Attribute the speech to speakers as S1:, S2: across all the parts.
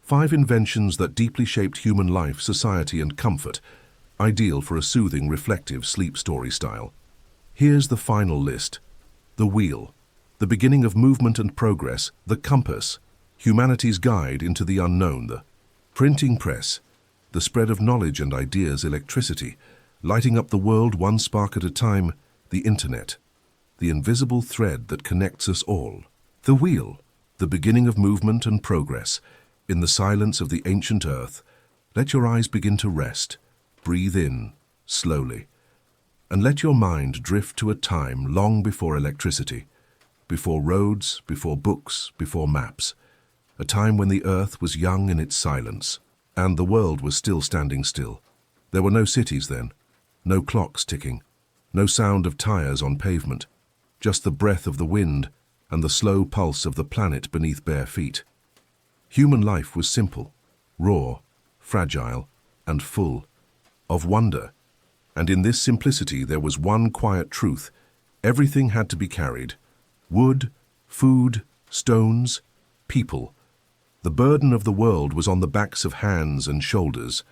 S1: 5 inventions that deeply shaped human life, society, and comfort, ideal for a soothing, reflective sleep story style. Here's the final list. The wheel, the beginning of movement and progress. The compass, humanity's guide into the unknown. The printing press, the spread of knowledge and ideas. Electricity, lighting up the world one spark at a time. The internet, the invisible thread that connects us all. The wheel, the beginning of movement and progress. In the silence of the ancient earth, let your eyes begin to rest. Breathe in, slowly, and let your mind drift to a time long before electricity, before roads, before books, before maps. A time when the earth was young in its silence, and the world was still standing still. There were no cities then, no clocks ticking, no sound of tires on pavement, just the breath of the wind and the slow pulse of the planet beneath bare feet. Human life was simple, raw, fragile, and full of wonder. And in this simplicity there was one quiet truth. Everything had to be carried. Wood, food, stones, people. The burden of the world was on the backs of hands and shoulders.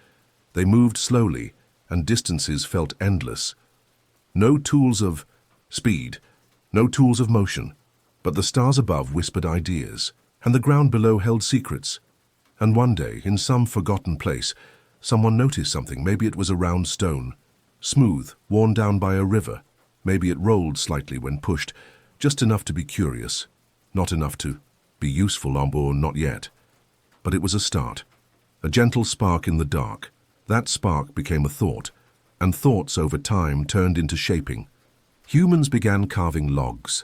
S1: They moved slowly, and distances felt endless. No tools of speed, no tools of motion, but the stars above whispered ideas, and the ground below held secrets. And one day, in some forgotten place, someone noticed something. Maybe it was a round stone, smooth, worn down by a river. Maybe it rolled slightly when pushed, just enough to be curious, not enough to be useful or not yet. But it was a start, a gentle spark in the dark. That spark became a thought, and thoughts over time turned into shaping. Humans began carving logs,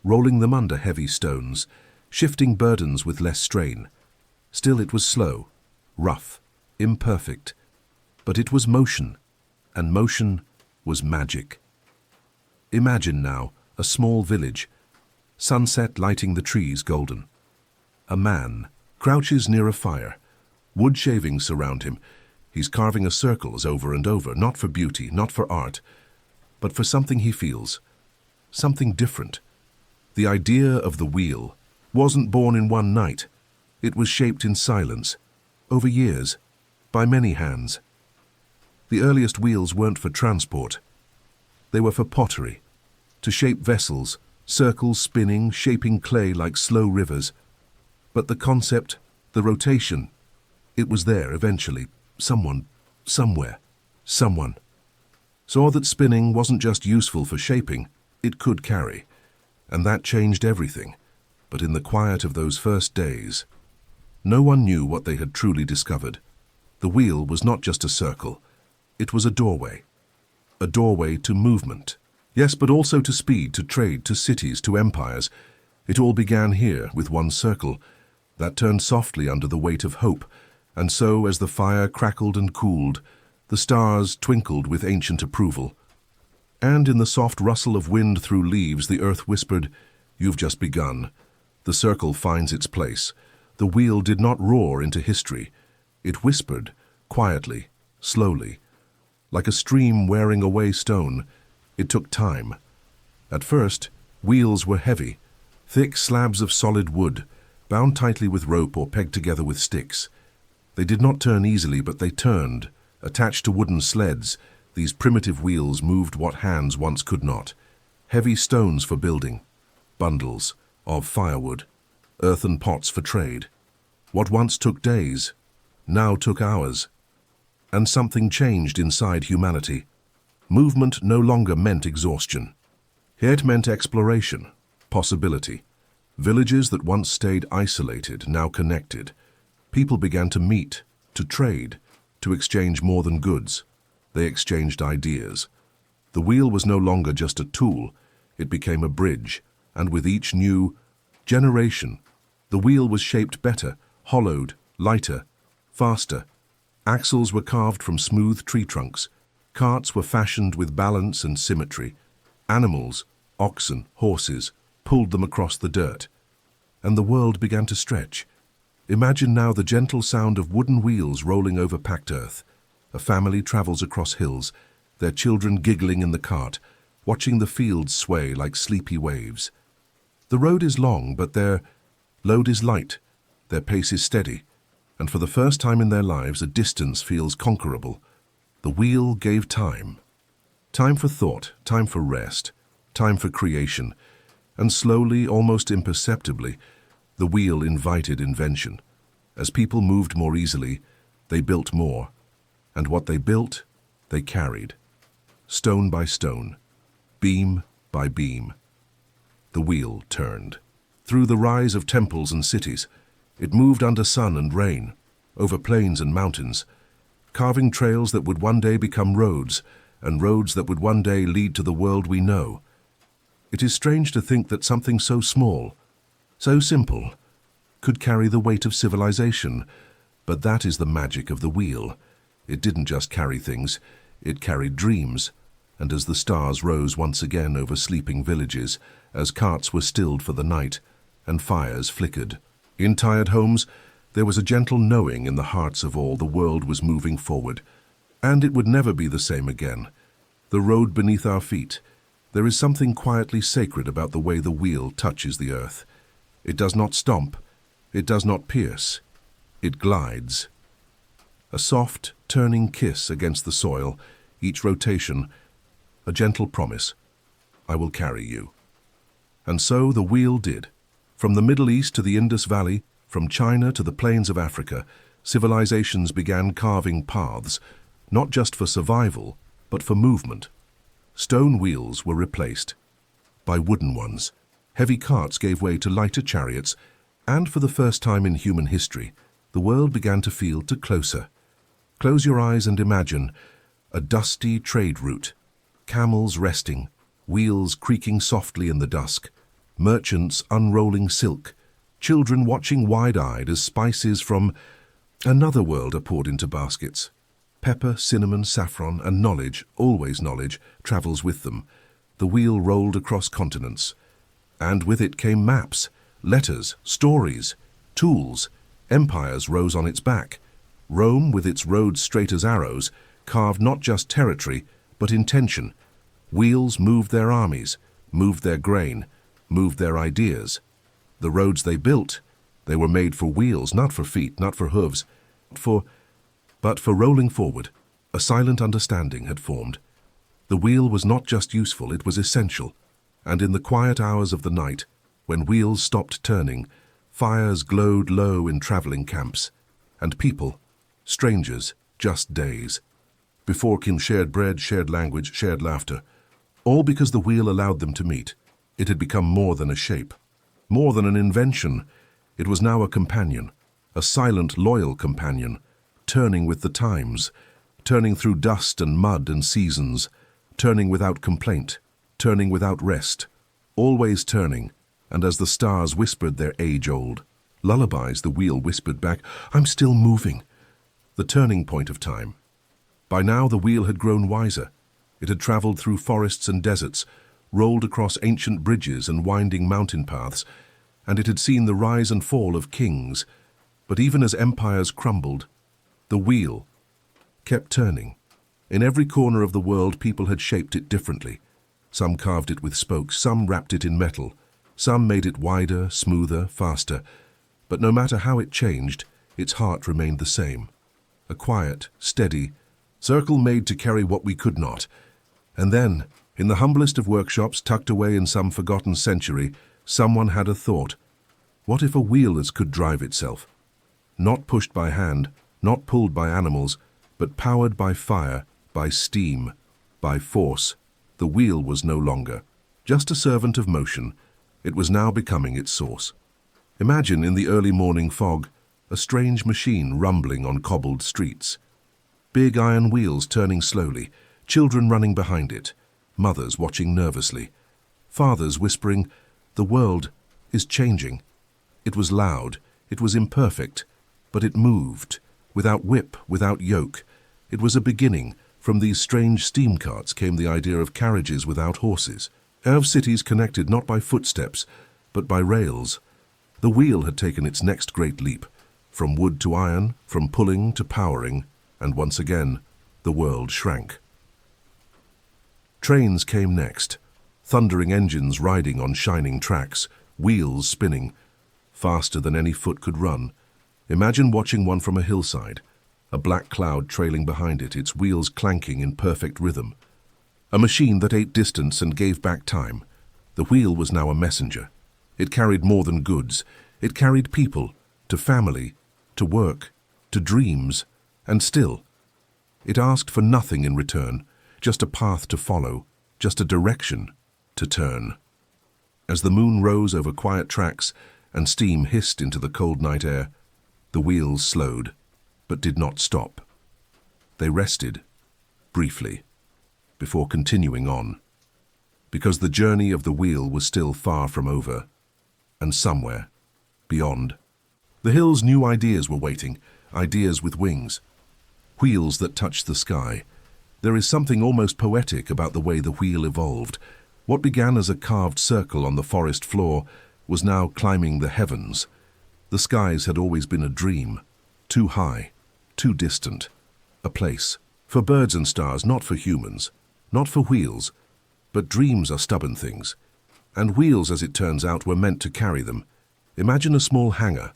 S1: rolling them under heavy stones, shifting burdens with less strain. Still it was slow, rough, imperfect, but it was motion, and motion was magic. Imagine now a small village, sunset lighting the trees golden. A man crouches near a fire, wood shavings surround him. He's carving circles over and over, not for beauty, not for art, but for something he feels, something different. The idea of the wheel wasn't born in one night. It was shaped in silence, over years, by many hands. The earliest wheels weren't for transport. They were for pottery, to shape vessels, circles spinning, shaping clay like slow rivers. But the concept, the rotation, it was there eventually. Someone, somewhere, someone saw that spinning wasn't just useful for shaping, it could carry. And that changed everything. But in the quiet of those first days, no one knew what they had truly discovered. The wheel was not just a circle, it was a doorway to movement. Yes, but also to speed, to trade, to cities, to empires. It all began here with one circle that turned softly under the weight of hope. And so, as the fire crackled and cooled, the stars twinkled with ancient approval. And in the soft rustle of wind through leaves, the earth whispered, "You've just begun." The circle finds its place. The wheel did not roar into history. It whispered, quietly, slowly, like a stream wearing away stone. It took time. At first, wheels were heavy, thick slabs of solid wood, bound tightly with rope or pegged together with sticks. They did not turn easily, but they turned. Attached to wooden sleds, these primitive wheels moved what hands once could not. Heavy stones for building, bundles of firewood, earthen pots for trade. What once took days, now took hours. And something changed inside humanity. Movement no longer meant exhaustion. It meant exploration, possibility. Villages that once stayed isolated, now connected. People began to meet, to trade, to exchange more than goods. They exchanged ideas. The wheel was no longer just a tool, it became a bridge, and with each new generation, the wheel was shaped better, hollowed, lighter, faster. Axles were carved from smooth tree trunks. Carts were fashioned with balance and symmetry. Animals, oxen, horses, pulled them across the dirt. And the world began to stretch. Imagine now the gentle sound of wooden wheels rolling over packed earth. A family travels across hills, their children giggling in the cart, watching the fields sway like sleepy waves. The road is long, but their load is light, their pace is steady, and for the first time in their lives a distance feels conquerable. The wheel gave time. Time for thought, time for rest, time for creation, and slowly, almost imperceptibly, the wheel invited invention. As people moved more easily, they built more, and what they built, they carried. Stone by stone, beam by beam, the wheel turned. Through the rise of temples and cities, it moved under sun and rain, over plains and mountains, carving trails that would one day become roads, and roads that would one day lead to the world we know. It is strange to think that something so small, so simple, could carry the weight of civilization, but that is the magic of the wheel. It didn't just carry things, it carried dreams, and as the stars rose once again over sleeping villages, as carts were stilled for the night, and fires flickered, in tired homes, there was a gentle knowing in the hearts of all the world was moving forward, and it would never be the same again. The road beneath our feet, there is something quietly sacred about the way the wheel touches the earth. It does not stomp, it does not pierce, it glides. A soft, turning kiss against the soil, each rotation, a gentle promise, I will carry you. And so the wheel did. From the Middle East to the Indus Valley, from China to the plains of Africa, civilizations began carving paths, not just for survival, but for movement. Stone wheels were replaced by wooden ones. Heavy carts gave way to lighter chariots, and for the first time in human history, the world began to feel closer. Close your eyes and imagine a dusty trade route, camels resting, wheels creaking softly in the dusk, merchants unrolling silk, children watching wide-eyed as spices from another world are poured into baskets. Pepper, cinnamon, saffron, and knowledge, always knowledge, travels with them. The wheel rolled across continents, and with it came maps, letters, stories, tools. Empires rose on its back. Rome, with its roads straight as arrows, carved not just territory, but intention. Wheels moved their armies, moved their grain, moved their ideas. The roads they built, they were made for wheels, not for feet, not for hooves, but for rolling forward. A silent understanding had formed. The wheel was not just useful, it was essential. And in the quiet hours of the night, when wheels stopped turning, fires glowed low in traveling camps, and people, strangers, just days. Before came shared bread, shared language, shared laughter, all because the wheel allowed them to meet. It had become more than a shape, more than an invention. It was now a companion, a silent, loyal companion, turning with the times, turning through dust and mud and seasons, turning without complaint, turning without rest, always turning, and as the stars whispered their age-old lullabies, the wheel whispered back, I'm still moving. The turning point of time. By now the wheel had grown wiser. It had traveled through forests and deserts, rolled across ancient bridges and winding mountain paths, and it had seen the rise and fall of kings. But even as empires crumbled, the wheel kept turning. In every corner of the world, people had shaped it differently. Some carved it with spokes, some wrapped it in metal, some made it wider, smoother, faster. But no matter how it changed, its heart remained the same. A quiet, steady circle made to carry what we could not. And then, in the humblest of workshops, tucked away in some forgotten century, someone had a thought. What if a wheel could drive itself? Not pushed by hand, not pulled by animals, but powered by fire, by steam, by force. The wheel was no longer just a servant of motion. It was now becoming its source. Imagine in the early morning fog, a strange machine rumbling on cobbled streets. Big iron wheels turning slowly, children running behind it, mothers watching nervously, fathers whispering, the world is changing. It was loud, it was imperfect, but it moved, without whip, without yoke. It was a beginning. From these strange steam carts came the idea of carriages without horses, of cities connected not by footsteps, but by rails. The wheel had taken its next great leap, from wood to iron, from pulling to powering, and once again, the world shrank. Trains came next, thundering engines riding on shining tracks, wheels spinning, faster than any foot could run. Imagine watching one from a hillside, a black cloud trailing behind it, its wheels clanking in perfect rhythm. A machine that ate distance and gave back time. The wheel was now a messenger. It carried more than goods. It carried people, to family, to work, to dreams, and still. It asked for nothing in return, just a path to follow, just a direction to turn. As the moon rose over quiet tracks and steam hissed into the cold night air, the wheels slowed, but did not stop. They rested, briefly, before continuing on, because the journey of the wheel was still far from over, and somewhere, beyond. The hills knew ideas were waiting, ideas with wings, wheels that touched the sky. There is something almost poetic about the way the wheel evolved. What began as a carved circle on the forest floor was now climbing the heavens. The skies had always been a dream, too high, too distant, a place for birds and stars, not for humans, not for wheels, but dreams are stubborn things, and wheels, as it turns out, were meant to carry them. Imagine a small hangar,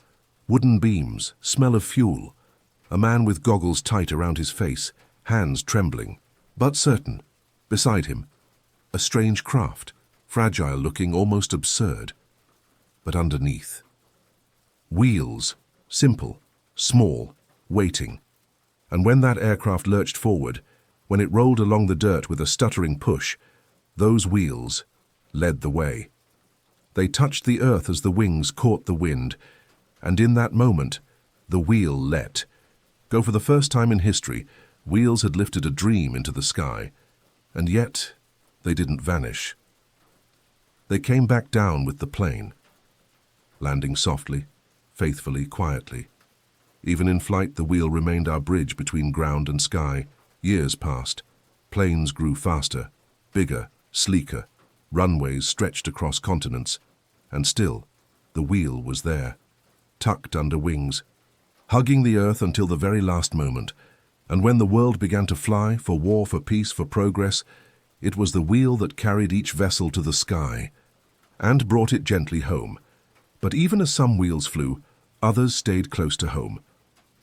S1: wooden beams, smell of fuel, a man with goggles tight around his face, hands trembling, but certain. Beside him, a strange craft, fragile-looking, almost absurd, but underneath. Wheels, simple, small, waiting. And when that aircraft lurched forward, when it rolled along the dirt with a stuttering push, those wheels led the way. They touched the earth as the wings caught the wind, and in that moment, the wheel let go. For the first time in history, wheels had lifted a dream into the sky, and yet they didn't vanish. They came back down with the plane, landing softly, faithfully, quietly. Even in flight, the wheel remained our bridge between ground and sky. Years passed. Planes grew faster, bigger, sleeker. Runways stretched across continents. And still, the wheel was there, tucked under wings, hugging the earth until the very last moment. And when the world began to fly, for war, for peace, for progress, it was the wheel that carried each vessel to the sky and brought it gently home. But even as some wheels flew, others stayed close to home.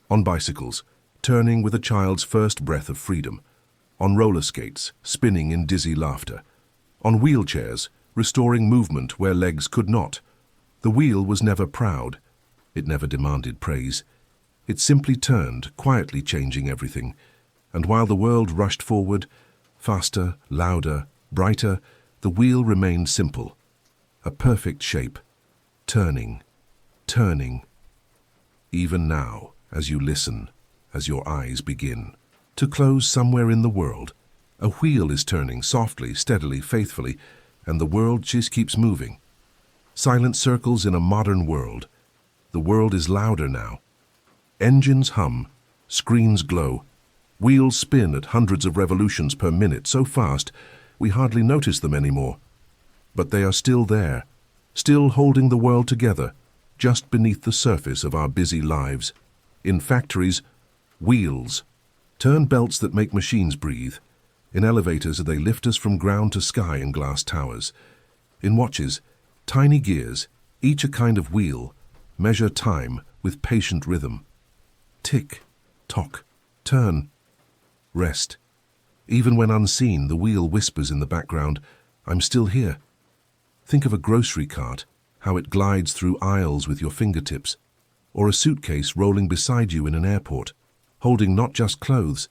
S1: On bicycles, turning with a child's first breath of freedom. On roller skates, spinning in dizzy laughter. On wheelchairs, restoring movement where legs could not. The wheel was never proud. It never demanded praise. It simply turned, quietly changing everything. And while the world rushed forward, faster, louder, brighter, the wheel remained simple. A perfect shape. Turning, turning. Even now, as you listen, as your eyes begin to close somewhere in the world, a wheel is turning softly, steadily, faithfully, and the world just keeps moving. Silent circles in a modern world. The world is louder now. Engines hum, screens glow, wheels spin at hundreds of revolutions per minute, so fast we hardly notice them anymore. But they are still there, still holding the world together, just beneath the surface of our busy lives. In factories, wheels turn belts that make machines breathe. In elevators, they lift us from ground to sky in glass towers. In watches, tiny gears, each a kind of wheel, measure time with patient rhythm. Tick, tock, turn, rest. Even when unseen, the wheel whispers in the background, "I'm still here." Think of a grocery cart, how it glides through aisles with your fingertips, or a suitcase rolling beside you in an airport, holding not just clothes,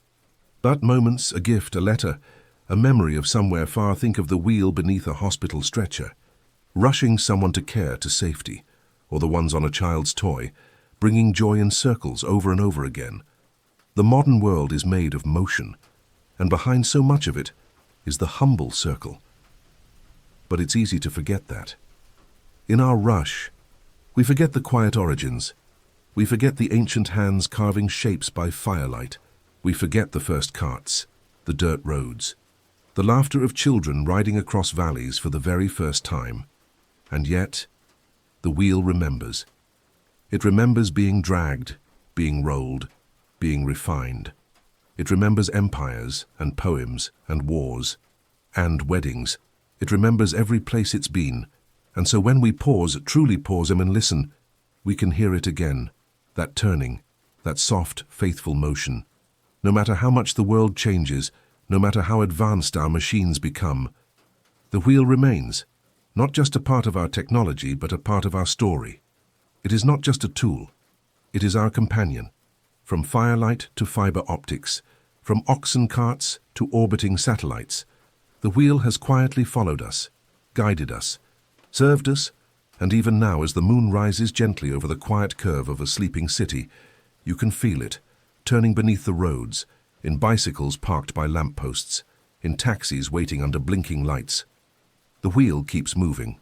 S1: but moments, a gift, a letter, a memory of somewhere far. Think of the wheel beneath a hospital stretcher, rushing someone to care, to safety, or the ones on a child's toy, bringing joy in circles over and over again. The modern world is made of motion, and behind so much of it is the humble circle. But it's easy to forget that. In our rush, we forget the quiet origins. We forget the ancient hands carving shapes by firelight. We forget the first carts, the dirt roads, the laughter of children riding across valleys for the very first time. And yet, the wheel remembers. It remembers being dragged, being rolled, being refined. It remembers empires and poems and wars and weddings. It remembers every place it's been. And so when we pause, truly pause and listen, we can hear it again. that turning, that soft, faithful motion. No matter how much the world changes, no matter how advanced our machines become, the wheel remains, not just a part of our technology, but a part of our story. It is not just a tool, it is our companion. From firelight to fiber optics, from oxen carts to orbiting satellites, the wheel has quietly followed us, guided us, served us, and even now as the moon rises gently over the quiet curve of a sleeping city, you can feel it, turning beneath the roads, in bicycles parked by lampposts, in taxis waiting under blinking lights. The wheel keeps moving.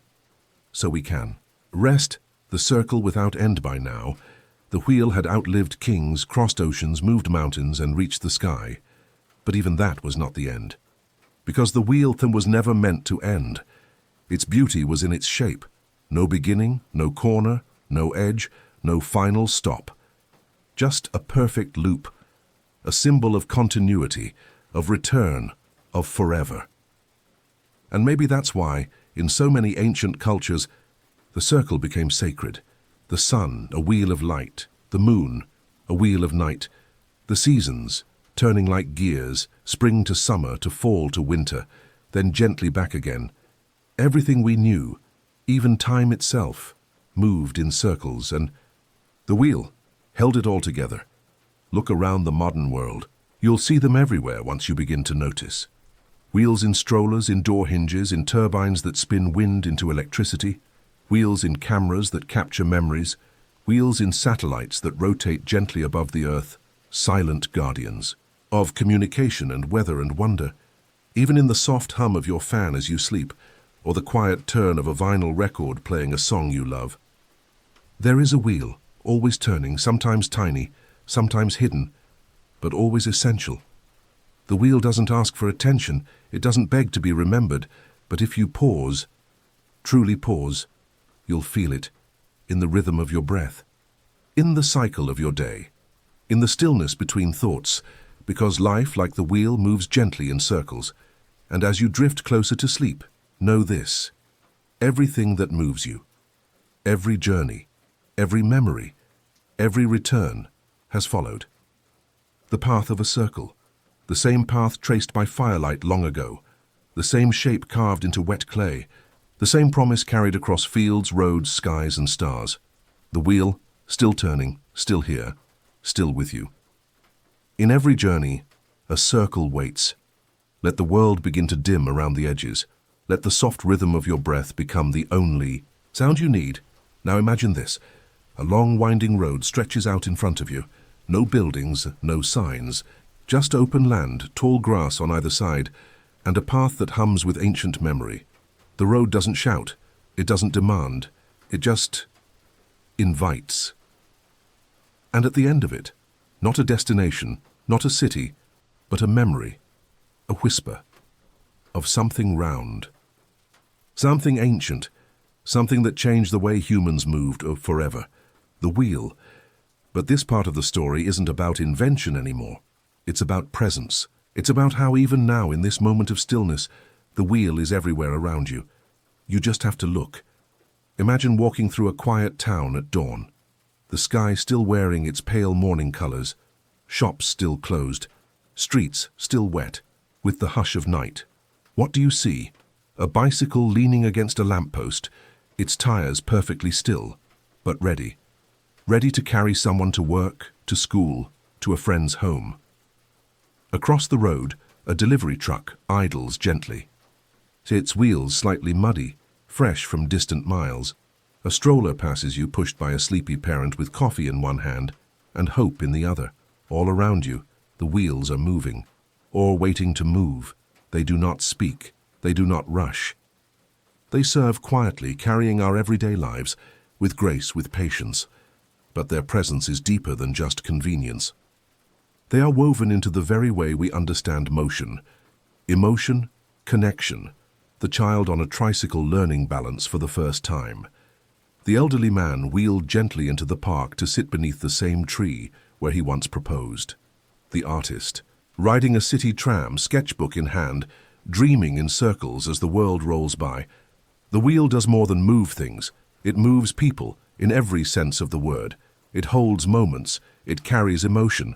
S1: So we can. Rest, the circle without end by now. The wheel had outlived kings, crossed oceans, moved mountains, and reached the sky. But even that was not the end. Because the wheel was never meant to end. Its beauty was in its shape. No beginning, no corner, no edge, no final stop. Just a perfect loop, a symbol of continuity, of return, of forever. And maybe that's why, in so many ancient cultures, the circle became sacred. The sun, a wheel of light, the moon, a wheel of night, the seasons, turning like gears, spring to summer, to fall to winter, then gently back again. Everything we knew, even time itself, moved in circles, and the wheel held it all together. Look around the modern world. You'll see them everywhere once you begin to notice. Wheels in strollers, in door hinges, in turbines that spin wind into electricity, wheels in cameras that capture memories, wheels in satellites that rotate gently above the earth, silent guardians of communication and weather and wonder. Even in the soft hum of your fan as you sleep, or the quiet turn of a vinyl record playing a song you love. There is a wheel, always turning, sometimes tiny, sometimes hidden, but always essential. The wheel doesn't ask for attention, it doesn't beg to be remembered, but if you pause, truly pause, you'll feel it, in the rhythm of your breath, in the cycle of your day, in the stillness between thoughts, because life, like the wheel, moves gently in circles, and as you drift closer to sleep, know this: everything that moves you, every journey, every memory, every return, has followed the path of a circle, the same path traced by firelight long ago, the same shape carved into wet clay, the same promise carried across fields, roads, skies, and stars. The wheel, still turning, still here, still with you. In every journey, a circle waits. Let the world begin to dim around the edges. Let the soft rhythm of your breath become the only sound you need. Now imagine this. A long winding road stretches out in front of you. No buildings, no signs, just open land, tall grass on either side, and a path that hums with ancient memory. The road doesn't shout, it doesn't demand, it just invites. And at the end of it, not a destination, not a city, but a memory, a whisper of something round, something ancient, something that changed the way humans moved forever, the wheel. But this part of the story isn't about invention anymore. It's about presence. It's about how even now, in this moment of stillness, the wheel is everywhere around you. You just have to look. Imagine walking through a quiet town at dawn. The sky still wearing its pale morning colors, shops still closed, streets still wet, with the hush of night. What do you see? A bicycle leaning against a lamppost, its tires perfectly still, but ready. Ready to carry someone to work, to school, to a friend's home. Across the road, a delivery truck idles gently. Its wheels slightly muddy, fresh from distant miles. A stroller passes you, pushed by a sleepy parent with coffee in one hand and hope in the other. All around you, the wheels are moving, or waiting to move. They do not speak. They do not rush. They serve quietly, carrying our everyday lives, with grace, with patience. But their presence is deeper than just convenience. They are woven into the very way we understand motion. Emotion, connection, the child on a tricycle learning balance for the first time. The elderly man wheeled gently into the park to sit beneath the same tree where he once proposed. The artist, riding a city tram, sketchbook in hand, dreaming in circles as the world rolls by. The wheel does more than move things. It moves people, in every sense of the word. It holds moments. It carries emotion.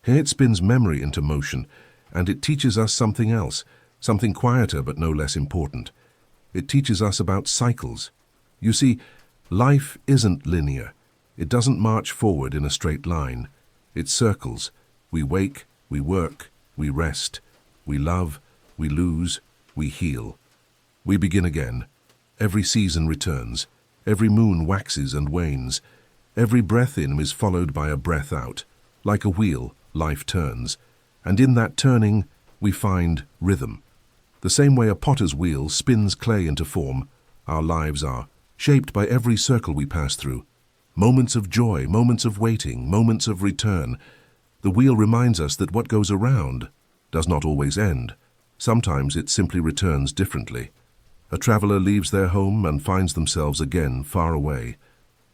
S1: Here it spins memory into motion, and it teaches us something else, something quieter but no less important. It teaches us about cycles. You see, life isn't linear. It doesn't march forward in a straight line. It circles. We wake, we work, we rest, we love, we lose, we heal. We begin again. Every season returns. Every moon waxes and wanes. Every breath in is followed by a breath out. Like a wheel, life turns. And in that turning, we find rhythm. The same way a potter's wheel spins clay into form, our lives are, shaped by every circle we pass through. Moments of joy, moments of waiting, moments of return. The wheel reminds us that what goes around does not always end. Sometimes it simply returns differently. A traveler leaves their home and finds themselves again far away.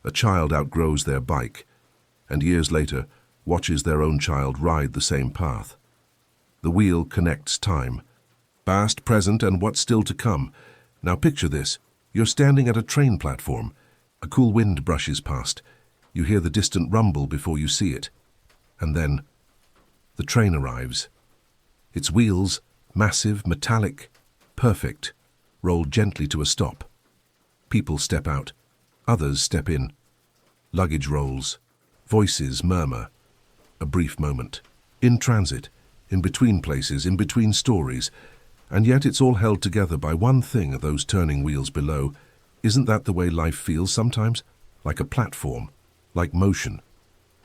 S1: A child outgrows their bike, and years later watches their own child ride the same path. The wheel connects time, past, present, and what's still to come. Now picture this. You're standing at a train platform. A cool wind brushes past. You hear the distant rumble before you see it. And then the train arrives. Its wheels, massive, metallic, perfect, roll gently to a stop. People step out. Others step in. Luggage rolls. Voices murmur. A brief moment. In transit. In between places. In between stories. And yet it's all held together by one thing, those turning wheels below. Isn't that the way life feels sometimes? Like a platform. Like motion.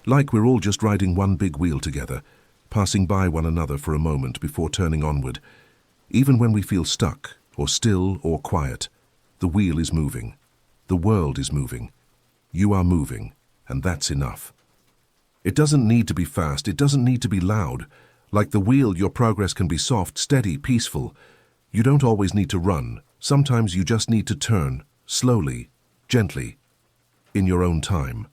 S1: Like we're all just riding one big wheel together, passing by one another for a moment before turning onward. Even when we feel stuck, or still, or quiet, the wheel is moving. The world is moving. You are moving, and that's enough. It doesn't need to be fast. It doesn't need to be loud. Like the wheel, your progress can be soft, steady, peaceful. You don't always need to run. Sometimes you just need to turn, slowly, gently, in your own time.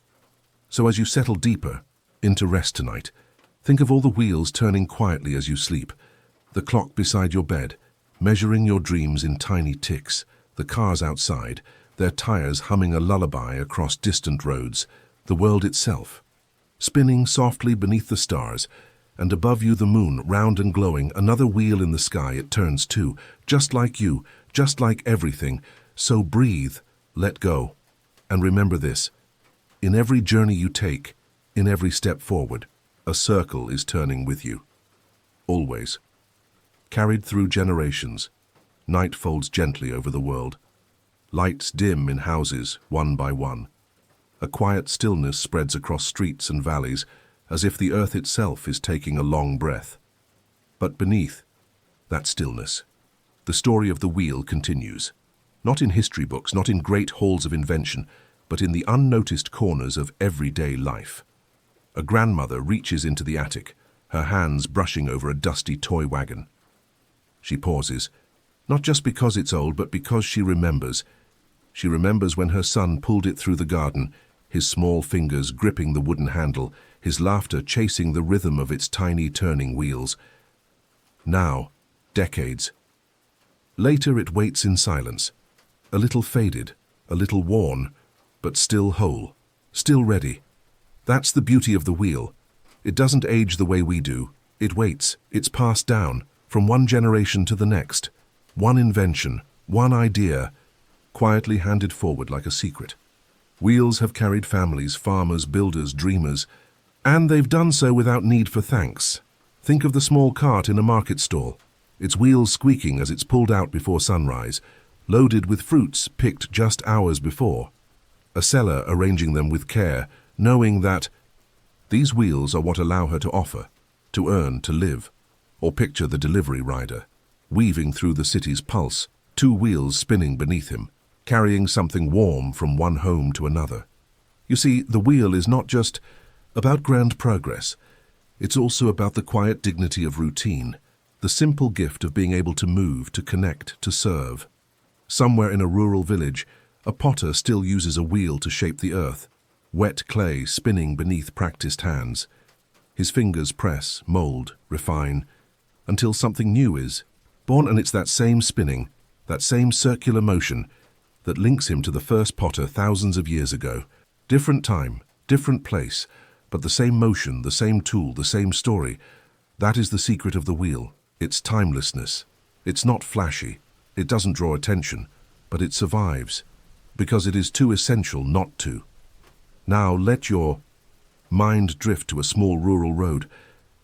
S1: So as you settle deeper into rest tonight, think of all the wheels turning quietly as you sleep. The clock beside your bed, measuring your dreams in tiny ticks. The cars outside, their tires humming a lullaby across distant roads. The world itself, spinning softly beneath the stars. And above you the moon, round and glowing, another wheel in the sky. It turns too, just like you, just like everything. So breathe, let go, and remember this. In every journey you take, in every step forward, a circle is turning with you. Always. Carried through generations, night folds gently over the world. Lights dim in houses, one by one. A quiet stillness spreads across streets and valleys, as if the earth itself is taking a long breath. But beneath that stillness, the story of the wheel continues. Not in history books, not in great halls of invention, but in the unnoticed corners of everyday life. A grandmother reaches into the attic, her hands brushing over a dusty toy wagon. She pauses, not just because it's old, but because she remembers. She remembers when her son pulled it through the garden, his small fingers gripping the wooden handle, his laughter chasing the rhythm of its tiny turning wheels. Now, decades. Later it waits in silence, a little faded, a little worn, but still whole, still ready. That's the beauty of the wheel. It doesn't age the way we do. It waits. It's passed down, from one generation to the next. One invention, one idea, quietly handed forward like a secret. Wheels have carried families, farmers, builders, dreamers, and they've done so without need for thanks. Think of the small cart in a market stall, its wheels squeaking as it's pulled out before sunrise, loaded with fruits picked just hours before. A seller arranging them with care, knowing that these wheels are what allow her to offer, to earn, to live. Or picture the delivery rider, weaving through the city's pulse, two wheels spinning beneath him, carrying something warm from one home to another. You see, the wheel is not just about grand progress. It's also about the quiet dignity of routine, the simple gift of being able to move, to connect, to serve. Somewhere in a rural village, a potter still uses a wheel to shape the earth, wet clay spinning beneath practiced hands. His fingers press, mold, refine, until something new is born, and it's that same spinning, that same circular motion that links him to the first potter thousands of years ago. Different time, Different place, but the same motion, the same tool, the same story. That is the secret of the wheel. Its timelessness. It's not flashy. It doesn't draw attention, but it survives, because it is too essential not to. Now let your mind drift to a small rural road,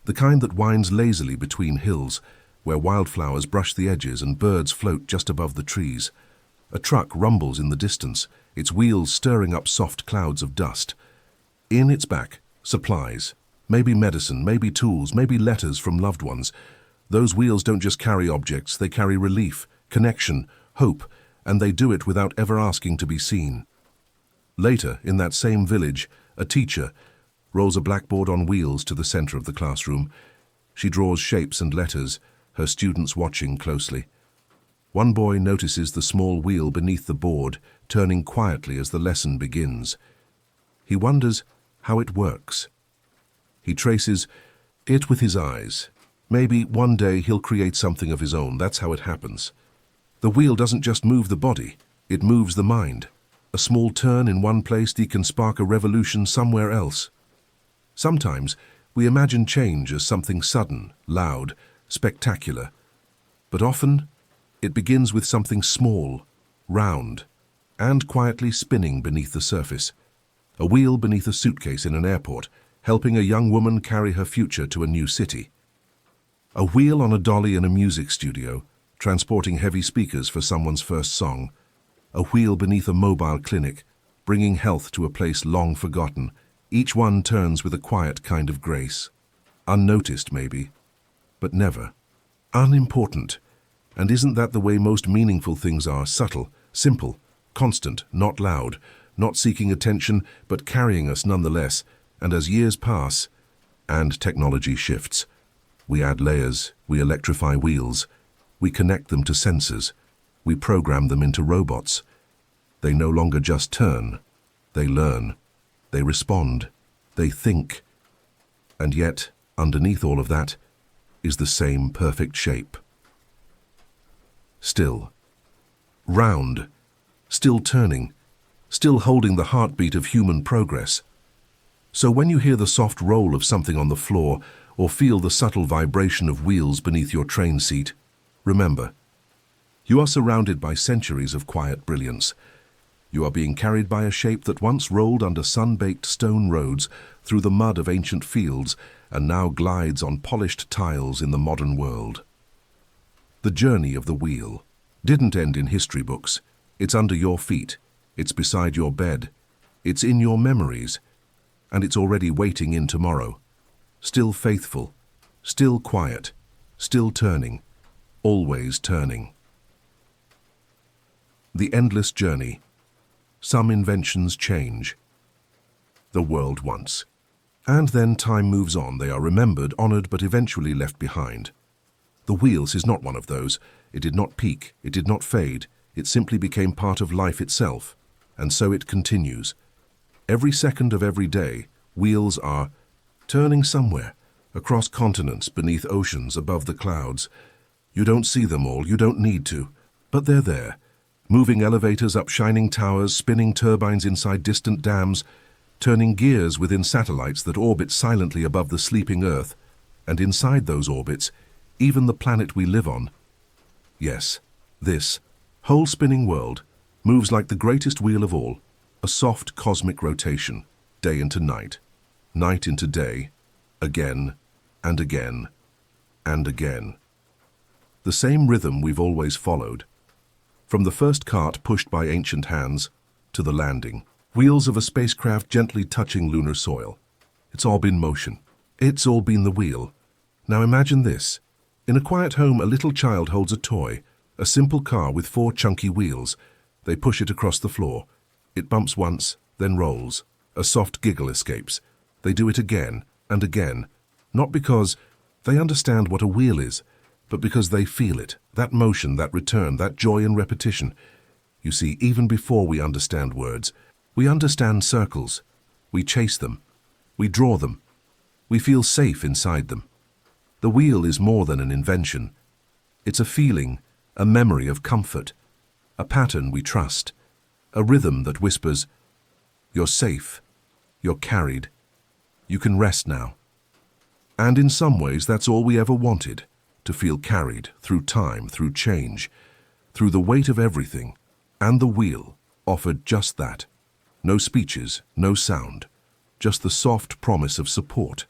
S1: the kind that winds lazily between hills, where wildflowers brush the edges and birds float just above the trees. A truck rumbles in the distance, its wheels stirring up soft clouds of dust. In its back, supplies. Maybe medicine, maybe tools, maybe letters from loved ones. Those wheels don't just carry objects, they carry relief, connection, hope, and they do it without ever asking to be seen. Later, in that same village, a teacher rolls a blackboard on wheels to the center of the classroom. She draws shapes and letters, her students watching closely. One boy notices the small wheel beneath the board, turning quietly as the lesson begins. He wonders how it works. He traces it with his eyes. Maybe one day he'll create something of his own. That's how it happens. The wheel doesn't just move the body, it moves the mind. A small turn in one place can spark a revolution somewhere else. Sometimes we imagine change as something sudden, loud, spectacular. But often it begins with something small, round, and quietly spinning beneath the surface. A wheel beneath a suitcase in an airport, helping a young woman carry her future to a new city. A wheel on a dolly in a music studio, transporting heavy speakers for someone's first song. A wheel beneath a mobile clinic, bringing health to a place long forgotten. Each one turns with a quiet kind of grace. Unnoticed, maybe, but never. Unimportant. And isn't that the way most meaningful things are? Subtle, simple, constant, not loud, not seeking attention, but carrying us nonetheless. And as years pass, and technology shifts, we add layers, we electrify wheels, we connect them to sensors, we program them into robots. They no longer just turn, they learn, they respond, they think. And yet, underneath all of that, is the same perfect shape. Still. Round. Still turning. Still holding the heartbeat of human progress. So when you hear the soft roll of something on the floor or feel the subtle vibration of wheels beneath your train seat, remember, you are surrounded by centuries of quiet brilliance. You are being carried by a shape that once rolled under sun-baked stone roads through the mud of ancient fields and now glides on polished tiles in the modern world. The journey of the wheel didn't end in history books. It's under your feet. It's beside your bed. It's in your memories. And it's already waiting in tomorrow. Still faithful. Still quiet. Still turning. Always turning. The endless journey. Some inventions change. The world once. And then time moves on. They are remembered, honored, but eventually left behind. The wheels is not one of those. It did not peak. It did not fade. It simply became part of life itself. And so it continues. Every second of every day, wheels are turning somewhere, across continents, beneath oceans, above the clouds. You don't see them all, you don't need to, but they're there. Moving elevators up shining towers, spinning turbines inside distant dams, turning gears within satellites that orbit silently above the sleeping Earth, and inside those orbits, even the planet we live on. Yes, this whole spinning world moves like the greatest wheel of all, a soft cosmic rotation, day into night, night into day, again and again and again. The same rhythm we've always followed. From the first cart pushed by ancient hands to the landing, wheels of a spacecraft gently touching lunar soil. It's all been motion. It's all been the wheel. Now imagine this. In a quiet home, a little child holds a toy, a simple car with 4 chunky wheels. They push it across the floor. It bumps once, then rolls. A soft giggle escapes. They do it again and again, not because they understand what a wheel is, but because they feel it, that motion, that return, that joy in repetition. You see, even before we understand words, we understand circles. We chase them. We draw them. We feel safe inside them. The wheel is more than an invention. It's a feeling, a memory of comfort, a pattern we trust, a rhythm that whispers, "You're safe. You're carried. You can rest now. And in some ways, that's all we ever wanted, to feel carried through time, through change, through the weight of everything. And the wheel offered just that. No speeches, no sound, just the soft promise of support.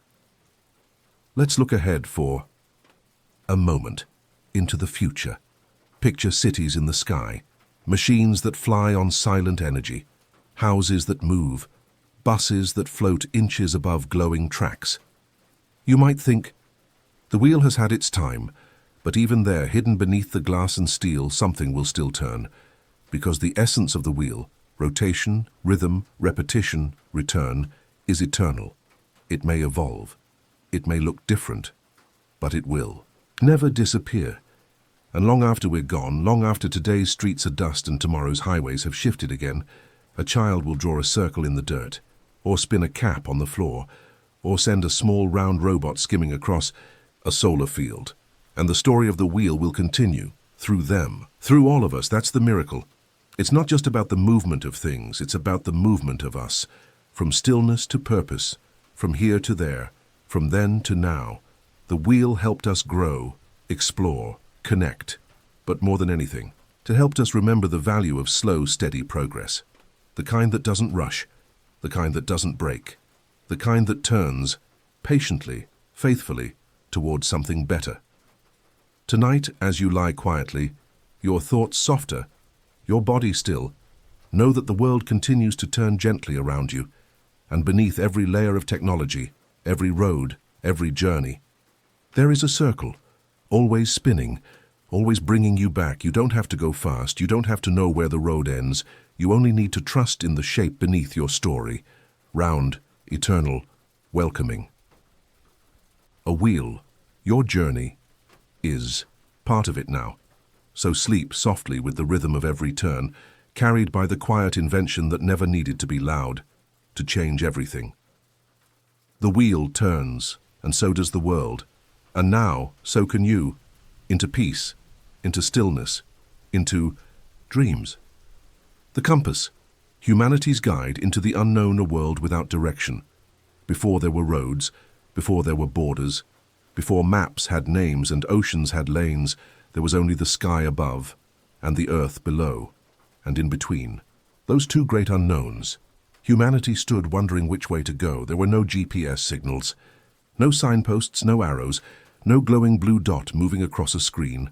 S1: Let's look ahead for a moment into the future. Picture cities in the sky, machines that fly on silent energy, houses that move, buses that float inches above glowing tracks. You might think, the wheel has had its time, but even there, hidden beneath the glass and steel, something will still turn, because the essence of the wheel, rotation, rhythm, repetition, return, is eternal. It may evolve. It may look different, but it will never disappear. And long after we're gone, long after today's streets are dust and tomorrow's highways have shifted again, a child will draw a circle in the dirt, or spin a cap on the floor, or send a small round robot skimming across a solar field. And the story of the wheel will continue, through them, through all of us. That's the miracle. It's not just about the movement of things, it's about the movement of us, from stillness to purpose, from here to there, from then to now. The wheel helped us grow, explore, connect, but more than anything, it helped us remember the value of slow, steady progress. The kind that doesn't rush, the kind that doesn't break, the kind that turns, patiently, faithfully, towards something better. Tonight, as you lie quietly, your thoughts softer, your body still, know that the world continues to turn gently around you, and beneath every layer of technology, every road, every journey, there is a circle, always spinning, always bringing you back. You don't have to go fast, you don't have to know where the road ends, you only need to trust in the shape beneath your story, round, eternal, welcoming. A wheel, your journey, is part of it now. So sleep softly with the rhythm of every turn, carried by the quiet invention that never needed to be loud, to change everything. The wheel turns, and so does the world. And now, so can you, into peace, into stillness, into dreams. The compass, humanity's guide into the unknown, a world without direction. Before there were roads, before there were borders, before maps had names and oceans had lanes, there was only the sky above and the earth below, and in between, those two great unknowns. Humanity stood wondering which way to go. There were no GPS signals, no signposts, no arrows, no glowing blue dot moving across a screen.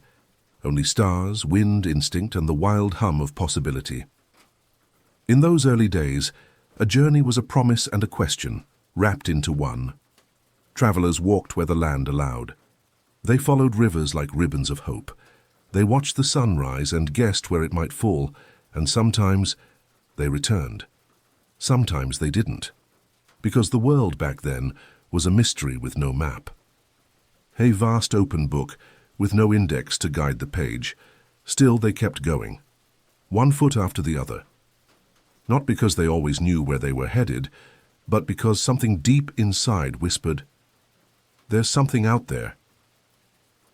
S1: Only stars, wind, instinct, and the wild hum of possibility. In those early days, a journey was a promise and a question, wrapped into one. Travelers walked where the land allowed. They followed rivers like ribbons of hope. They watched the sun rise and guessed where it might fall, and sometimes they returned. Sometimes they didn't, because the world back then was a mystery with no map. A vast open book with no index to guide the page. Still they kept going, one foot after the other. Not because they always knew where they were headed, but because something deep inside whispered, "There's something out there."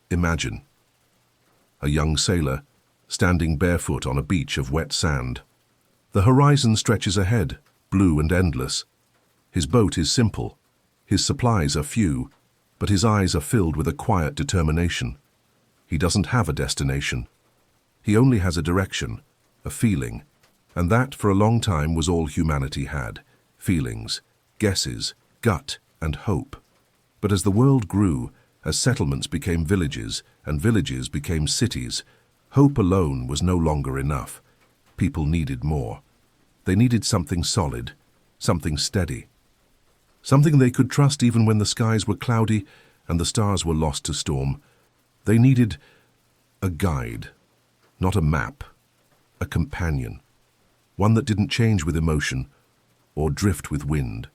S1: Imagine a young sailor standing barefoot on a beach of wet sand. The horizon stretches ahead, blue and endless. His boat is simple, his supplies are few, but his eyes are filled with a quiet determination. He doesn't have a destination. He only has a direction, a feeling, and that for a long time was all humanity had. Feelings, guesses, gut, and hope. But as the world grew, as settlements became villages and villages became cities, hope alone was no longer enough. People needed more. They needed something solid, something steady. Something they could trust even when the skies were cloudy and the stars were lost to storm. They needed a guide, not a map, a companion, one that didn't change with emotion or drift with wind.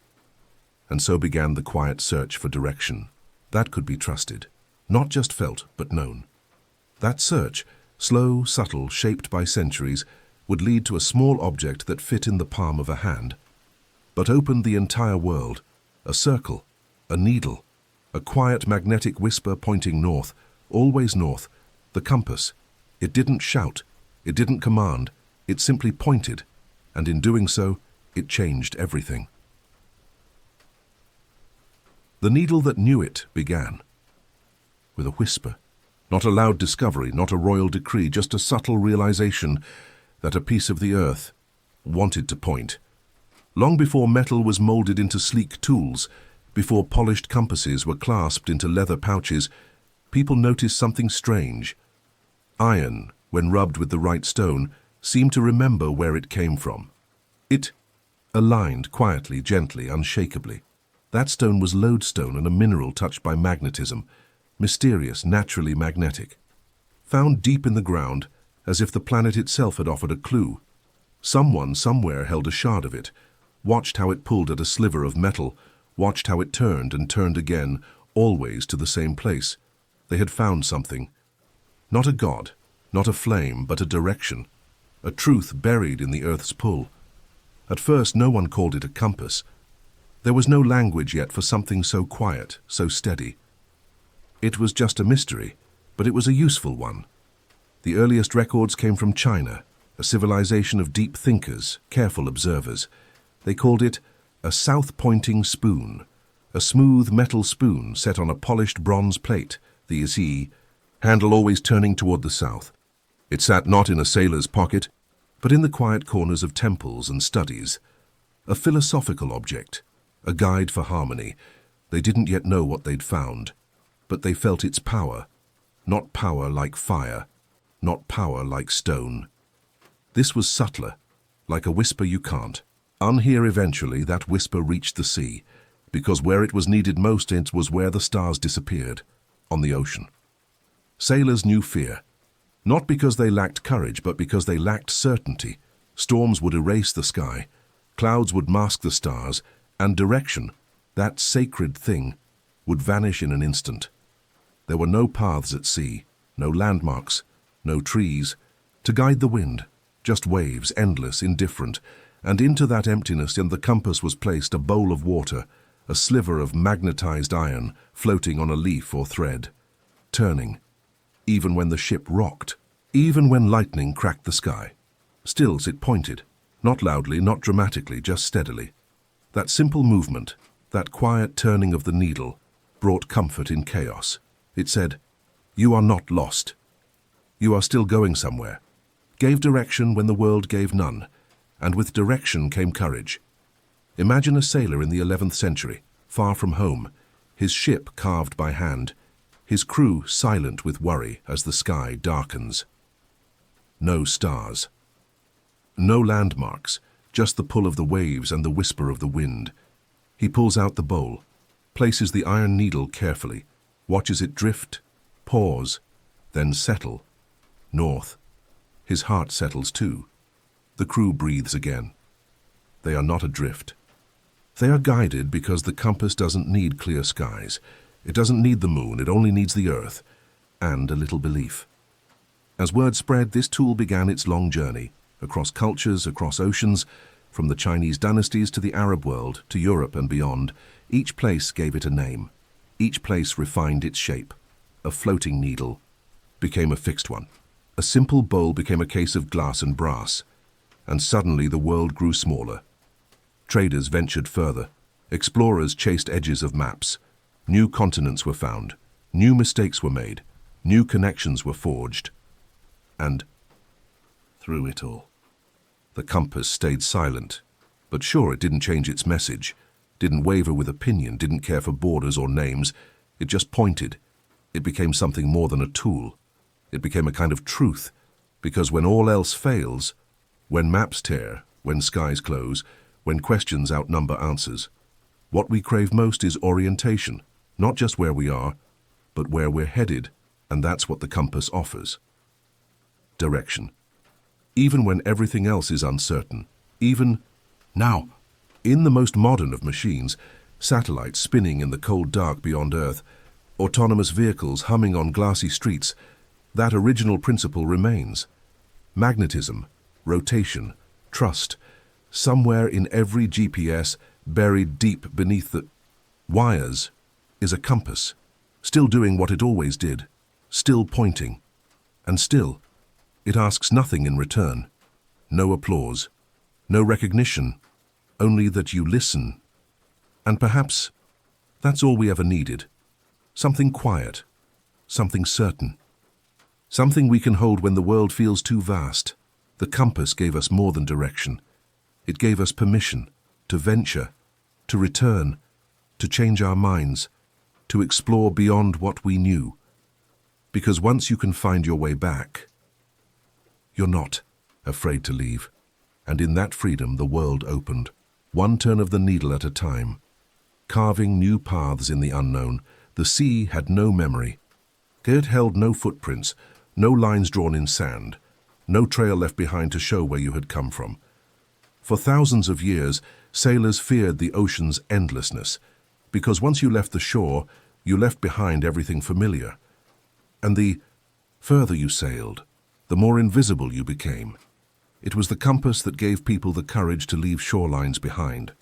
S1: And so began the quiet search for direction that could be trusted, not just felt but known. That search, slow, subtle, shaped by centuries, would lead to a small object that fit in the palm of a hand, but opened the entire world. A circle, a needle, a quiet magnetic whisper pointing north, always north, the compass. It didn't shout, it didn't command, it simply pointed, and in doing so, it changed everything. The needle that knew it began. With a whisper. Not a loud discovery, not a royal decree, just a subtle realization that a piece of the earth wanted to point. Long before metal was molded into sleek tools, before polished compasses were clasped into leather pouches, people noticed something strange. Iron, when rubbed with the right stone, seemed to remember where it came from. It aligned quietly, gently, unshakably. That stone was lodestone, and a mineral touched by magnetism, mysterious, naturally magnetic. Found deep in the ground, as if the planet itself had offered a clue. Someone somewhere held a shard of it, watched how it pulled at a sliver of metal, watched how it turned and turned again, always to the same place. They had found something. Not a god, not a flame, but a direction. A truth buried in the earth's pull. At first, no one called it a compass. There was no language yet for something so quiet, so steady. It was just a mystery, but it was a useful one. The earliest records came from China, a civilization of deep thinkers, careful observers. They called it a south-pointing spoon, a smooth metal spoon set on a polished bronze plate, the zi, handle always turning toward the south. It sat not in a sailor's pocket, but in the quiet corners of temples and studies. A philosophical object, a guide for harmony. They didn't yet know what they'd found, but they felt its power. Not power like fire, not power like stone. This was subtler, like a whisper you can't unhear. Eventually, that whisper reached the sea, because where it was needed most, it was where the stars disappeared, on the ocean. Sailors knew fear, not because they lacked courage, but because they lacked certainty. Storms would erase the sky, clouds would mask the stars, and direction, that sacred thing, would vanish in an instant. There were no paths at sea, no landmarks, no trees, to guide the wind, just waves, endless, indifferent, and into that emptiness and the compass was placed a bowl of water, a sliver of magnetized iron floating on a leaf or thread, turning, even when the ship rocked, even when lightning cracked the sky. Still it pointed, not loudly, not dramatically, just steadily. That simple movement, that quiet turning of the needle, brought comfort in chaos. It said, "You are not lost. You are still going somewhere." Gave direction when the world gave none, and with direction came courage. Imagine a sailor in the 11th century, far from home, his ship carved by hand, his crew silent with worry as the sky darkens. No stars. No landmarks, just the pull of the waves and the whisper of the wind. He pulls out the bowl, places the iron needle carefully, watches it drift, pause, then settle. North. His heart settles too. The crew breathes again. They are not adrift. They are guided because the compass doesn't need clear skies. It doesn't need the moon, it only needs the earth, and a little belief. As word spread, this tool began its long journey, across cultures, across oceans, from the Chinese dynasties to the Arab world, to Europe and beyond. Each place gave it a name. Each place refined its shape. A floating needle became a fixed one. A simple bowl became a case of glass and brass. And suddenly the world grew smaller. Traders ventured further. Explorers chased edges of maps. New continents were found. New mistakes were made. New connections were forged. And through it all, the compass stayed silent. But sure, it didn't change its message, didn't waver with opinion, didn't care for borders or names. It just pointed. It became something more than a tool. It became a kind of truth, because when all else fails, when maps tear, when skies close, when questions outnumber answers, what we crave most is orientation, not just where we are, but where we're headed, and that's what the compass offers. Direction. Even when everything else is uncertain, even now, in the most modern of machines, satellites spinning in the cold dark beyond Earth, autonomous vehicles humming on glassy streets, that original principle remains. Magnetism, rotation, trust, somewhere in every GPS, buried deep beneath the wires, is a compass, still doing what it always did, still pointing, and still, it asks nothing in return. No applause, no recognition, only that you listen, and perhaps That's all we ever needed. Something quiet, something certain, something we can hold when the world feels too vast. The compass gave us more than direction. It gave us permission to venture, to return, to change our minds, to explore beyond what we knew. Because once you can find your way back, you're not afraid to leave. And in that freedom, the world opened, one turn of the needle at a time, carving new paths in the unknown. The sea had no memory. It held no footprints, no lines drawn in sand, no trail left behind to show where you had come from. For thousands of years, sailors feared the ocean's endlessness, because once you left the shore, you left behind everything familiar. And the further you sailed, the more invisible you became. It was the compass that gave people the courage to leave shorelines behind,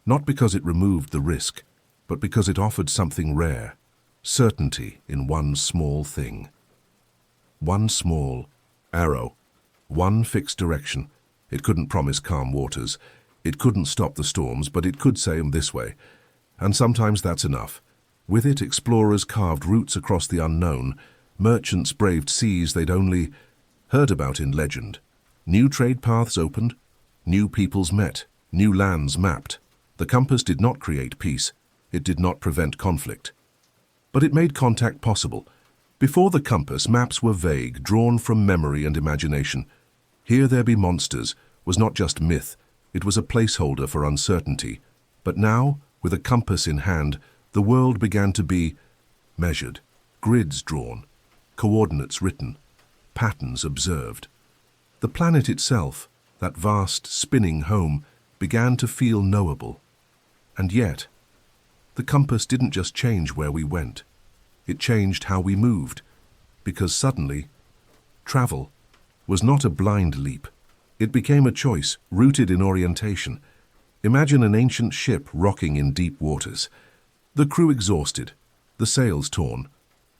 S1: not because it removed the risk, but because it offered something rare, certainty in one small thing. One small arrow, one fixed direction. It couldn't promise calm waters. It couldn't stop the storms, but it could say them this way. And sometimes that's enough. With it, explorers carved routes across the unknown. Merchants braved seas they'd only heard about in legend. New trade paths opened, new peoples met, new lands mapped. The compass did not create peace. It did not prevent conflict. But it made contact possible. Before the compass, maps were vague, drawn from memory and imagination. Here there be monsters was not just myth, it was a placeholder for uncertainty. But now, with a compass in hand, the world began to be measured, grids drawn, coordinates written, patterns observed. The planet itself, that vast, spinning home, began to feel knowable. And yet, the compass didn't just change where we went. It changed how we moved, because suddenly, travel was not a blind leap. It became a choice rooted in orientation. Imagine an ancient ship rocking in deep waters. The crew exhausted, the sails torn,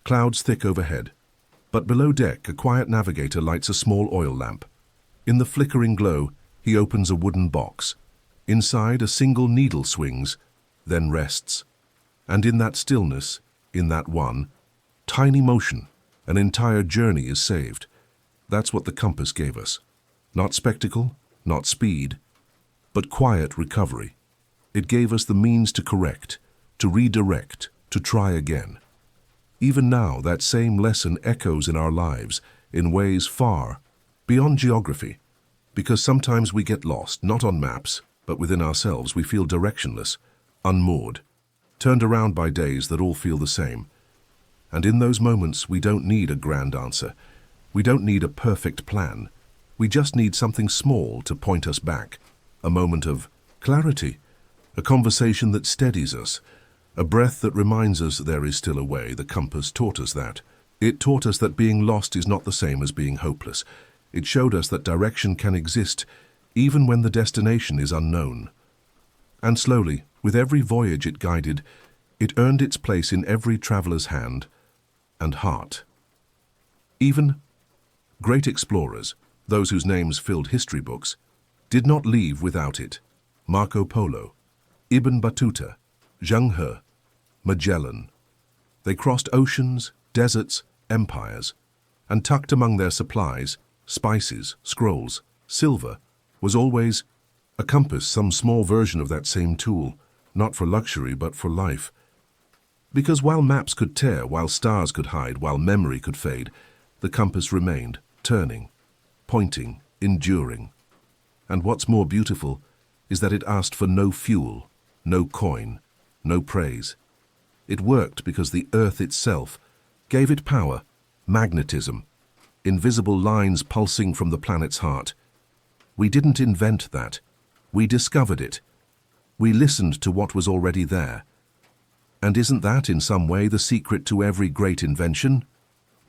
S1: clouds thick overhead. But below deck, a quiet navigator lights a small oil lamp. In the flickering glow, he opens a wooden box. Inside, a single needle swings, then rests. And in that stillness, in that one tiny motion, an entire journey is saved. That's what the compass gave us. Not spectacle, not speed, but quiet recovery. It gave us the means to correct, to redirect, to try again. Even now, that same lesson echoes in our lives in ways far beyond geography, because sometimes we get lost, not on maps, but within ourselves. We feel directionless, unmoored, turned around by days that all feel the same. And in those moments, we don't need a grand answer. We don't need a perfect plan. We just need something small to point us back, a moment of clarity, a conversation that steadies us, a breath that reminds us there is still a way. The compass taught us that. It taught us that being lost is not the same as being hopeless. It showed us that direction can exist even when the destination is unknown. And slowly, with every voyage it guided, it earned its place in every traveler's hand and heart. Even great explorers, those whose names filled history books, did not leave without it. Marco Polo, Ibn Battuta, Zheng He, Magellan. They crossed oceans, deserts, empires, and tucked among their supplies, spices, scrolls, silver, was always a compass, some small version of that same tool, not for luxury but for life. Because while maps could tear, while stars could hide, while memory could fade, the compass remained, turning, pointing, enduring. And what's more beautiful is that it asked for no fuel, no coin, no praise. It worked because the earth itself gave it power, magnetism, invisible lines pulsing from the planet's heart. We didn't invent that. We discovered it. We listened to what was already there. And isn't that, in some way, the secret to every great invention?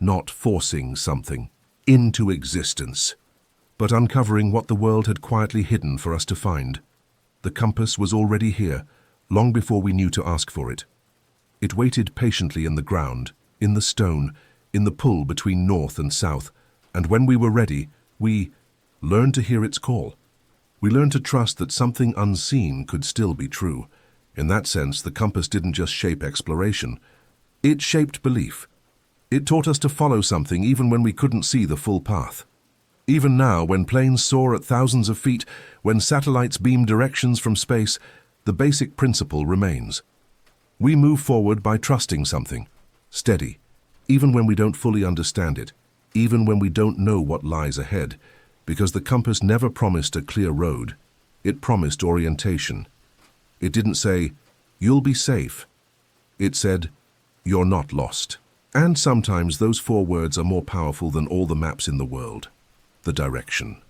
S1: Not forcing something into existence, but uncovering what the world had quietly hidden for us to find. The compass was already here, long before we knew to ask for it. It waited patiently in the ground, in the stone, in the pull between north and south, and when we were ready, we learned to hear its call. We learned to trust that something unseen could still be true. In that sense, the compass didn't just shape exploration. It shaped belief. It taught us to follow something even when we couldn't see the full path. Even now, when planes soar at thousands of feet, when satellites beam directions from space, the basic principle remains. We move forward by trusting something, steady, even when we don't fully understand it, even when we don't know what lies ahead, because the compass never promised a clear road. It promised orientation. It didn't say, "You'll be safe." It said, "You're not lost." And sometimes those 4 words are more powerful than all the maps in the world. The direction.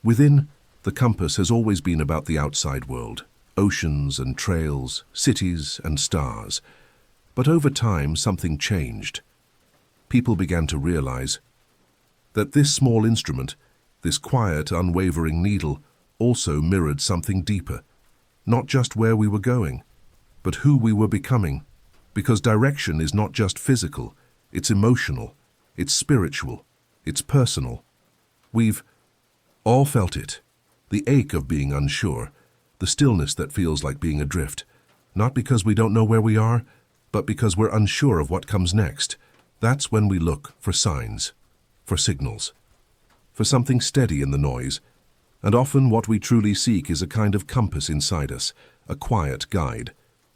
S1: Within, the compass has always been about the outside world, oceans and trails, cities and stars. But over time, something changed. People began to realize that this small instrument, this quiet, unwavering needle, also mirrored something deeper. Not just where we were going, but who we were becoming. Because direction is not just physical, it's emotional, it's spiritual, it's personal. We've all felt it. The ache of being unsure, the stillness that feels like being adrift. Not because we don't know where we are, but because we're unsure of what comes next. That's when we look for signs, for signals, for something steady in the noise. And often what we truly seek is a kind of compass inside us, a quiet guide,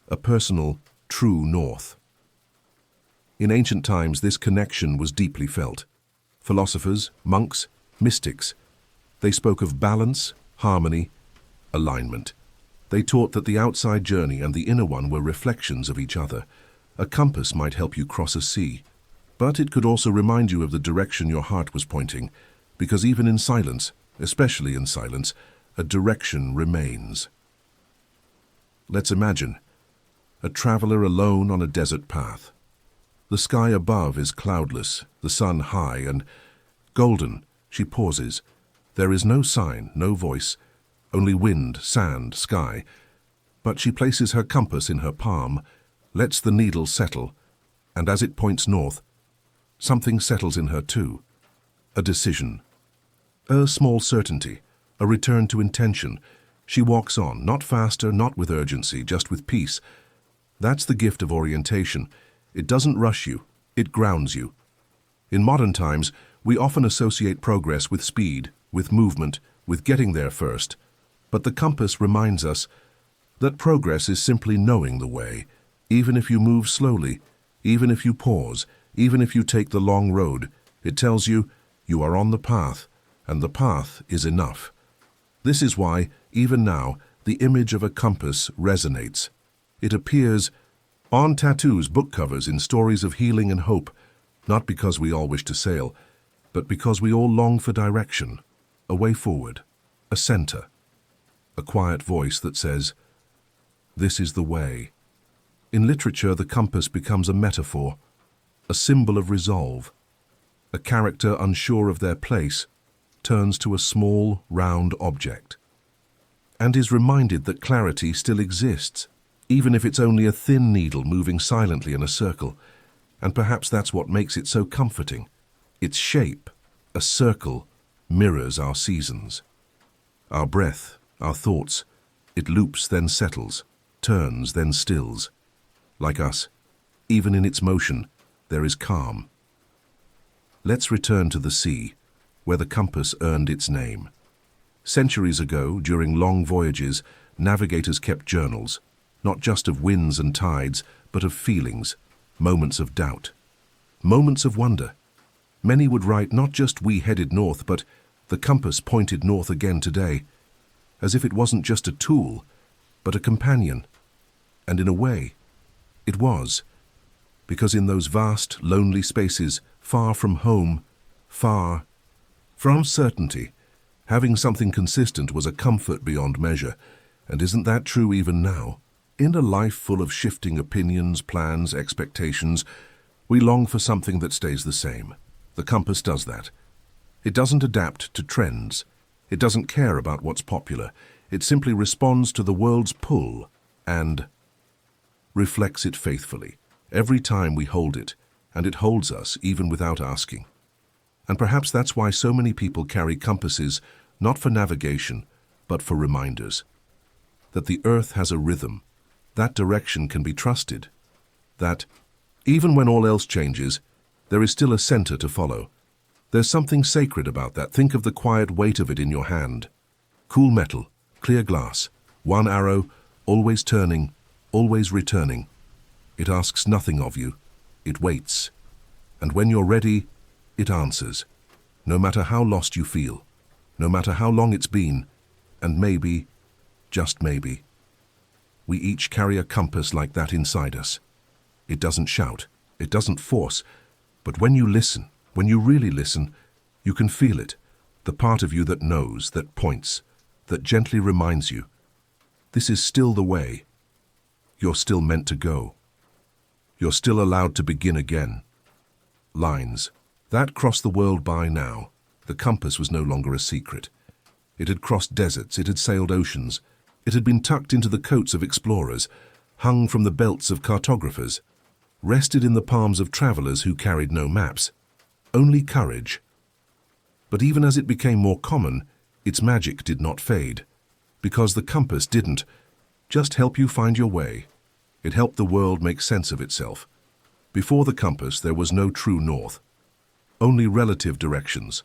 S1: a personal, true north. In ancient times, this connection was deeply felt. Philosophers, monks, mystics, they spoke of balance, harmony, alignment. They taught that the outside journey and the inner one were reflections of each other. A compass might help you cross a sea, but it could also remind you of the direction your heart was pointing, because even in silence, especially in silence, a direction remains. Let's imagine a traveler alone on a desert path. The sky above is cloudless, the sun high and golden. She pauses. There is no sign, no voice, only wind, sand, sky. But she places her compass in her palm, lets the needle settle, and as it points north, something settles in her too. A decision. A small certainty. A return to intention. She walks on, not faster, not with urgency, just with peace. That's the gift of orientation. It doesn't rush you, it grounds you. In modern times, we often associate progress with speed, with movement, with getting there first. But the compass reminds us that progress is simply knowing the way, even if you move slowly, even if you pause, even if you take the long road. It tells you you are on the path, and the path is enough. This is why, even now, the image of a compass resonates. It appears on tattoos, book covers, in stories of healing and hope, not because we all wish to sail, but because we all long for direction, a way forward, a center, a quiet voice that says, "This is the way." In literature, the compass becomes a metaphor, a symbol of resolve. A character unsure of their place turns to a small, round object and is reminded that clarity still exists, even if it's only a thin needle moving silently in a circle. And perhaps that's what makes it so comforting. Its shape, a circle, mirrors our seasons. Our breath, our thoughts. It loops, then settles, turns, then stills. Like us, even in its motion, there is calm. Let's return to the sea, where the compass earned its name. Centuries ago, during long voyages, navigators kept journals, not just of winds and tides, but of feelings, moments of doubt, moments of wonder. Many would write not just "we headed north," but "the compass pointed north again today," as if it wasn't just a tool, but a companion. And in a way, it was, because in those vast, lonely spaces, far from home, far from certainty, having something consistent was a comfort beyond measure. And isn't that true even now? In a life full of shifting opinions, plans, expectations, we long for something that stays the same. The compass does that. It doesn't adapt to trends. It doesn't care about what's popular. It simply responds to the world's pull and reflects it faithfully every time we hold it, and it holds us even without asking. And perhaps that's why so many people carry compasses, not for navigation, but for reminders. that the earth has a rhythm, that direction can be trusted, that, even when all else changes, there is still a center to follow. There's something sacred about that. Think of the quiet weight of it in your hand. Cool metal, clear glass, one arrow, always turning, always returning. It asks nothing of you. It waits. And when you're ready, it answers. No matter how lost you feel, no matter how long it's been, and maybe, just maybe, we each carry a compass like that inside us. It doesn't shout, it doesn't force, but when you listen, when you really listen, you can feel it, the part of you that knows, that points, that gently reminds you, this is still the way. You're still meant to go. You're still allowed to begin again. Lines. That crossed the world by now. The compass was no longer a secret. It had crossed deserts, it had sailed oceans. It had been tucked into the coats of explorers, hung from the belts of cartographers, rested in the palms of travelers who carried no maps. Only courage. But even as it became more common, its magic did not fade. Because the compass didn't just help you find your way. It helped the world make sense of itself. Before the compass, there was no true north. Only relative directions.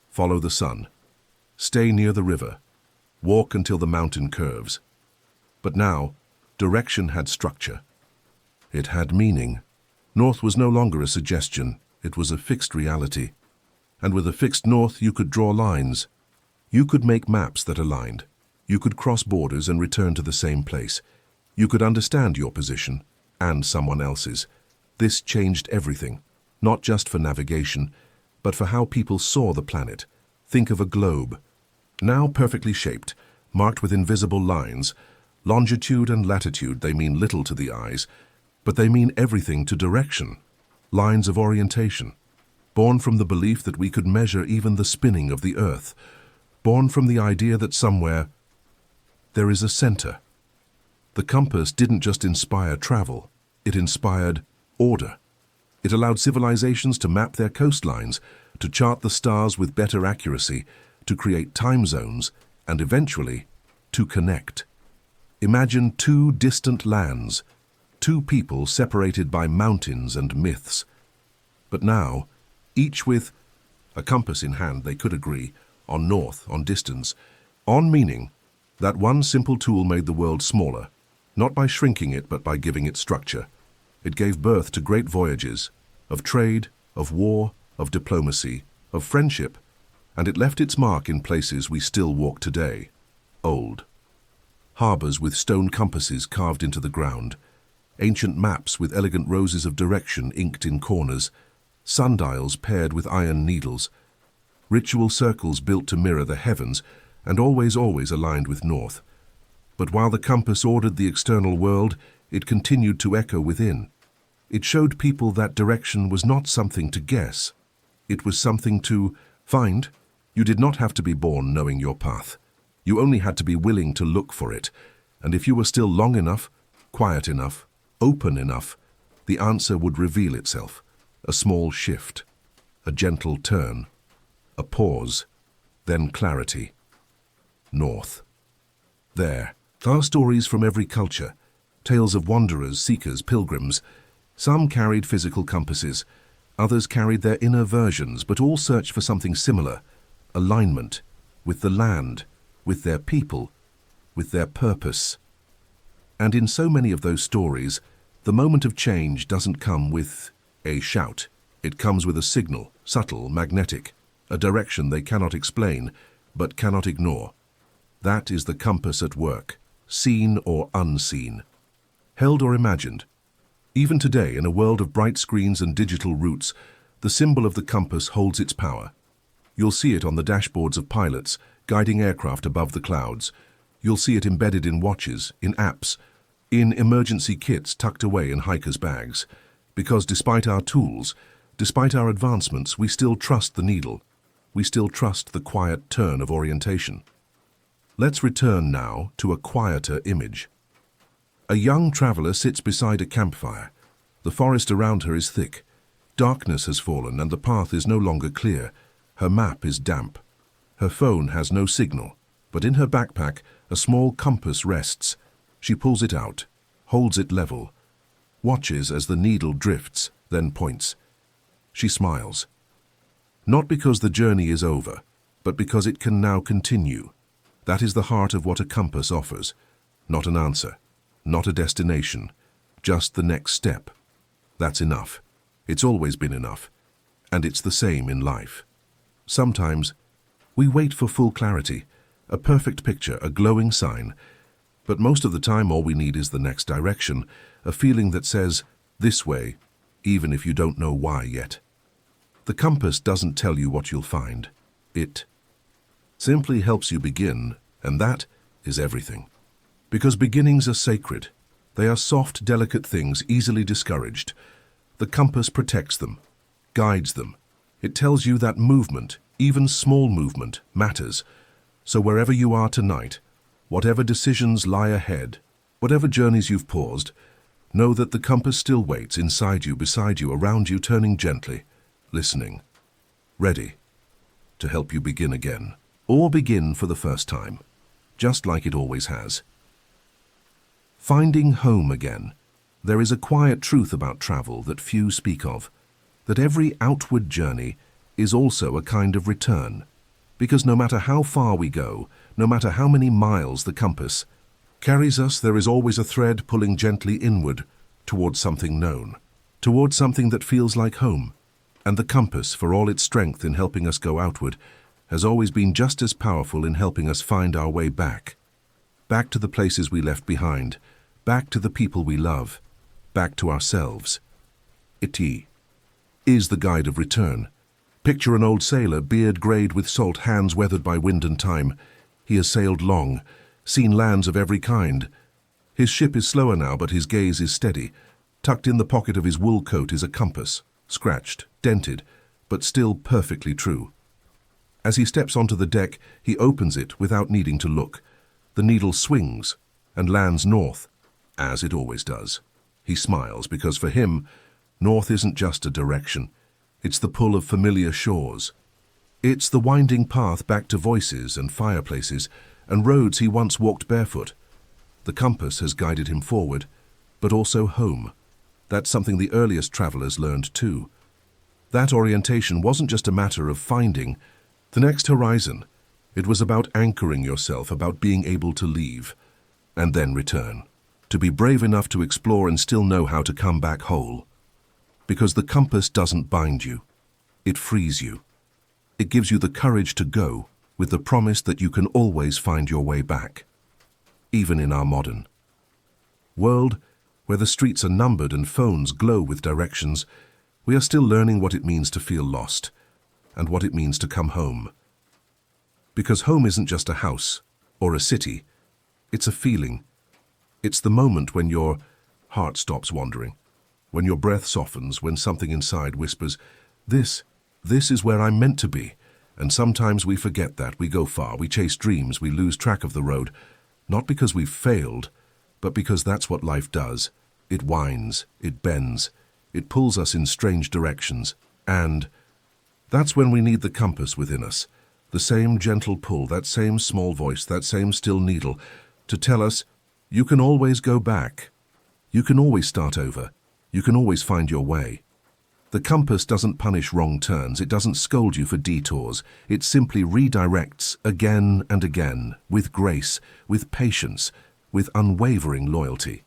S1: Follow the sun. Stay near the river. Walk until the mountain curves. But now, direction had structure. It had meaning. North was no longer a suggestion. It was a fixed reality. And with a fixed north, you could draw lines. You could make maps that aligned. You could cross borders and return to the same place. You could understand your position and someone else's. This changed everything, not just for navigation, but for how people saw the planet. Think of a globe, now perfectly shaped, marked with invisible lines. Longitude and latitude, they mean little to the eyes, but they mean everything to direction. Lines of orientation, born from the belief that we could measure even the spinning of the Earth, born from the idea that somewhere there is a center. The compass didn't just inspire travel, it inspired order. It allowed civilizations to map their coastlines, to chart the stars with better accuracy, to create time zones, and eventually, to connect. Imagine two distant lands, two people separated by mountains and myths. But now, each with a compass in hand, they could agree on north, on distance, on meaning. That one simple tool made the world smaller, not by shrinking it, but by giving it structure. It gave birth to great voyages, of trade, of war, of diplomacy, of friendship, and it left its mark in places we still walk today. Old harbors with stone compasses carved into the ground, ancient maps with elegant roses of direction inked in corners, sundials paired with iron needles, ritual circles built to mirror the heavens, and always aligned with north. But while the compass ordered the external world, it continued to echo within. It showed people that direction was not something to guess. It was something to find. You did not have to be born knowing your path. You only had to be willing to look for it. And if you were still long enough, quiet enough, open enough, the answer would reveal itself. A small shift, a gentle turn, a pause, then clarity. North. There are stories from every culture, tales of wanderers, seekers, pilgrims. Some carried physical compasses, others carried their inner versions, but all searched for something similar, alignment with the land, with their people, with their purpose. And in so many of those stories, the moment of change doesn't come with a shout. It comes with a signal, subtle, magnetic, a direction they cannot explain, but cannot ignore. That is the compass at work, seen or unseen, held or imagined. Even today, in a world of bright screens and digital routes, the symbol of the compass holds its power. You'll see it on the dashboards of pilots, guiding aircraft above the clouds. You'll see it embedded in watches, in apps, in emergency kits tucked away in hikers' bags. Because despite our tools, despite our advancements, we still trust the needle. We still trust the quiet turn of orientation. Let's return now to a quieter image. A young traveler sits beside a campfire. The forest around her is thick. Darkness has fallen and the path is no longer clear. Her map is damp. Her phone has no signal. But in her backpack, a small compass rests. She pulls it out, holds it level, watches as the needle drifts, then points. She smiles. Not because the journey is over, but because it can now continue. That is the heart of what a compass offers. Not an answer, not a destination, just the next step. That's enough. It's always been enough. And it's the same in life. Sometimes we wait for full clarity, a perfect picture, a glowing sign. But most of the time all we need is the next direction, a feeling that says, this way, even if you don't know why yet. The compass doesn't tell you what you'll find. It simply helps you begin, and that is everything. Because beginnings are sacred. They are soft, delicate things, easily discouraged. The compass protects them, guides them. It tells you that movement, even small movement, matters. So wherever you are tonight, whatever decisions lie ahead, whatever journeys you've paused, know that the compass still waits inside you, beside you, around you, turning gently, listening, ready to help you begin again, or begin for the first time, just like it always has. Finding home again. There is a quiet truth about travel that few speak of, that every outward journey is also a kind of return, because no matter how far we go, no matter how many miles the compass carries us, there is always a thread pulling gently inward towards something known, towards something that feels like home. And the compass, for all its strength in helping us go outward, has always been just as powerful in helping us find our way back. Back to the places we left behind, back to the people we love, back to ourselves. It is the guide of return. Picture an old sailor, beard greyed with salt, hands weathered by wind and time. He has sailed long, seen lands of every kind. His ship is slower now, but his gaze is steady. Tucked in the pocket of his wool coat is a compass, scratched, dented, but still perfectly true. As he steps onto the deck, he opens it without needing to look. The needle swings and lands north, as it always does. He smiles because for him, north isn't just a direction. It's the pull of familiar shores. It's the winding path back to voices and fireplaces and roads he once walked barefoot. The compass has guided him forward, but also home. That's something the earliest travelers learned too. That orientation wasn't just a matter of finding the next horizon. It was about anchoring yourself, about being able to leave and then return, to be brave enough to explore and still know how to come back whole. Because the compass doesn't bind you. It frees you. It gives you the courage to go with the promise that you can always find your way back. Even in our modern world, where the streets are numbered and phones glow with directions, we are still learning what it means to feel lost and what it means to come home. Because home isn't just a house or a city, it's a feeling. It's the moment when your heart stops wandering, when your breath softens, when something inside whispers, this is where I'm meant to be. And sometimes we forget that. We go far, we chase dreams, we lose track of the road, not because we've failed, but because that's what life does. It winds, it bends, it pulls us in strange directions, and that's when we need the compass within us, the same gentle pull, that same small voice, that same still needle, to tell us, you can always go back, you can always start over, you can always find your way. The compass doesn't punish wrong turns, it doesn't scold you for detours, it simply redirects again and again, with grace, with patience, with unwavering loyalty.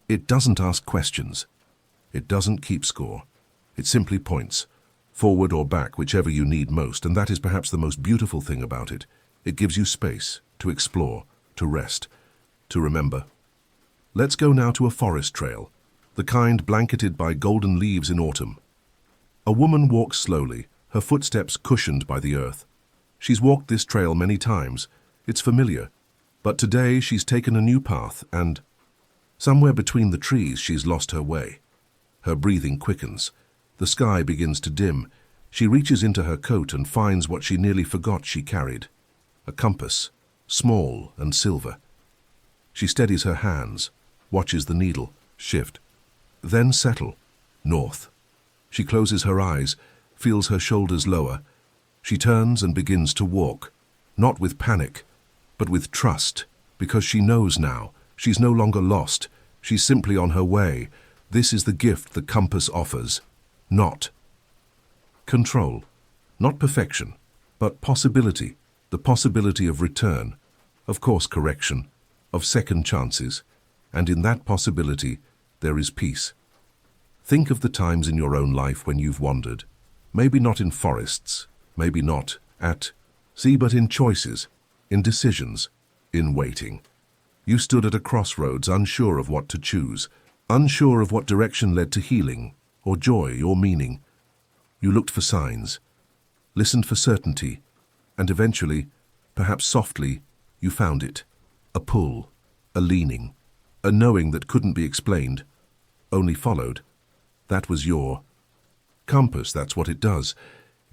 S1: It doesn't ask questions. It doesn't keep score. It simply points, forward or back, whichever you need most, and that is perhaps the most beautiful thing about it. It gives you space to explore, to rest, to remember. Let's go now to a forest trail, the kind blanketed by golden leaves in autumn. A woman walks slowly, her footsteps cushioned by the earth. She's walked this trail many times. It's familiar. But today she's taken a new path, and somewhere between the trees she's lost her way. Her breathing quickens. The sky begins to dim. She reaches into her coat and finds what she nearly forgot she carried. A compass, small and silver. She steadies her hands, watches the needle shift, then settle, north. She closes her eyes, feels her shoulders lower. She turns and begins to walk, not with panic, but with trust, because she knows now. She's no longer lost. She's simply on her way. This is the gift the compass offers. Not control, not perfection, but possibility. The possibility of return, of course correction, of second chances. And in that possibility, there is peace. Think of the times in your own life when you've wandered. Maybe not in forests, maybe not at sea, but in choices, in decisions, in waiting. You stood at a crossroads, unsure of what to choose, unsure of what direction led to healing, or joy, or meaning. You looked for signs, listened for certainty, and eventually, perhaps softly, you found it. A pull, a leaning, a knowing that couldn't be explained, only followed. That was your compass. That's what it does.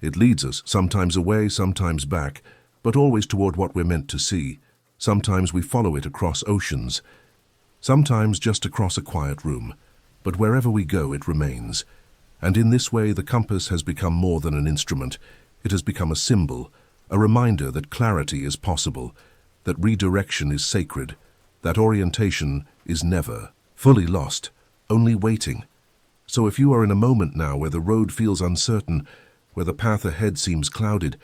S1: It leads us, sometimes away, sometimes back, but always toward what we're meant to see. Sometimes we follow it across oceans, sometimes just across a quiet room, but wherever we go it remains. And in this way the compass has become more than an instrument. It has become a symbol, a reminder that clarity is possible, that redirection is sacred, that orientation is never fully lost, only waiting. So if you are in a moment now where the road feels uncertain, where the path ahead seems clouded,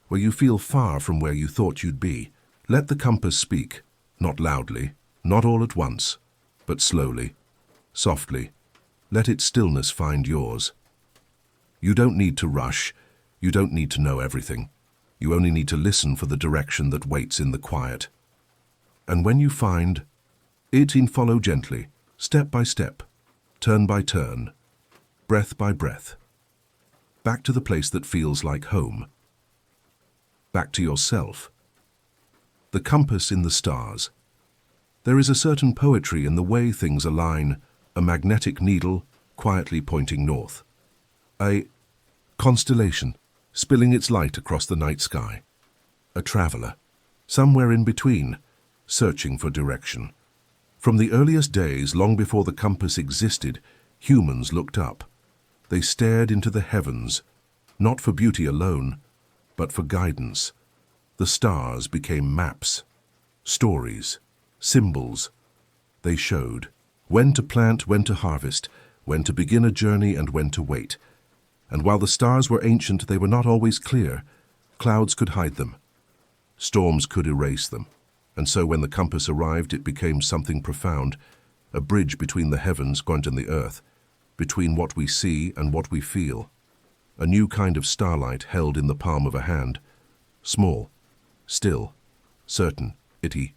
S1: where you feel far from where you thought you'd be, let the compass speak, not loudly, not all at once, but slowly, softly. Let its stillness find yours. You don't need to rush. You don't need to know everything. You only need to listen for the direction that waits in the quiet. And when you find it, follow gently, step by step, turn by turn, breath by breath, back to the place that feels like home, back to yourself. The compass in the stars. There is a certain poetry in the way things align, a magnetic needle quietly pointing north. A constellation spilling its light across the night sky. A traveler, somewhere in between, searching for direction. From the earliest days, long before the compass existed, humans looked up. They stared into the heavens, not for beauty alone, but for guidance. The stars became maps, stories, symbols. They showed when to plant, when to harvest, when to begin a journey and when to wait. And while the stars were ancient, they were not always clear. Clouds could hide them. Storms could erase them. And so when the compass arrived, it became something profound, a bridge between the heavens and the earth, between what we see and what we feel. A new kind of starlight held in the palm of a hand, small, still, certain, itty.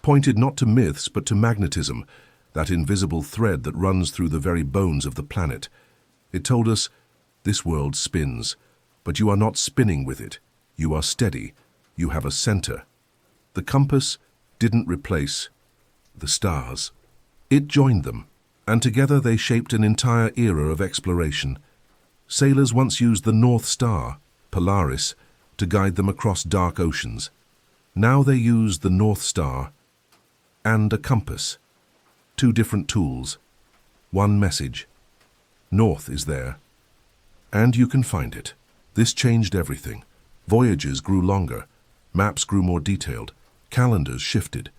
S1: Pointed not to myths but to magnetism, that invisible thread that runs through the very bones of the planet. It told us, this world spins, but you are not spinning with it. You are steady. You have a center. The compass didn't replace the stars. It joined them, and together they shaped an entire era of exploration. Sailors once used the North Star, Polaris, to guide them across dark oceans. Now they use the North Star and a compass. Two different tools. One message. North is there, and you can find it. This changed everything. Voyages grew longer. Maps grew more detailed. Calendars shifted.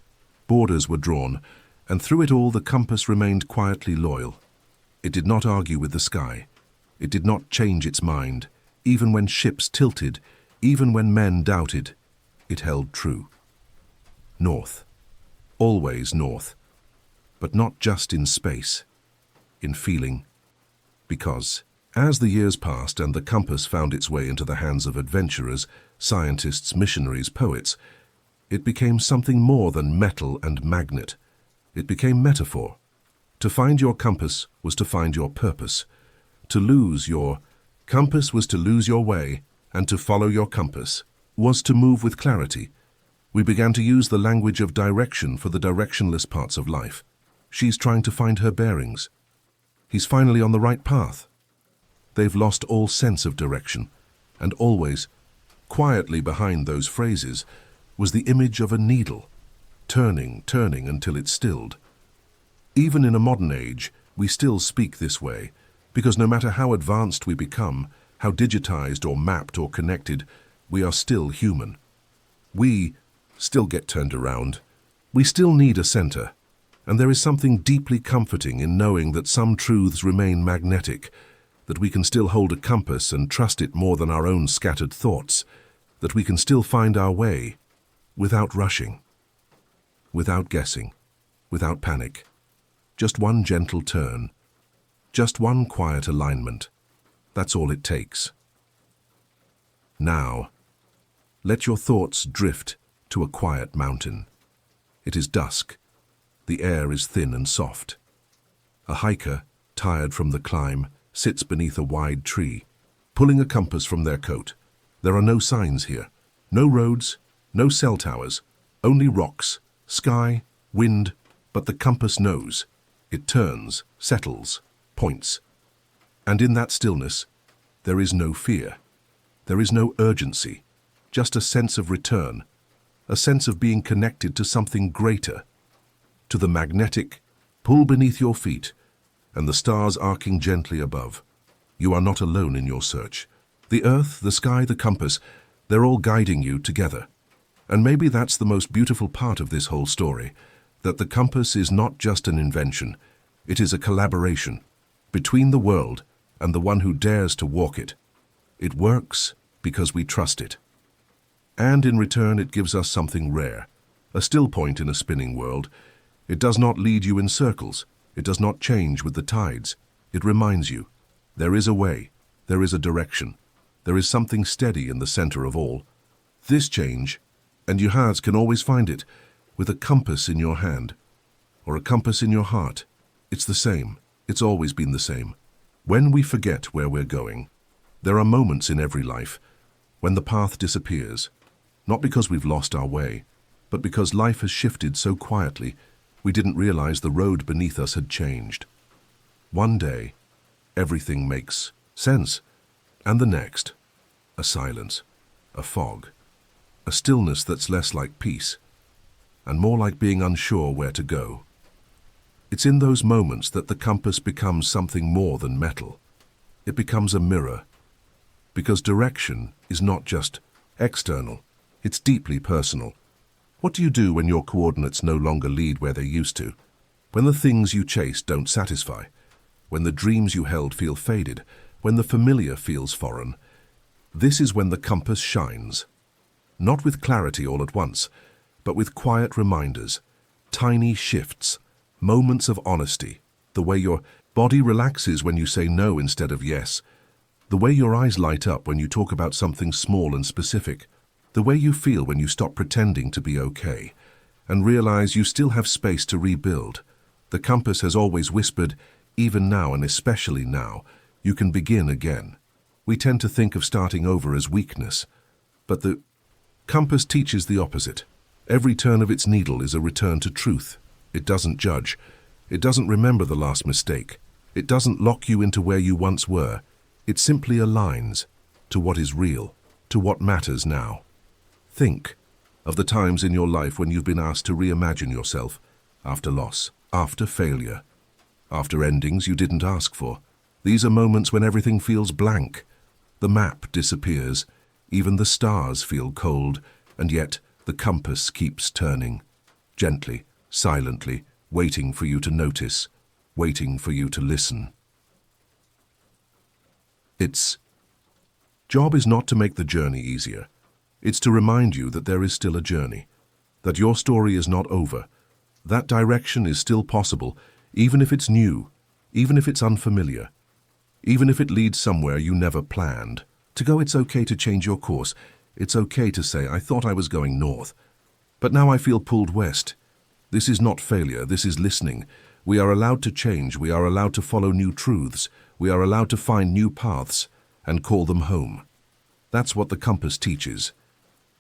S1: Borders were drawn, and through it all the compass remained quietly loyal. It did not argue with the sky. It did not change its mind. Even when ships tilted, even when men doubted, it held true. North. Always north. But not just in space, in feeling. Because, as the years passed and the compass found its way into the hands of adventurers, scientists, missionaries, poets, it became something more than metal and magnet. It became metaphor. To find your compass was to find your purpose. To lose your compass was to lose your way, and to follow your compass was to move with clarity. We began to use the language of direction for the directionless parts of life. She's trying to find her bearings. He's finally on the right path. They've lost all sense of direction, and always, quietly behind those phrases, was the image of a needle, turning until it stilled. Even in a modern age, we still speak this way, because no matter how advanced we become, how digitized or mapped or connected, we are still human. We still get turned around. We still need a center. And there is something deeply comforting in knowing that some truths remain magnetic, that we can still hold a compass and trust it more than our own scattered thoughts, that we can still find our way without rushing, without guessing, without panic. Just one gentle turn, just one quiet alignment. That's all it takes. Now, let your thoughts drift to a quiet mountain. It is dusk. The air is thin and soft. A hiker, tired from the climb, sits beneath a wide tree, pulling a compass from their coat. There are no signs here. No roads, no cell towers, only rocks, sky, wind, but the compass knows. It turns, settles, points. And in that stillness, there is no fear. There is no urgency, just a sense of return, a sense of being connected to something greater, to the magnetic pull beneath your feet and the stars arcing gently above. You are not alone in your search. The earth, the sky, the compass, they're all guiding you together. And maybe that's the most beautiful part of this whole story, that the compass is not just an invention, it is a collaboration between the world and the one who dares to walk it. It works because we trust it. And in return it gives us something rare, a still point in a spinning world. It does not lead you in circles. It does not change with the tides. It reminds you, there is a way, there is a direction, there is something steady in the center of all. This change, and you can always find it, with a compass in your hand, or a compass in your heart. It's the same. It's always been the same. When we forget where we're going, there are moments in every life when the path disappears, not because we've lost our way, but because life has shifted so quietly we didn't realize the road beneath us had changed. One day, everything makes sense, and the next, a silence, a fog, a stillness that's less like peace, and more like being unsure where to go. It's in those moments that the compass becomes something more than metal. It becomes a mirror, because direction is not just external, it's deeply personal. What do you do when your coordinates no longer lead where they used to? When the things you chased don't satisfy? When the dreams you held feel faded? When the familiar feels foreign? This is when the compass shines. Not with clarity all at once, but with quiet reminders, tiny shifts, moments of honesty, the way your body relaxes when you say no instead of yes, the way your eyes light up when you talk about something small and specific, the way you feel when you stop pretending to be okay and realize you still have space to rebuild. The compass has always whispered, even now and especially now, you can begin again. We tend to think of starting over as weakness, but the compass teaches the opposite. Every turn of its needle is a return to truth. It doesn't judge. It doesn't remember the last mistake. It doesn't lock you into where you once were. It simply aligns to what is real, to what matters now. Think of the times in your life when you've been asked to reimagine yourself after loss, after failure, after endings you didn't ask for. These are moments when everything feels blank. The map disappears, even the stars feel cold, and yet the compass keeps turning, gently, silently, waiting for you to notice, waiting for you to listen. Its job is not to make the journey easier. It's to remind you that there is still a journey, that your story is not over, that direction is still possible, even if it's new, even if it's unfamiliar, even if it leads somewhere you never planned. To go, it's okay to change your course. It's okay to say, I thought I was going north, but now I feel pulled west. This is not failure, this is listening. We are allowed to change, we are allowed to follow new truths, we are allowed to find new paths and call them home. That's what the compass teaches.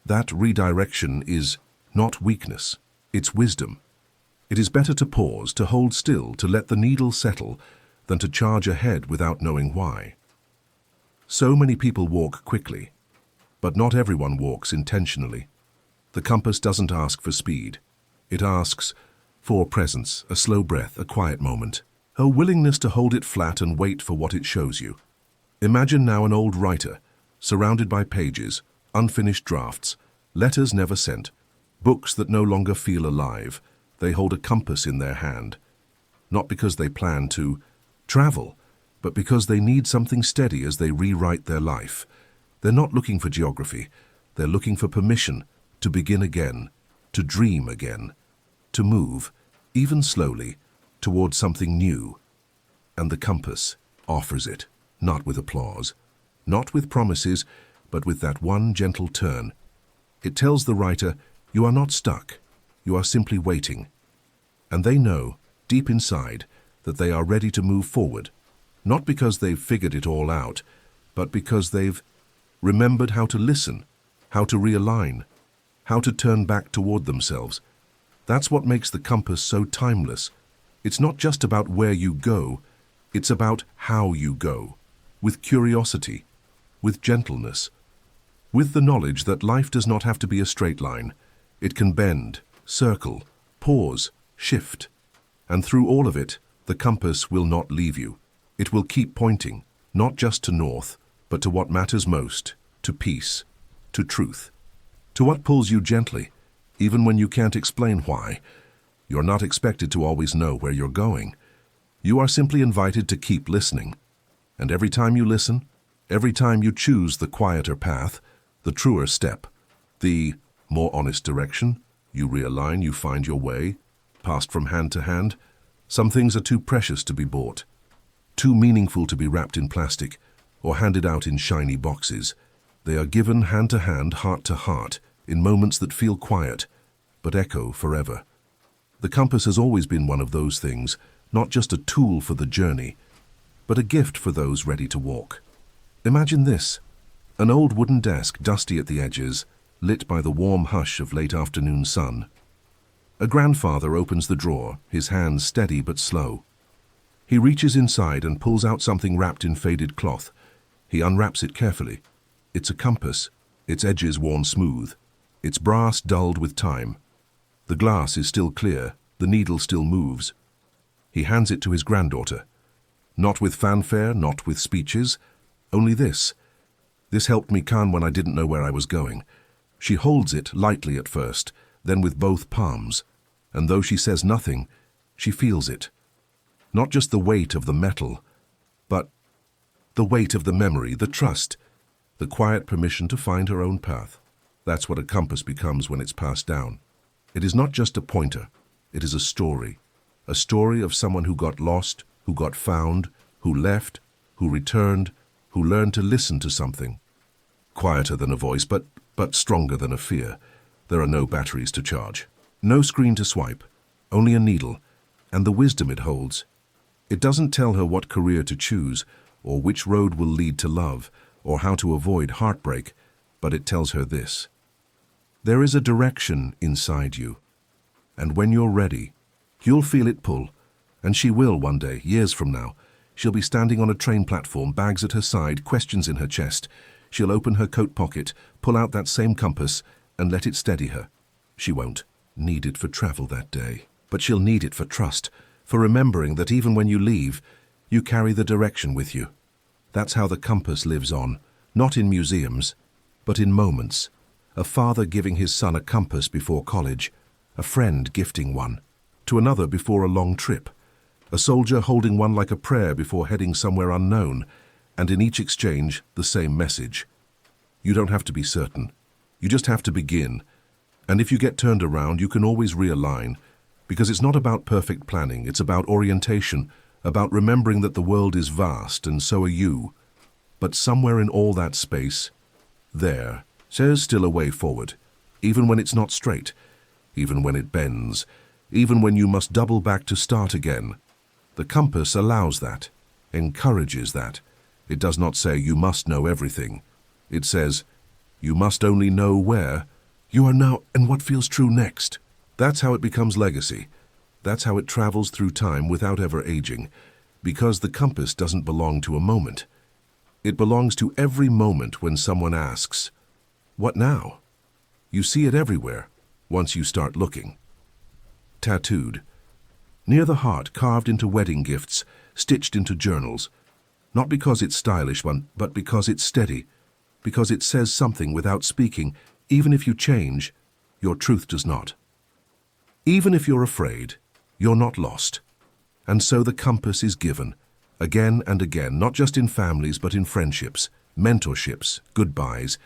S1: That redirection is not weakness, it's wisdom. It is better to pause, to hold still, to let the needle settle, than to charge ahead without knowing why. So many people walk quickly, but not everyone walks intentionally. The compass doesn't ask for speed. It asks for presence, a slow breath, a quiet moment, a willingness to hold it flat and wait for what it shows you. Imagine now an old writer, surrounded by pages, unfinished drafts, letters never sent, Books that no longer feel alive. They hold a compass in their hand. Not because they plan to travel, but because they need something steady as they rewrite their life. They're not looking for geography. They're looking for permission to begin again, to dream again, to move, even slowly, towards something new. And the compass offers it, not with applause, not with promises, but with that one gentle turn. It tells the writer, you are not stuck, you are simply waiting. And they know, deep inside, that they are ready to move forward, not because they've figured it all out, but because they've remembered how to listen, how to realign, how to turn back toward themselves. That's what makes the compass so timeless. It's not just about where you go, it's about how you go, with curiosity, with gentleness, with the knowledge that life does not have to be a straight line. It can bend, circle, pause, shift. And through all of it, the compass will not leave you. It will keep pointing, not just to north, but to what matters most, to peace, to truth, to what pulls you gently, even when you can't explain why. You're not expected to always know where you're going. You are simply invited to keep listening. And every time you listen, every time you choose the quieter path, the truer step, the more honest direction, you realign, you find your way, passed from hand to hand. Some things are too precious to be bought, too meaningful to be wrapped in plastic or handed out in shiny boxes. They are given hand to hand, heart to heart, in moments that feel quiet, but echo forever. The compass has always been one of those things, not just a tool for the journey, but a gift for those ready to walk. Imagine this, an old wooden desk, dusty at the edges, lit by the warm hush of late afternoon sun. A grandfather opens the drawer, his hands steady but slow. He reaches inside and pulls out something wrapped in faded cloth. He unwraps it carefully. It's a compass, its edges worn smooth, its brass dulled with time. The glass is still clear, the needle still moves. He hands it to his granddaughter. Not with fanfare, not with speeches, only this. This helped me calm when I didn't know where I was going. She holds it lightly at first, then with both palms, and though she says nothing, she feels it. Not just the weight of the metal, but the weight of the memory, the trust, the quiet permission to find her own path. That's what a compass becomes when it's passed down. It is not just a pointer, it is a story of someone who got lost, who got found, who left, who returned, who learned to listen to something. Quieter than a voice, but stronger than a fear. There are no batteries to charge, no screen to swipe, only a needle, and the wisdom it holds. It doesn't tell her what career to choose, or which road will lead to love, or how to avoid heartbreak, but it tells her this. There is a direction inside you, and when you're ready, you'll feel it pull, and she will one day, years from now. She'll be standing on a train platform, bags at her side, questions in her chest. She'll open her coat pocket, pull out that same compass, and let it steady her. She won't need it for travel that day, but she'll need it for trust, for remembering that even when you leave, you carry the direction with you. That's how the compass lives on, not in museums, but in moments. A father giving his son a compass before college, a friend gifting one, to another before a long trip, a soldier holding one like a prayer before heading somewhere unknown, and in each exchange, the same message. You don't have to be certain. You just have to begin. And if you get turned around, you can always realign, because it's not about perfect planning, it's about orientation, about remembering that the world is vast and so are you. But somewhere in all that space, there's still a way forward, even when it's not straight, even when it bends, even when you must double back to start again. The compass allows that, encourages that. It does not say you must know everything. It says you must only know where you are now and what feels true next. That's how it becomes legacy. That's how it travels through time without ever aging, because the compass doesn't belong to a moment. It belongs to every moment when someone asks, "What now?" You see it everywhere, once you start looking. Tattooed. Near the heart, carved into wedding gifts, stitched into journals. Not because it's stylish, but because it's steady, because it says something without speaking. Even if you change, your truth does not. Even if you're afraid, you're not lost. And so the compass is given, again and again, not just in families but in friendships, mentorships, goodbyes.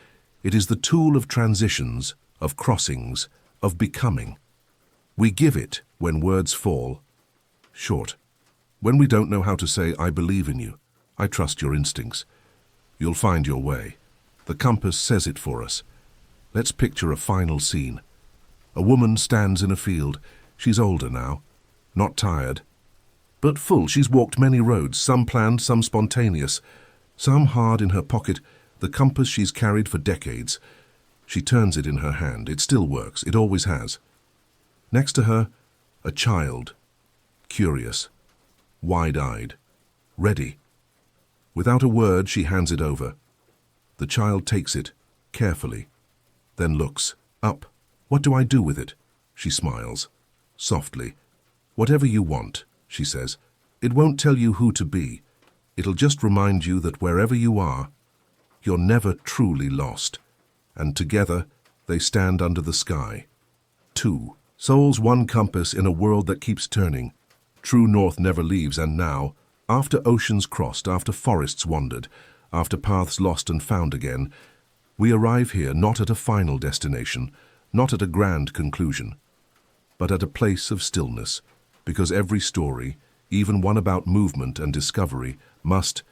S1: It is the tool of transitions, of crossings, of becoming. We give it when words fall short. When we don't know how to say, I believe in you, I trust your instincts. You'll find your way. The compass says it for us. Let's picture a final scene. A woman stands in a field. She's older now, not tired, but full. She's walked many roads, some planned, some spontaneous, some hard in her pocket, the compass she's carried for decades. She turns it in her hand. It still works. It always has. Next to her, a child, curious, wide-eyed, ready. Without a word, she hands it over. The child takes it, carefully, then looks up. What do I do with it? She smiles, softly. Whatever you want, she says. It won't tell you who to be. It'll just remind you that wherever you are, you're never truly lost. And together, they stand under the sky. Two souls, one compass in a world that keeps turning. True north never leaves, and now, after oceans crossed, after forests wandered, after paths lost and found again, we arrive here not at a final destination, not at a grand conclusion, but at a place of stillness, because every story, even one about movement and discovery, must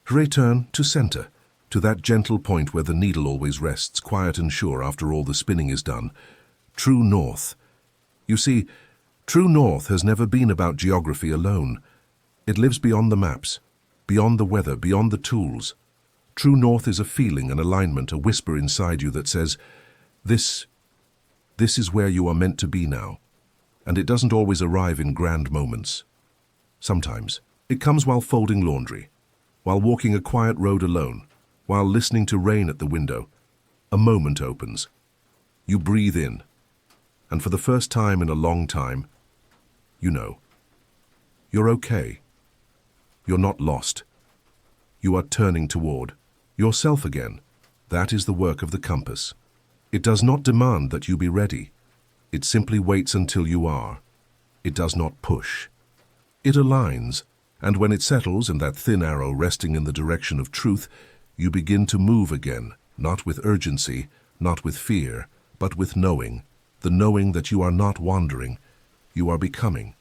S1: return to center, to that gentle point where the needle always rests, quiet and sure after all the spinning is done. True north. You see, true north has never been about geography alone. It lives beyond the maps, beyond the weather, beyond the tools. True north is a feeling, an alignment, a whisper inside you that says, this is where you are meant to be now. And it doesn't always arrive in grand moments. Sometimes it comes while folding laundry, while walking a quiet road alone, while listening to rain at the window. A moment opens. You breathe in, and for the first time in a long time, you know. You're okay. You're not lost. You are turning toward yourself again. That is the work of the compass. It does not demand that you be ready. It simply waits until you are. It does not push. It aligns, and when it settles in that thin arrow resting in the direction of truth, you begin to move again, not with urgency, not with fear, but with knowing, the knowing that you are not wandering, you are becoming.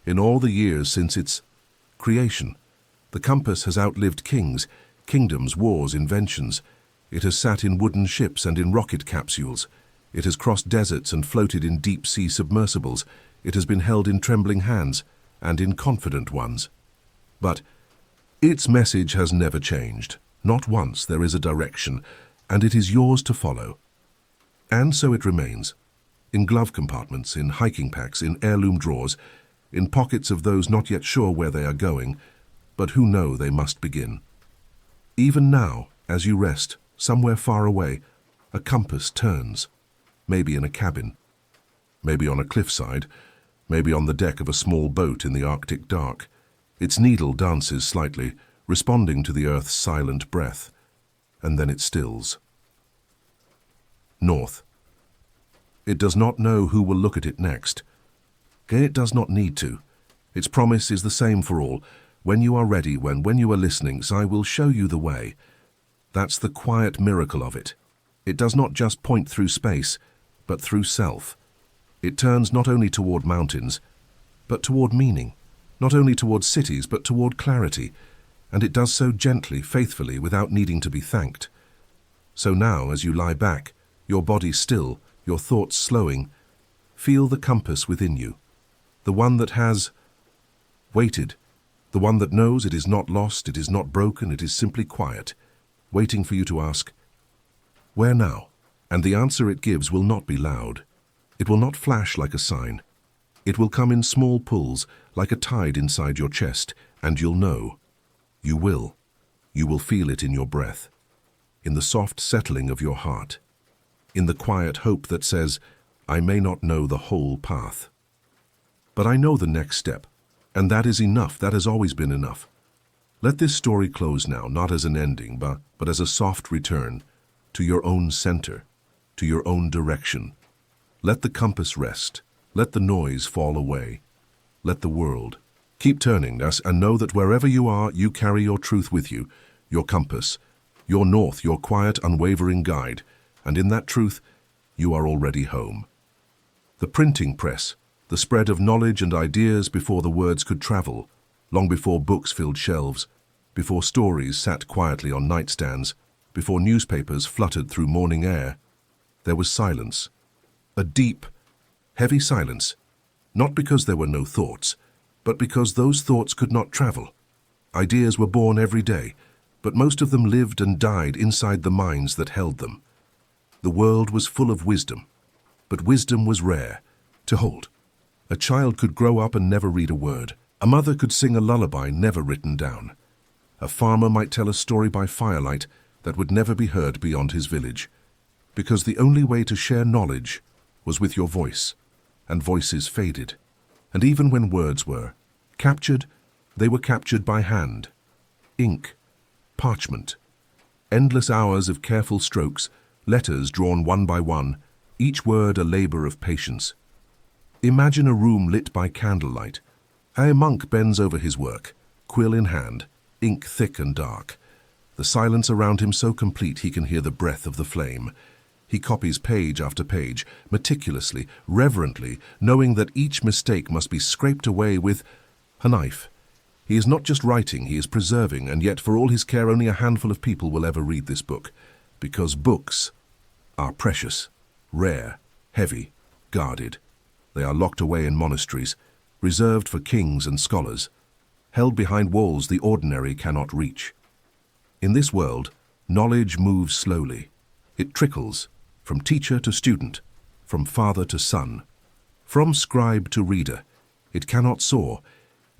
S1: In all the years since its creation, the compass has outlived kings, kingdoms, wars, inventions. It has sat in wooden ships and in rocket capsules. It has crossed deserts and floated in deep-sea submersibles. It has been held in trembling hands and in confident ones. But its message has never changed. Not once. There is a direction, and it is yours to follow. And so it remains. In glove compartments, in hiking packs, in heirloom drawers, in pockets of those not yet sure where they are going, but who know they must begin. Even now, as you rest, somewhere far away, a compass turns, maybe in a cabin, maybe on a cliffside, maybe on the deck of a small boat in the Arctic dark. Its needle dances slightly, responding to the earth's silent breath, and then it stills. North. It does not know who will look at it next. It does not need to. Its promise is the same for all. When you are ready, when you are listening, I will show you the way. That's the quiet miracle of it. It does not just point through space, but through self. It turns not only toward mountains, but toward meaning, not only toward cities, but toward clarity, and it does so gently, faithfully, without needing to be thanked. So now, as you lie back, your body still, your thoughts slowing, feel the compass within you, the one that has waited, the one that knows it is not lost, it is not broken, it is simply quiet, waiting for you to ask, where now? And the answer it gives will not be loud. It will not flash like a sign. It will come in small pulls, like a tide inside your chest, and you'll know. You will. You will feel it in your breath, in the soft settling of your heart, in the quiet hope that says, I may not know the whole path, but I know the next step, and that is enough. That has always been enough. Let this story close now, not as an ending, but as a soft return to your own center, to your own direction. Let the compass rest. Let the noise fall away. Let the world. Keep turning us and know that wherever you are, you carry your truth with you, your compass, your north, your quiet, unwavering guide, and in that truth, you are already home. The printing press, the spread of knowledge and ideas before the words could travel, long before books filled shelves, before stories sat quietly on nightstands, before newspapers fluttered through morning air, there was silence. A deep, heavy silence, not because there were no thoughts, but because those thoughts could not travel. Ideas were born every day, but most of them lived and died inside the minds that held them. The world was full of wisdom, but wisdom was rare to hold. A child could grow up and never read a word. A mother could sing a lullaby never written down. A farmer might tell a story by firelight that would never be heard beyond his village, because the only way to share knowledge was with your voice, and voices faded. And even when words were captured, they were captured by hand, ink, parchment, endless hours of careful strokes, letters drawn one by one, each word a labor of patience. Imagine a room lit by candlelight. A monk bends over his work, quill in hand, ink thick and dark. The silence around him so complete he can hear the breath of the flame. He copies page after page, meticulously, reverently, knowing that each mistake must be scraped away with a knife. He is not just writing, he is preserving, and yet for all his care only a handful of people will ever read this book, because books are precious, rare, heavy, guarded. They are locked away in monasteries, reserved for kings and scholars, held behind walls the ordinary cannot reach. In this world, knowledge moves slowly. It trickles from teacher to student, from father to son, from scribe to reader. It cannot soar,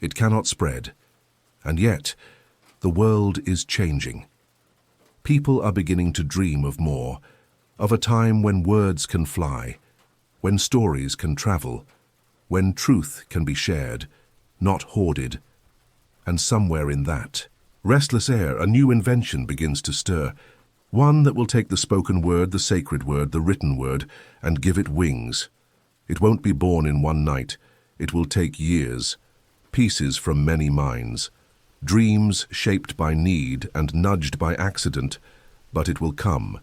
S1: it cannot spread. And yet, the world is changing. People are beginning to dream of more, of a time when words can fly, when stories can travel, when truth can be shared, not hoarded. And somewhere in that restless air, a new invention begins to stir, one that will take the spoken word, the sacred word, the written word, and give it wings. It won't be born in one night. It will take years, pieces from many minds, dreams shaped by need and nudged by accident, but it will come.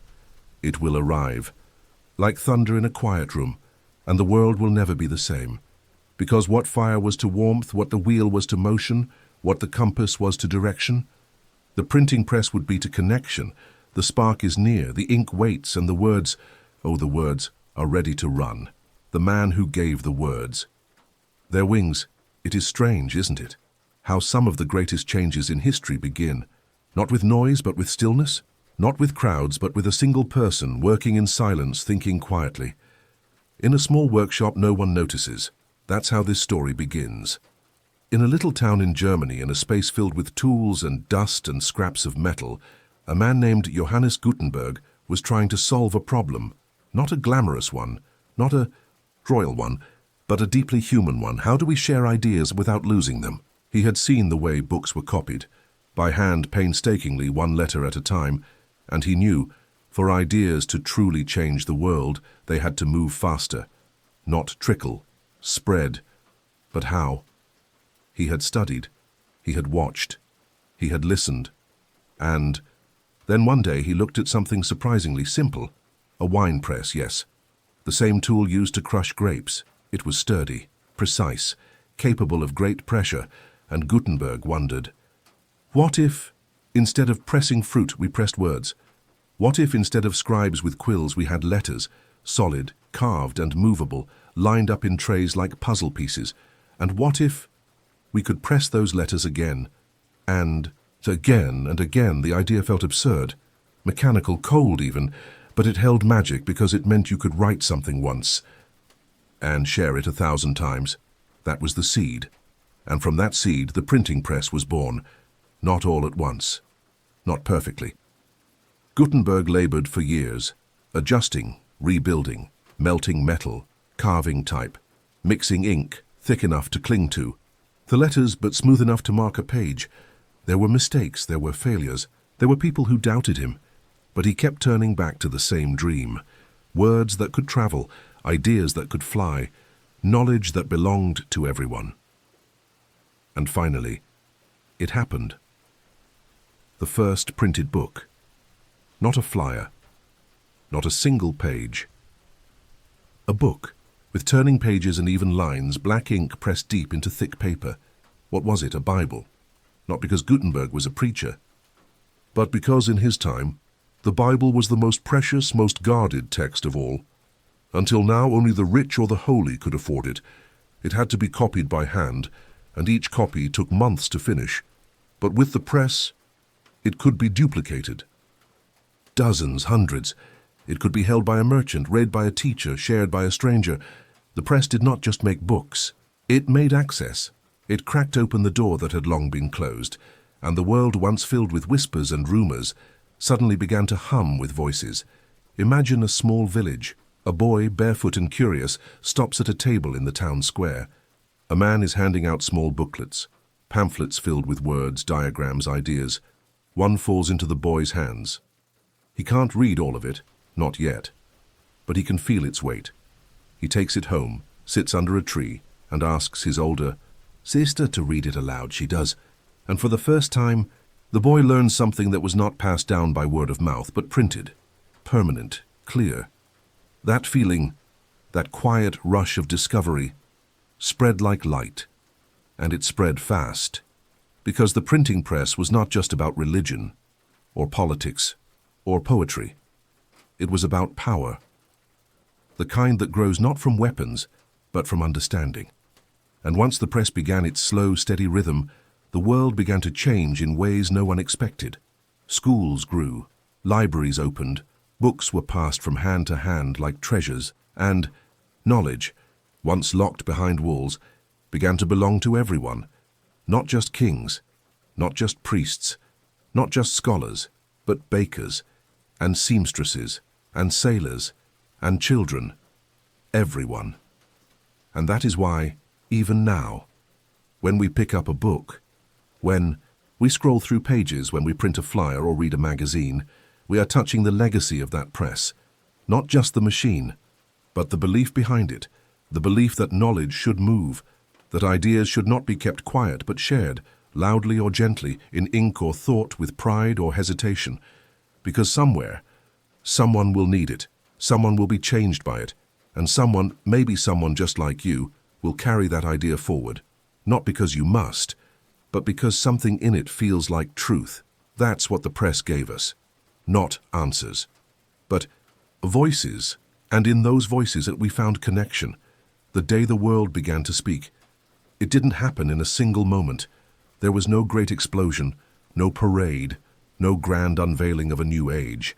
S1: It will arrive, like thunder in a quiet room, and the world will never be the same. Because what fire was to warmth, what the wheel was to motion, what the compass was to direction, the printing press would be to connection. The spark is near, the ink waits, and the words, oh, the words, are ready to run. The man who gave the words. Their wings, it is strange, isn't it? How some of the greatest changes in history begin. Not with noise, but with stillness. Not with crowds, but with a single person working in silence, thinking quietly. In a small workshop no one notices. That's how this story begins. In a little town in Germany, in a space filled with tools and dust and scraps of metal, a man named Johannes Gutenberg was trying to solve a problem. Not a glamorous one, not a royal one, but a deeply human one. How do we share ideas without losing them? He had seen the way books were copied, by hand painstakingly, one letter at a time, and he knew, for ideas to truly change the world, they had to move faster, not trickle, spread. But how? He had studied, he had watched, he had listened, and then one day he looked at something surprisingly simple. A wine press, yes. The same tool used to crush grapes. It was sturdy, precise, capable of great pressure, and Gutenberg wondered, what if, instead of pressing fruit, we pressed words? What if, instead of scribes with quills, we had letters, solid, carved and movable, lined up in trays like puzzle pieces? And what if we could press those letters again, and again and again? The idea felt absurd, mechanical, cold even, but it held magic because it meant you could write something once and share it 1,000 times. That was the seed. And from that seed, the printing press was born. Not all at once. Not perfectly. Gutenberg labored for years, adjusting, rebuilding, melting metal, carving type, mixing ink thick enough to cling to, the letters but smooth enough to mark a page. There were mistakes, there were failures, there were people who doubted him, but he kept turning back to the same dream. Words that could travel, ideas that could fly, knowledge that belonged to everyone. And finally, it happened. The first printed book. Not a flyer, not a single page. A book, with turning pages and even lines, black ink pressed deep into thick paper. What was it? A Bible. Not because Gutenberg was a preacher, but because in his time, the Bible was the most precious, most guarded text of all. Until now, only the rich or the holy could afford it. It had to be copied by hand, and each copy took months to finish. But with the press, it could be duplicated. Dozens, hundreds. It could be held by a merchant, read by a teacher, shared by a stranger. The press did not just make books. It made access. It cracked open the door that had long been closed, and the world once filled with whispers and rumors suddenly began to hum with voices. Imagine a small village. A boy, barefoot and curious, stops at a table in the town square. A man is handing out small booklets, pamphlets filled with words, diagrams, ideas. One falls into the boy's hands. He can't read all of it, not yet, but he can feel its weight. He takes it home, sits under a tree, and asks his older sister to read it aloud. She does, and for the first time, the boy learns something that was not passed down by word of mouth, but printed, permanent, clear. That feeling, that quiet rush of discovery, spread like light, and it spread fast, because the printing press was not just about religion, or politics, or poetry. It was about power, the kind that grows not from weapons, but from understanding. And once the press began its slow, steady rhythm, the world began to change in ways no one expected. Schools grew, libraries opened, books were passed from hand to hand like treasures, and knowledge, once locked behind walls, began to belong to everyone, not just kings, not just priests, not just scholars, but bakers, and seamstresses, and sailors, and children, everyone. And that is why, even now, when we pick up a book, when we scroll through pages, when we print a flyer or read a magazine, we are touching the legacy of that press, not just the machine, but the belief behind it, the belief that knowledge should move, that ideas should not be kept quiet but shared, loudly or gently, in ink or thought, with pride or hesitation, because somewhere, someone will need it, someone will be changed by it, and someone, maybe someone just like you, will carry that idea forward, not because you must, but because something in it feels like truth. That's what the press gave us. Not answers, but voices, and in those voices that we found connection. The day the world began to speak, it didn't happen in a single moment. There was no great explosion, no parade, no grand unveiling of a new age.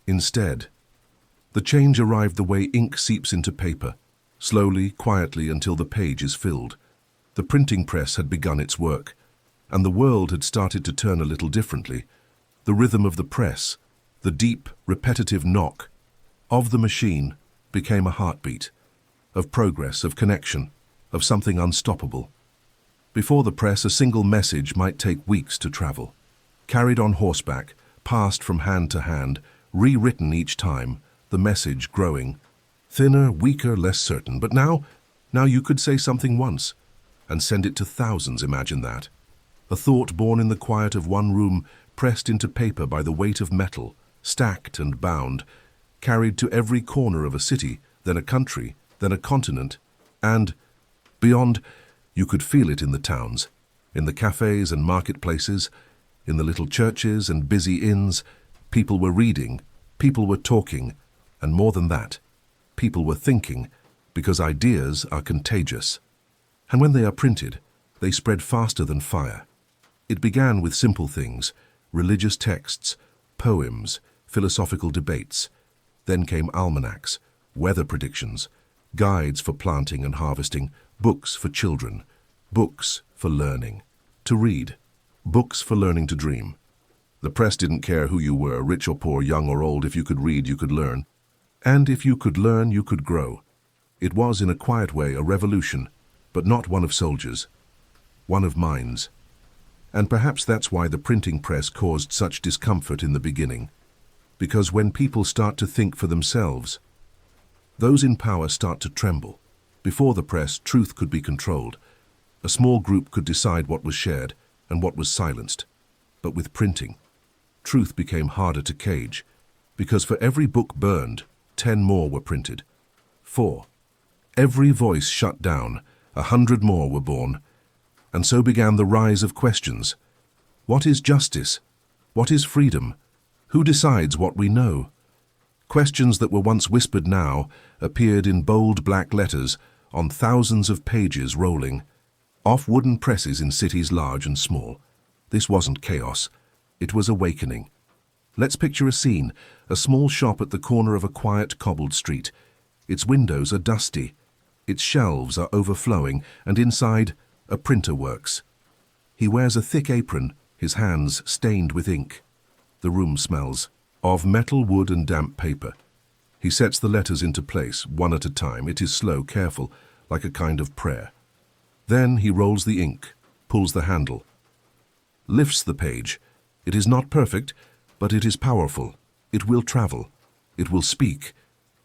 S1: Instead, the change arrived the way ink seeps into paper, slowly, quietly, until the page is filled. The printing press had begun its work, and the world had started to turn a little differently. The rhythm of the press, the deep, repetitive knock of the machine became a heartbeat, of progress, of connection, of something unstoppable. Before the press, a single message might take weeks to travel, carried on horseback, passed from hand to hand, rewritten each time, the message growing, thinner, weaker, less certain. But now you could say something once, and send it to thousands. Imagine that. A thought born in the quiet of one room, pressed into paper by the weight of metal, stacked and bound, carried to every corner of a city, then a country, then a continent, and beyond. You could feel it in the towns, in the cafes and marketplaces, in the little churches and busy inns. People were reading, people were talking, and more than that, people were thinking, because ideas are contagious. And when they are printed, they spread faster than fire. It began with simple things, religious texts, poems, philosophical debates. Then came almanacs, weather predictions, guides for planting and harvesting, books for children, books for learning to read, books for learning to dream. The press didn't care who you were, rich or poor, young or old. If you could read, you could learn. And if you could learn, you could grow. It was, in a quiet way, a revolution, but not one of soldiers, one of minds. And perhaps that's why the printing press caused such discomfort in the beginning. Because when people start to think for themselves, Those in power start to tremble. Before the press, truth could be controlled. A small group could decide what was shared and what was silenced. But with printing, truth became harder to cage, because for every book burned, 10 more were printed. 4. Every voice shut down, 100 more were born. And so began the rise of questions. What is justice? What is freedom? Who decides what we know? Questions that were once whispered now appeared in bold black letters on thousands of pages rolling, off wooden presses in cities large and small. This wasn't chaos. It was awakening. Let's picture a scene, a small shop at the corner of a quiet cobbled street. Its windows are dusty. Its shelves are overflowing, and inside, a printer works. He wears a thick apron, his hands stained with ink. The room smells of metal, wood, and damp paper. He sets the letters into place, one at a time. It is slow, careful, like a kind of prayer. Then he rolls the ink, pulls the handle, lifts the page. It is not perfect, but it is powerful. It will travel. It will speak.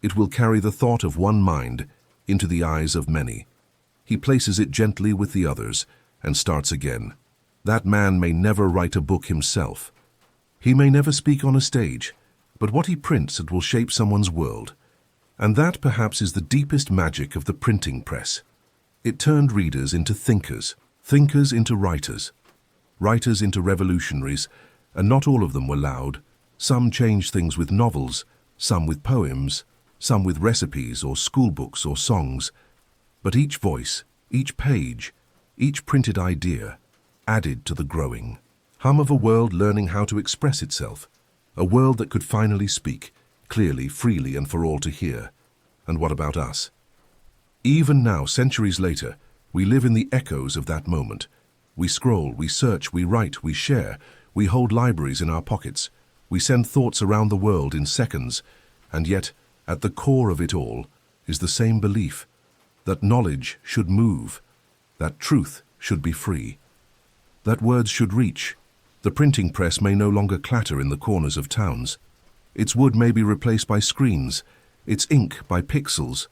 S1: It will carry the thought of one mind into the eyes of many. He places it gently with the others and starts again. That man may never write a book himself. He may never speak on a stage, but what he prints, it will shape someone's world. And that perhaps is the deepest magic of the printing press. It turned readers into thinkers, thinkers into writers, writers into revolutionaries, and not all of them were loud. Some changed things with novels, some with poems, some with recipes or school books or songs. But each voice, each page, each printed idea added to the growing hum of a world learning how to express itself, a world that could finally speak, clearly, freely, and for all to hear. And what about us? Even now, centuries later, we live in the echoes of that moment. We scroll, we search, we write, we share, we hold libraries in our pockets, we send thoughts around the world in seconds, and yet, at the core of it all, is the same belief that knowledge should move, that truth should be free, that words should reach. The printing press may no longer clatter in the corners of towns. Its wood may be replaced by screens, its ink by pixels,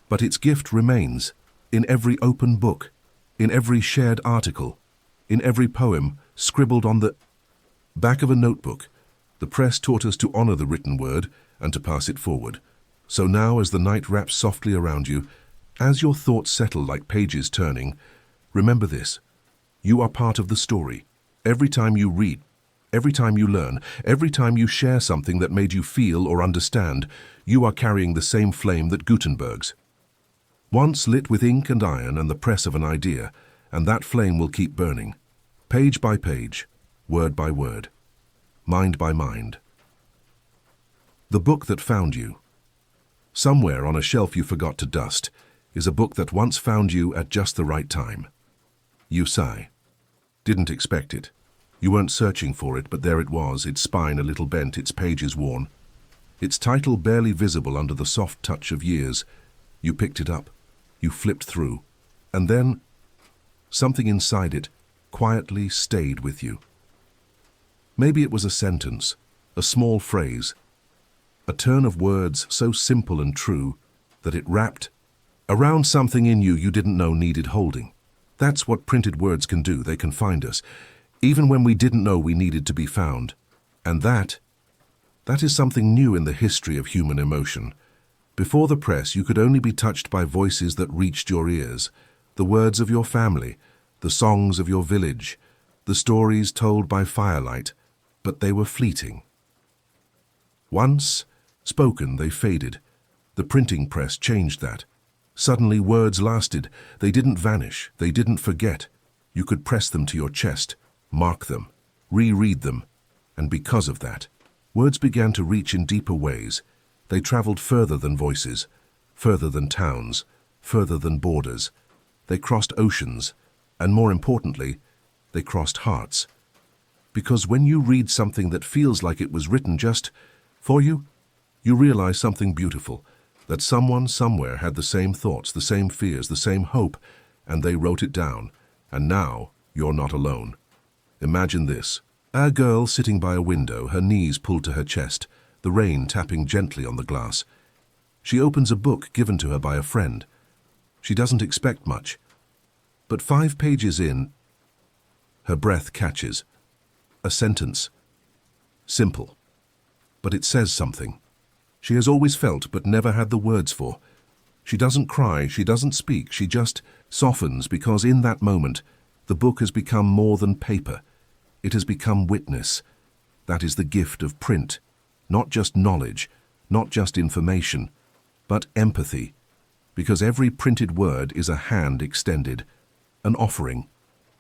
S1: but its gift remains in every open book, in every shared article, in every poem scribbled on the back of a notebook. The press taught us to honor the written word and to pass it forward. So now, as the night wraps softly around you, as your thoughts settle like pages turning, remember this: you are part of the story. Every time you read, every time you learn, every time you share something that made you feel or understand, you are carrying the same flame that Gutenberg's once lit with ink and iron and the press of an idea, and that flame will keep burning, page by page, word by word, mind by mind. The book that found you. Somewhere on a shelf you forgot to dust is a book that once found you at just the right time. You sigh. Didn't expect it. You weren't searching for it, but there it was, its spine a little bent, its pages worn, its title barely visible under the soft touch of years. You picked it up. You flipped through. And then, something inside it quietly stayed with you. Maybe it was a sentence, a small phrase, a turn of words so simple and true that it wrapped around something in you you didn't know needed holding. That's what printed words can do. They can find us, even when we didn't know we needed to be found. And that is something new in the history of human emotion. Before the press, you could only be touched by voices that reached your ears, the words of your family, the songs of your village, the stories told by firelight, but they were fleeting. Once spoken, they faded. The printing press changed that. Suddenly words lasted. They didn't vanish. They didn't forget. You could press them to your chest, mark them, reread them. And because of that, words began to reach in deeper ways. They traveled further than voices, further than towns, further than borders. They crossed oceans, and more importantly, they crossed hearts. Because when you read something that feels like it was written just for you, you realize something beautiful, that someone somewhere had the same thoughts, the same fears, the same hope, and they wrote it down. And now you're not alone. Imagine this: a girl sitting by a window, her knees pulled to her chest, the rain tapping gently on the glass. She opens a book given to her by a friend. She doesn't expect much. But 5 pages in, her breath catches. A sentence. Simple. But it says something. She has always felt but never had the words for. She doesn't cry, she doesn't speak, she just softens because in that moment, the book has become more than paper. It has become witness. That is the gift of print. Not just knowledge, not just information, but empathy. Because every printed word is a hand extended, an offering,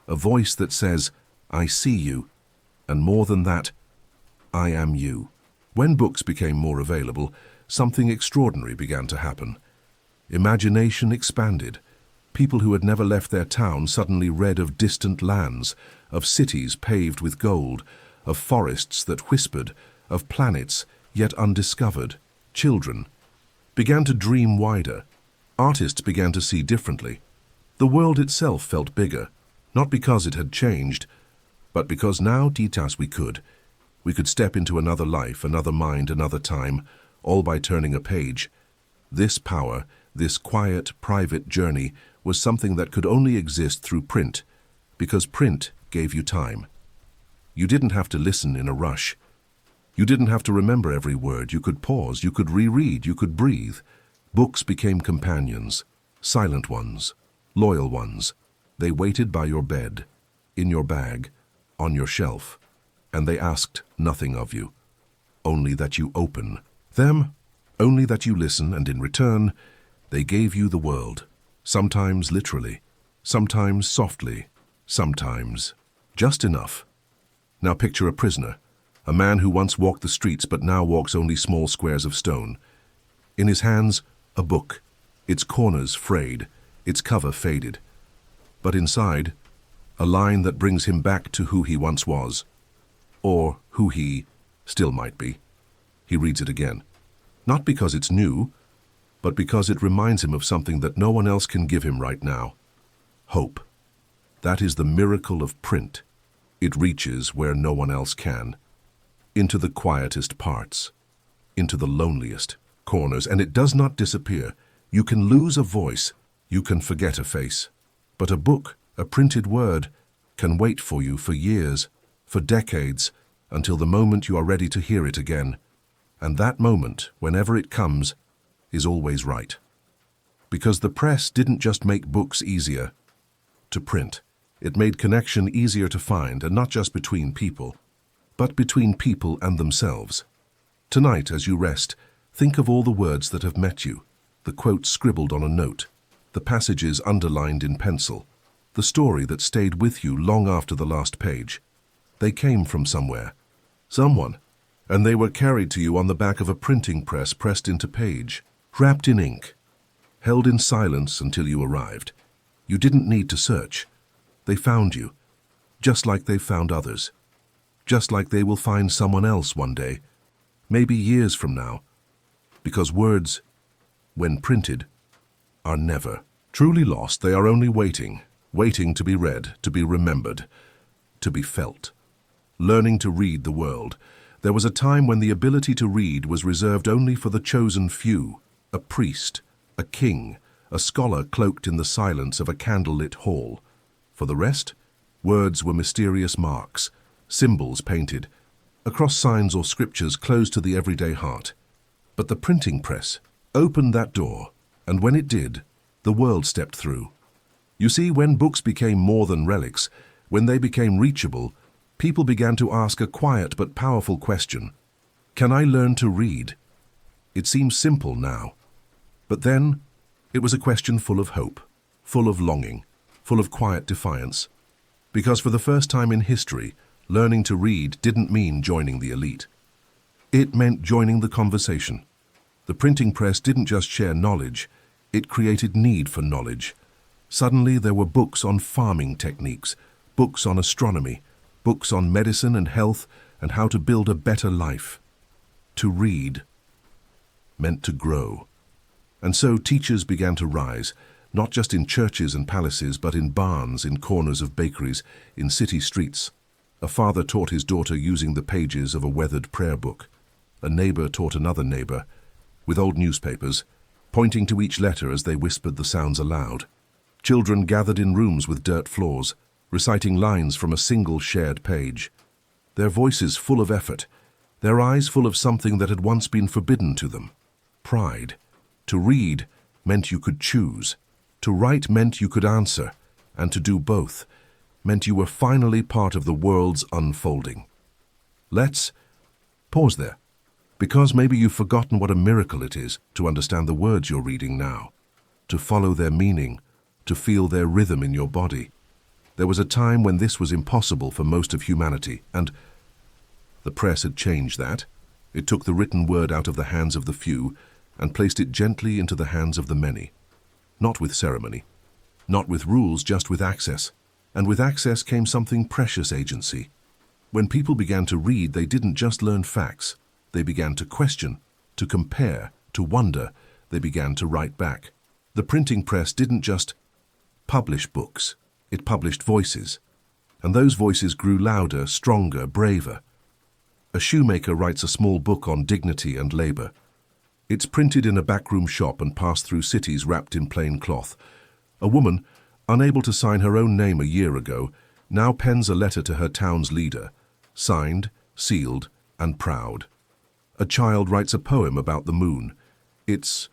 S1: a voice that says, I see you, and more than that, I am you. When books became more available, something extraordinary began to happen. Imagination expanded. People who had never left their town suddenly read of distant lands, of cities paved with gold, of forests that whispered, of planets yet undiscovered. Children began to dream wider. Artists began to see differently. The world itself felt bigger, not because it had changed, but because now, Titas, we could step into another life, another mind, another time, all by turning a page. This power, this quiet, private journey was something that could only exist through print, because print gave you time. You didn't have to listen in a rush. You didn't have to remember every word. You could pause, you could reread, you could breathe. Books became companions, silent ones, loyal ones. They waited by your bed, in your bag, on your shelf, and they asked nothing of you, only that you open them, only that you listen, and in return, they gave you the world, sometimes literally, sometimes softly, sometimes just enough. Now picture a prisoner, a man who once walked the streets but now walks only small squares of stone. In his hands, a book, its corners frayed, its cover faded. But inside, a line that brings him back to who he once was, or who he still might be. He reads it again, not because it's new, but because it reminds him of something that no one else can give him right now. Hope. That is the miracle of print. It reaches where no one else can, into the quietest parts, into the loneliest corners, and it does not disappear. You can lose a voice, you can forget a face, but a book, a printed word, can wait for you for years, for decades, until the moment you are ready to hear it again. And that moment, whenever it comes, is always right. Because the press didn't just make books easier to print. It made connection easier to find, and not just between people, but between people and themselves. Tonight, as you rest, think of all the words that have met you, the quotes scribbled on a note, the passages underlined in pencil, the story that stayed with you long after the last page. They came from somewhere, someone, and they were carried to you on the back of a printing press pressed into page, wrapped in ink, held in silence until you arrived. You didn't need to search. They found you, just like they found others, just like they will find someone else one day, maybe years from now, because words, when printed, are never truly lost. They are only waiting to be read, to be remembered, to be felt. Learning to read the world. There was a time when the ability to read was reserved only for the chosen few, a priest, a king, a scholar cloaked in the silence of a candlelit hall. For the rest, words were mysterious marks, symbols painted, across signs or scriptures closed to the everyday heart. But the printing press opened that door, and when it did, the world stepped through. You see, when books became more than relics, when they became reachable, people began to ask a quiet but powerful question. Can I learn to read? It seems simple now. But then, it was a question full of hope, full of longing, full of quiet defiance. Because for the first time in history, learning to read didn't mean joining the elite. It meant joining the conversation. The printing press didn't just share knowledge, it created need for knowledge. Suddenly there were books on farming techniques, books on astronomy, books on medicine and health and how to build a better life. To read meant to grow. And so teachers began to rise, not just in churches and palaces, but in barns, in corners of bakeries, in city streets. A father taught his daughter using the pages of a weathered prayer book. A neighbor taught another neighbor, with old newspapers, pointing to each letter as they whispered the sounds aloud. Children gathered in rooms with dirt floors, reciting lines from a single shared page. Their voices full of effort, their eyes full of something that had once been forbidden to them. Pride. To read meant you could choose. To write meant you could answer. And to do both meant you were finally part of the world's unfolding. Let's pause there, because maybe you've forgotten what a miracle it is to understand the words you're reading now, to follow their meaning, to feel their rhythm in your body. There was a time when this was impossible for most of humanity, and the press had changed that. It took the written word out of the hands of the few and placed it gently into the hands of the many. Not with ceremony, not with rules, just with access. And with access came something precious: agency. When people began to read, they didn't just learn facts. They began to question, to compare, to wonder. They began to write back. The printing press didn't just publish books. It published voices. And those voices grew louder, stronger, braver. A shoemaker writes a small book on dignity and labor. It's printed in a backroom shop and passed through cities wrapped in plain cloth. A woman, unable to sign her own name a year ago, now pens a letter to her town's leader, signed, sealed, and proud. A child writes a poem about the moon. It's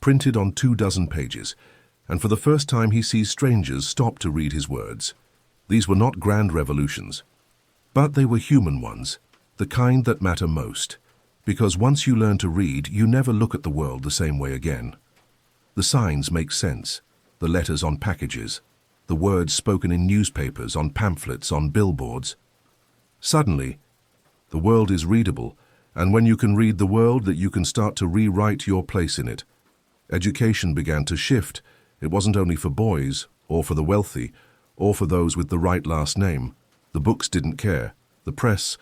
S1: printed on 24 pages, and for the first time he sees strangers stop to read his words. These were not grand revolutions, but they were human ones, the kind that matter most. Because once you learn to read, you never look at the world the same way again. The signs make sense, the letters on packages, the words spoken in newspapers, on pamphlets, on billboards. Suddenly, the world is readable, and when you can read the world, that you can start to rewrite your place in it. Education began to shift. It wasn't only for boys, or for the wealthy, or for those with the right last name. The books didn't care. The press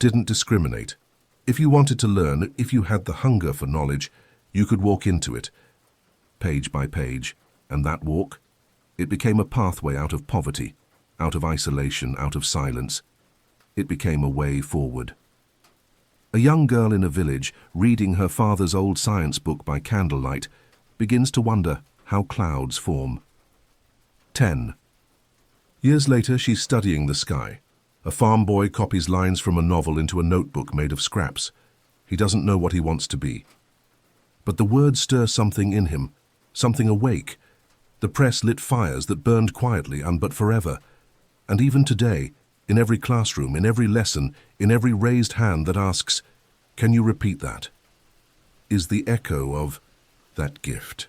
S1: didn't discriminate. If you wanted to learn, if you had the hunger for knowledge, you could walk into it, page by page, and that walk, it became a pathway out of poverty, out of isolation, out of silence. It became a way forward. A young girl in a village, reading her father's old science book by candlelight, begins to wonder how clouds form. 10. Years later, she's studying the sky. A farm boy copies lines from a novel into a notebook made of scraps. He doesn't know what he wants to be. But the words stir something in him, something awake. The press lit fires that burned quietly but forever. And even today, in every classroom, in every lesson, in every raised hand that asks, "Can you repeat that?" is the echo of that gift,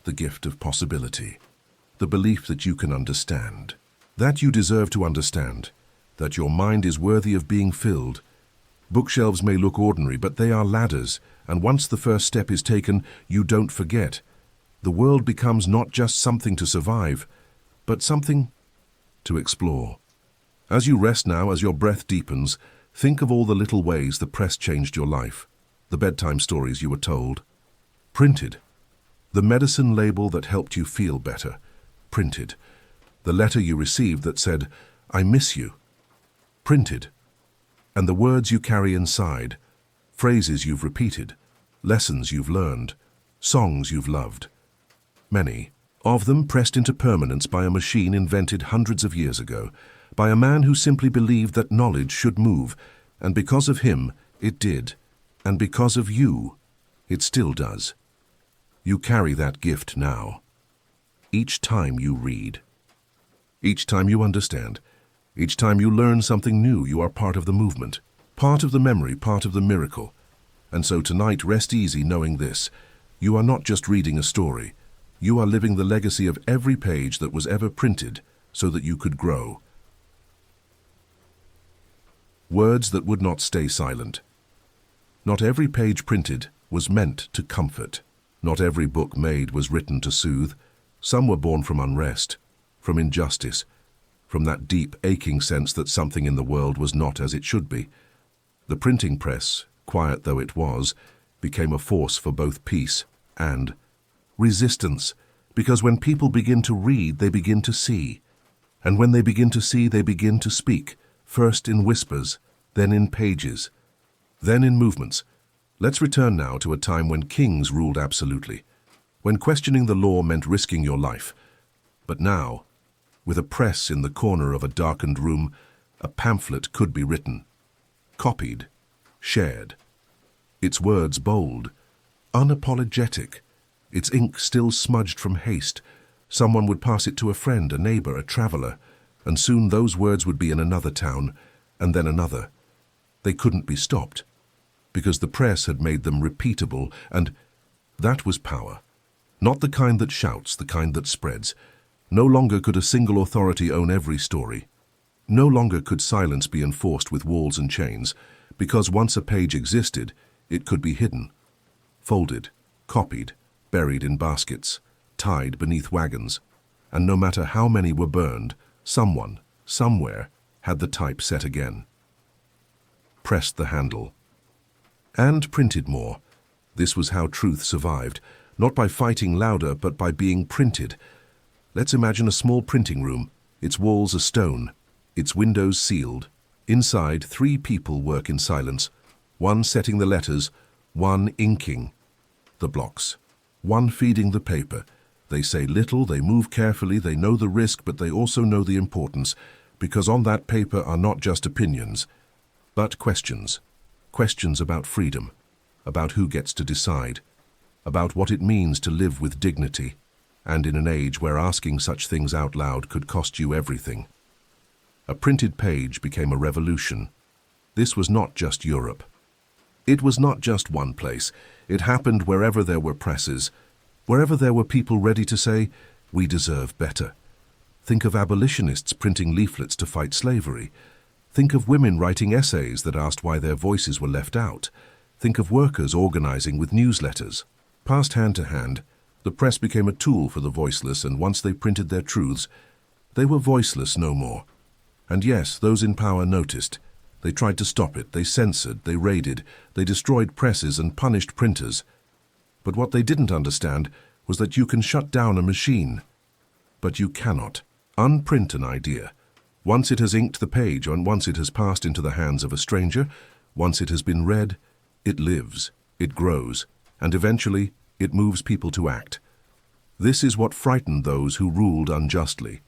S1: the gift of possibility, the belief that you can understand, that you deserve to understand, that your mind is worthy of being filled. Bookshelves may look ordinary, but they are ladders, and once the first step is taken, you don't forget. The world becomes not just something to survive, but something to explore. As you rest now, as your breath deepens, think of all the little ways the press changed your life. The bedtime stories you were told. Printed. The medicine label that helped you feel better. Printed. The letter you received that said, "I miss you." Printed. And the words you carry inside. Phrases you've repeated. Lessons you've learned. Songs you've loved. Many of them pressed into permanence by a machine invented hundreds of years ago, by a man who simply believed that knowledge should move, and because of him, it did, and because of you, it still does. You carry that gift now. Each time you read, each time you understand, each time you learn something new, you are part of the movement, part of the memory, part of the miracle. And so tonight, rest easy knowing this. You are not just reading a story. You are living the legacy of every page that was ever printed so that you could grow. Words that would not stay silent. Not every page printed was meant to comfort. Not every book made was written to soothe. Some were born from unrest, from injustice, from that deep, aching sense that something in the world was not as it should be. The printing press, quiet though it was, became a force for both peace and resistance, because when people begin to read, they begin to see. And when they begin to see, they begin to speak, first in whispers, then in pages, then in movements. Let's return now to a time when kings ruled absolutely, when questioning the law meant risking your life. But now, with a press in the corner of a darkened room, a pamphlet could be written, copied, shared. Its words bold, unapologetic, its ink still smudged from haste. Someone would pass it to a friend, a neighbor, a traveler, and soon those words would be in another town, and then another. They couldn't be stopped, because the press had made them repeatable, and that was power. Not the kind that shouts, the kind that spreads. No longer could a single authority own every story. No longer could silence be enforced with walls and chains, because once a page existed, it could be hidden, folded, copied, buried in baskets, tied beneath wagons, and no matter how many were burned, someone, somewhere, had the type set again. Pressed the handle. And printed more. This was how truth survived, not by fighting louder, but by being printed. Let's imagine a small printing room, its walls a stone, its windows sealed. Inside, 3 people work in silence, one setting the letters, one inking the blocks, one feeding the paper. They say little, they move carefully, they know the risk, but they also know the importance, because on that paper are not just opinions, but questions. Questions about freedom, about who gets to decide, about what it means to live with dignity, and in an age where asking such things out loud could cost you everything. A printed page became a revolution. This was not just Europe. It was not just one place. It happened wherever there were presses, wherever there were people ready to say, we deserve better. Think of abolitionists printing leaflets to fight slavery. Think of women writing essays that asked why their voices were left out. Think of workers organizing with newsletters. Passed hand to hand, the press became a tool for the voiceless, and once they printed their truths, they were voiceless no more. And yes, those in power noticed. They tried to stop it, they censored, they raided, they destroyed presses and punished printers. But what they didn't understand was that you can shut down a machine, but you cannot unprint an idea. Once it has inked the page, and once it has passed into the hands of a stranger, once it has been read, it lives, it grows, and eventually it moves people to act. This is what frightened those who ruled unjustly.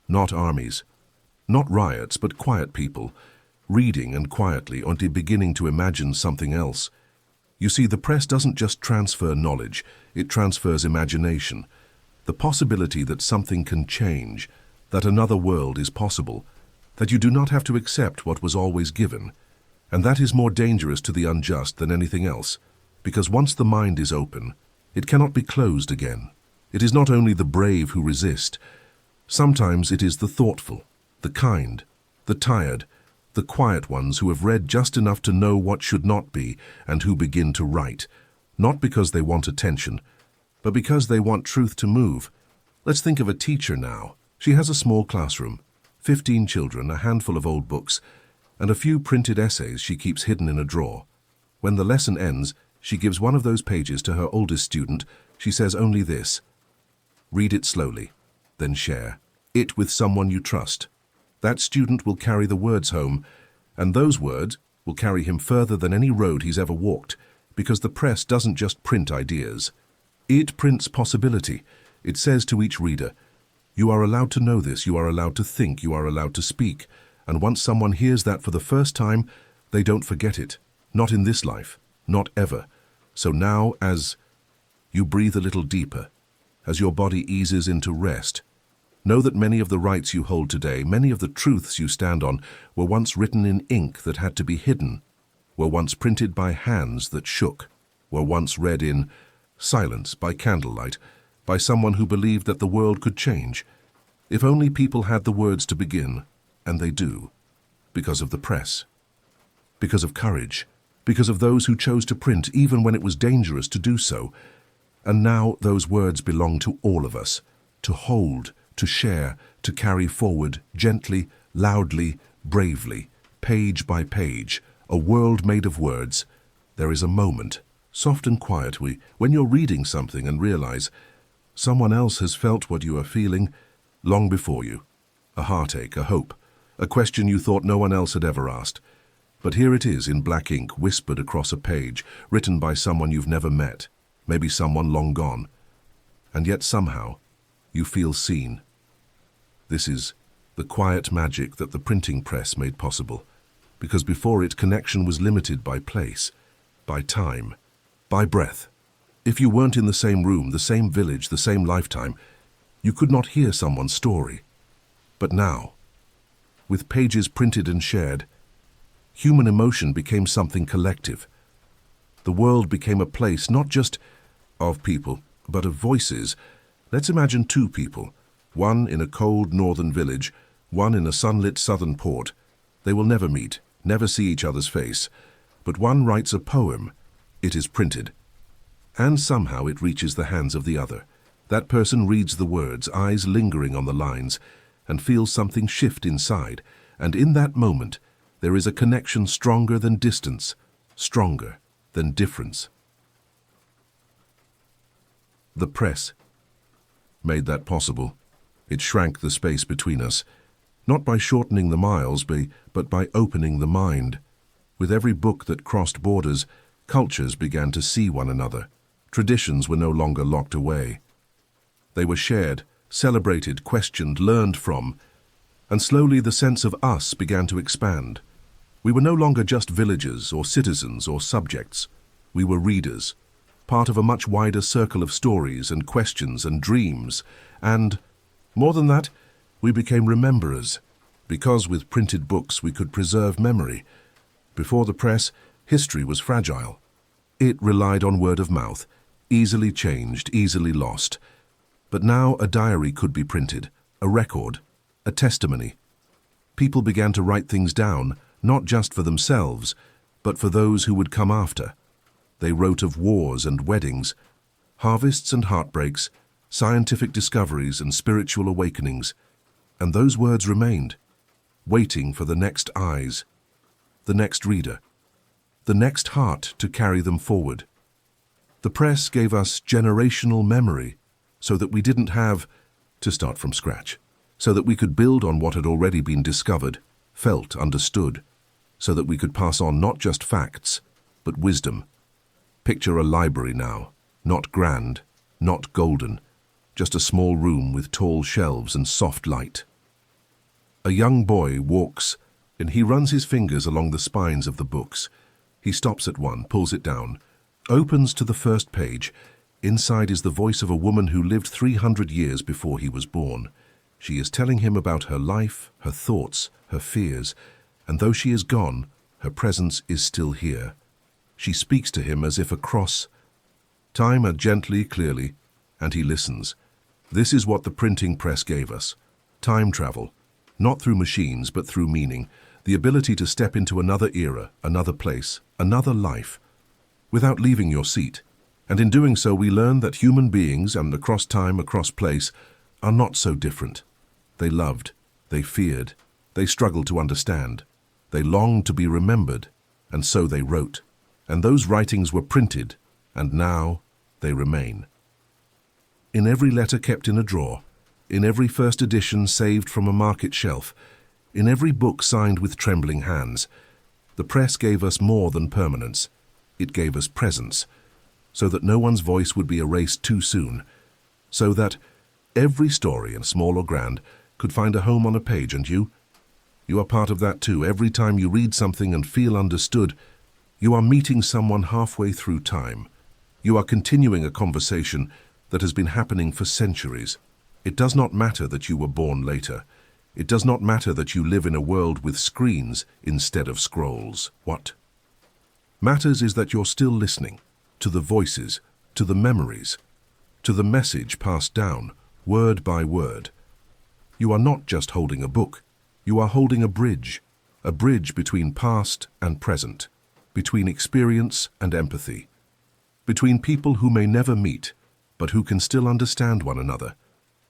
S1: Not armies, not riots, but quiet people, reading and quietly or beginning to imagine something else. You see, the press doesn't just transfer knowledge, it transfers imagination. The possibility that something can change, that another world is possible, that you do not have to accept what was always given. And that is more dangerous to the unjust than anything else, because once the mind is open, it cannot be closed again. It is not only the brave who resist. Sometimes it is the thoughtful, the kind, the tired, the quiet ones who have read just enough to know what should not be and who begin to write, not because they want attention, but because they want truth to move. Let's think of a teacher now. She has a small classroom, 15 children, a handful of old books, and a few printed essays she keeps hidden in a drawer. When the lesson ends, she gives one of those pages to her oldest student. She says only this: read it slowly, then share it with someone you trust. That student will carry the words home, and those words will carry him further than any road he's ever walked, because the press doesn't just print ideas. It prints possibility. It says to each reader, you are allowed to know this, you are allowed to think, you are allowed to speak. And once someone hears that for the first time, they don't forget it. Not in this life, not ever. So now, as you breathe a little deeper, as your body eases into rest, know that many of the rights you hold today, many of the truths you stand on, were once written in ink that had to be hidden, were once printed by hands that shook, were once read in silence by candlelight, by someone who believed that the world could change. If only people had the words to begin, and they do, because of the press, because of courage, because of those who chose to print even when it was dangerous to do so. And now those words belong to all of us, to hold, to share, to carry forward, gently, loudly, bravely, page by page, a world made of words. There is a moment, soft and quiet, when you're reading something and realize someone else has felt what you are feeling long before you. A heartache, a hope, a question you thought no one else had ever asked. But here it is in black ink, whispered across a page, written by someone you've never met, maybe someone long gone. And yet somehow, you feel seen. This is the quiet magic that the printing press made possible, because before it, connection was limited by place, by time, by breath. If you weren't in the same room, the same village, the same lifetime, you could not hear someone's story. But now, with pages printed and shared, human emotion became something collective. The world became a place not just of people, but of voices. Let's imagine two people, one in a cold northern village, one in a sunlit southern port. They will never meet, never see each other's face, but one writes a poem. It is printed, and somehow it reaches the hands of the other. That person reads the words, eyes lingering on the lines, and feels something shift inside, and in that moment, there is a connection stronger than distance, stronger than difference. The press made that possible. It shrank the space between us, not by shortening the miles, but by opening the mind. With every book that crossed borders, cultures began to see one another. Traditions were no longer locked away. They were shared, celebrated, questioned, learned from, and slowly the sense of us began to expand. We were no longer just villagers or citizens or subjects. We were readers, part of a much wider circle of stories and questions and dreams, and, more than that, we became rememberers, because with printed books we could preserve memory. Before the press, history was fragile. It relied on word of mouth, easily changed, easily lost. But now a diary could be printed, a record, a testimony. People began to write things down, not just for themselves, but for those who would come after. They wrote of wars and weddings, harvests and heartbreaks, scientific discoveries and spiritual awakenings. And those words remained, waiting for the next eyes, the next reader, the next heart to carry them forward. The press gave us generational memory so that we didn't have to start from scratch, so that we could build on what had already been discovered, felt, understood, so that we could pass on not just facts, but wisdom. Picture a library now, not grand, not golden, just a small room with tall shelves and soft light. A young boy walks, and he runs his fingers along the spines of the books. He stops at one, pulls it down, opens to the first page. Inside is the voice of a woman who lived 300 years before he was born. She is telling him about her life, her thoughts, her fears, and though she is gone, her presence is still here. She speaks to him as if across time, gently, clearly, and he listens. This is what the printing press gave us. Time travel, not through machines, but through meaning, the ability to step into another era, another place, another life, without leaving your seat. And in doing so, we learn that human beings, and across time, across place, are not so different. They loved, they feared, they struggled to understand, they longed to be remembered, and so they wrote. And those writings were printed, and now they remain. In every letter kept in a drawer, in every first edition saved from a market shelf, in every book signed with trembling hands, the press gave us more than permanence. It gave us presence, so that no one's voice would be erased too soon, so that every story, and small or grand, could find a home on a page, and you are part of that too. Every time you read something and feel understood, you are meeting someone halfway through time. You are continuing a conversation that has been happening for centuries. It does not matter that you were born later. It does not matter that you live in a world with screens instead of scrolls. What matters is that you're still listening to the voices, to the memories, to the message passed down, word by word. You are not just holding a book. You are holding a bridge between past and present, between experience and empathy, between people who may never meet, but who can still understand one another,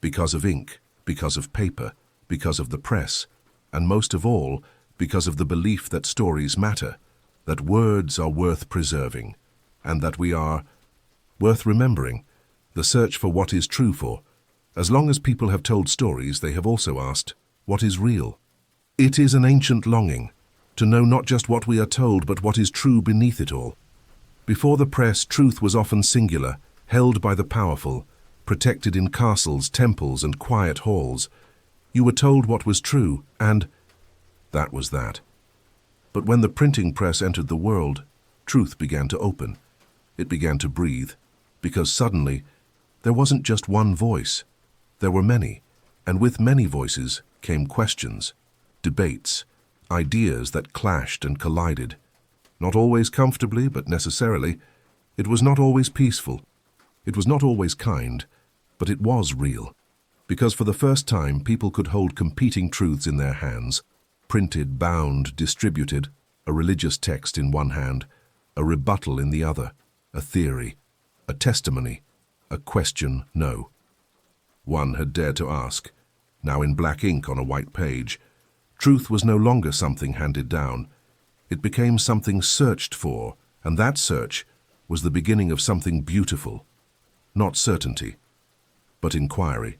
S1: because of ink, because of paper, because of the press, and most of all, because of the belief that stories matter, that words are worth preserving, and that we are worth remembering. The search for what is true for. As long as people have told stories, they have also asked, what is real? It is an ancient longing, to know not just what we are told but what is true beneath it all. Before the press, truth was often singular, held by the powerful, protected in castles, temples, and quiet halls. You were told what was true, and that was that. But when the printing press entered the world, truth began to open. It began to breathe, because suddenly there wasn't just one voice. There were many, and with many voices came questions, debates, ideas that clashed and collided. Not always comfortably, but necessarily. It was not always peaceful. It was not always kind, but it was real. Because for the first time, people could hold competing truths in their hands, printed, bound, distributed, a religious text in one hand, a rebuttal in the other, a theory, a testimony, a question, no. One had dared to ask, now in black ink on a white page. Truth was no longer something handed down. It became something searched for, and that search was the beginning of something beautiful. Not certainty, but inquiry.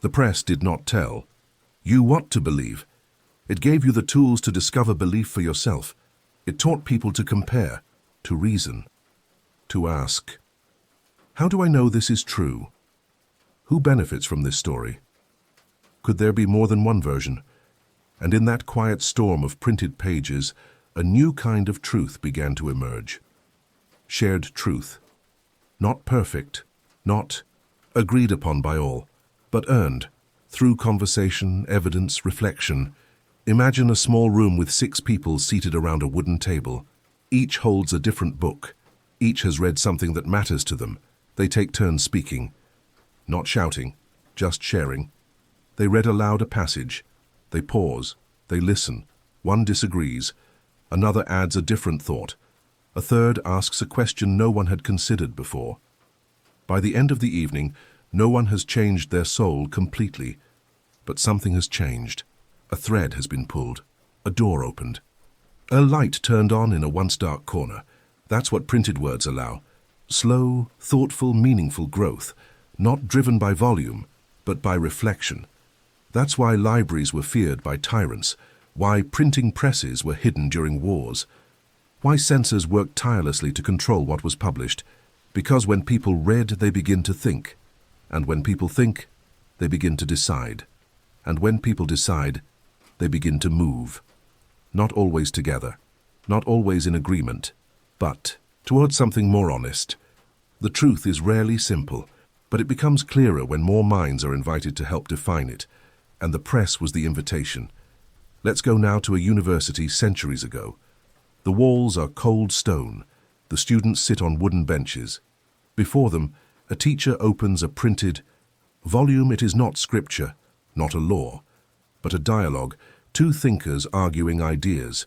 S1: The press did not tell you what to believe. It gave you the tools to discover belief for yourself. It taught people to compare, to reason, to ask, how do I know this is true? Who benefits from this story? Could there be more than one version? And in that quiet storm of printed pages, a new kind of truth began to emerge. Shared truth. Not perfect, not agreed upon by all, but earned through conversation, evidence, reflection. Imagine a small room with 6 people seated around a wooden table. Each holds a different book. Each has read something that matters to them. They take turns speaking, not shouting, just sharing. They read aloud a passage. They pause. They listen. One disagrees. Another adds a different thought. A third asks a question no one had considered before. By the end of the evening, no one has changed their soul completely, but something has changed. A thread has been pulled. A door opened. A light turned on in a once dark corner. That's what printed words allow. Slow, thoughtful, meaningful growth, not driven by volume, but by reflection. That's why libraries were feared by tyrants, why printing presses were hidden during wars, why censors worked tirelessly to control what was published. Because when people read, they begin to think. And when people think, they begin to decide. And when people decide, they begin to move. Not always together, not always in agreement, but towards something more honest. The truth is rarely simple, but it becomes clearer when more minds are invited to help define it. And the press was the invitation. Let's go now to a university centuries ago. The walls are cold stone. The students sit on wooden benches. Before them, a teacher opens a printed volume. It is not scripture, not a law, but a dialogue, 2 thinkers arguing ideas.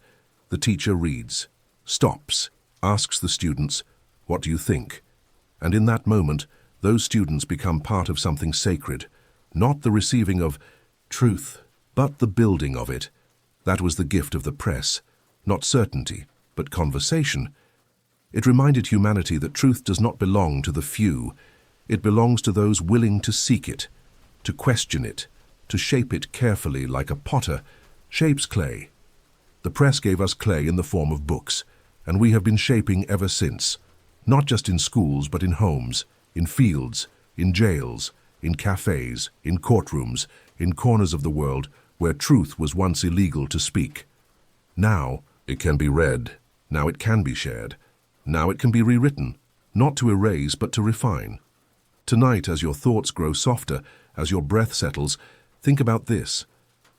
S1: The teacher reads, stops, asks the students, what do you think? And in that moment, those students become part of something sacred, not the receiving of truth, but the building of it. That was the gift of the press, not certainty, but conversation. It reminded humanity that truth does not belong to the few. It belongs to those willing to seek it, to question it, to shape it carefully like a potter shapes clay. The press gave us clay in the form of books, and we have been shaping ever since, not just in schools but in homes, in fields, in jails, in cafes, in courtrooms, in corners of the world where truth was once illegal to speak. Now it can be read. Now it can be shared. Now it can be rewritten, not to erase but to refine. Tonight, as your thoughts grow softer, as your breath settles, think about this.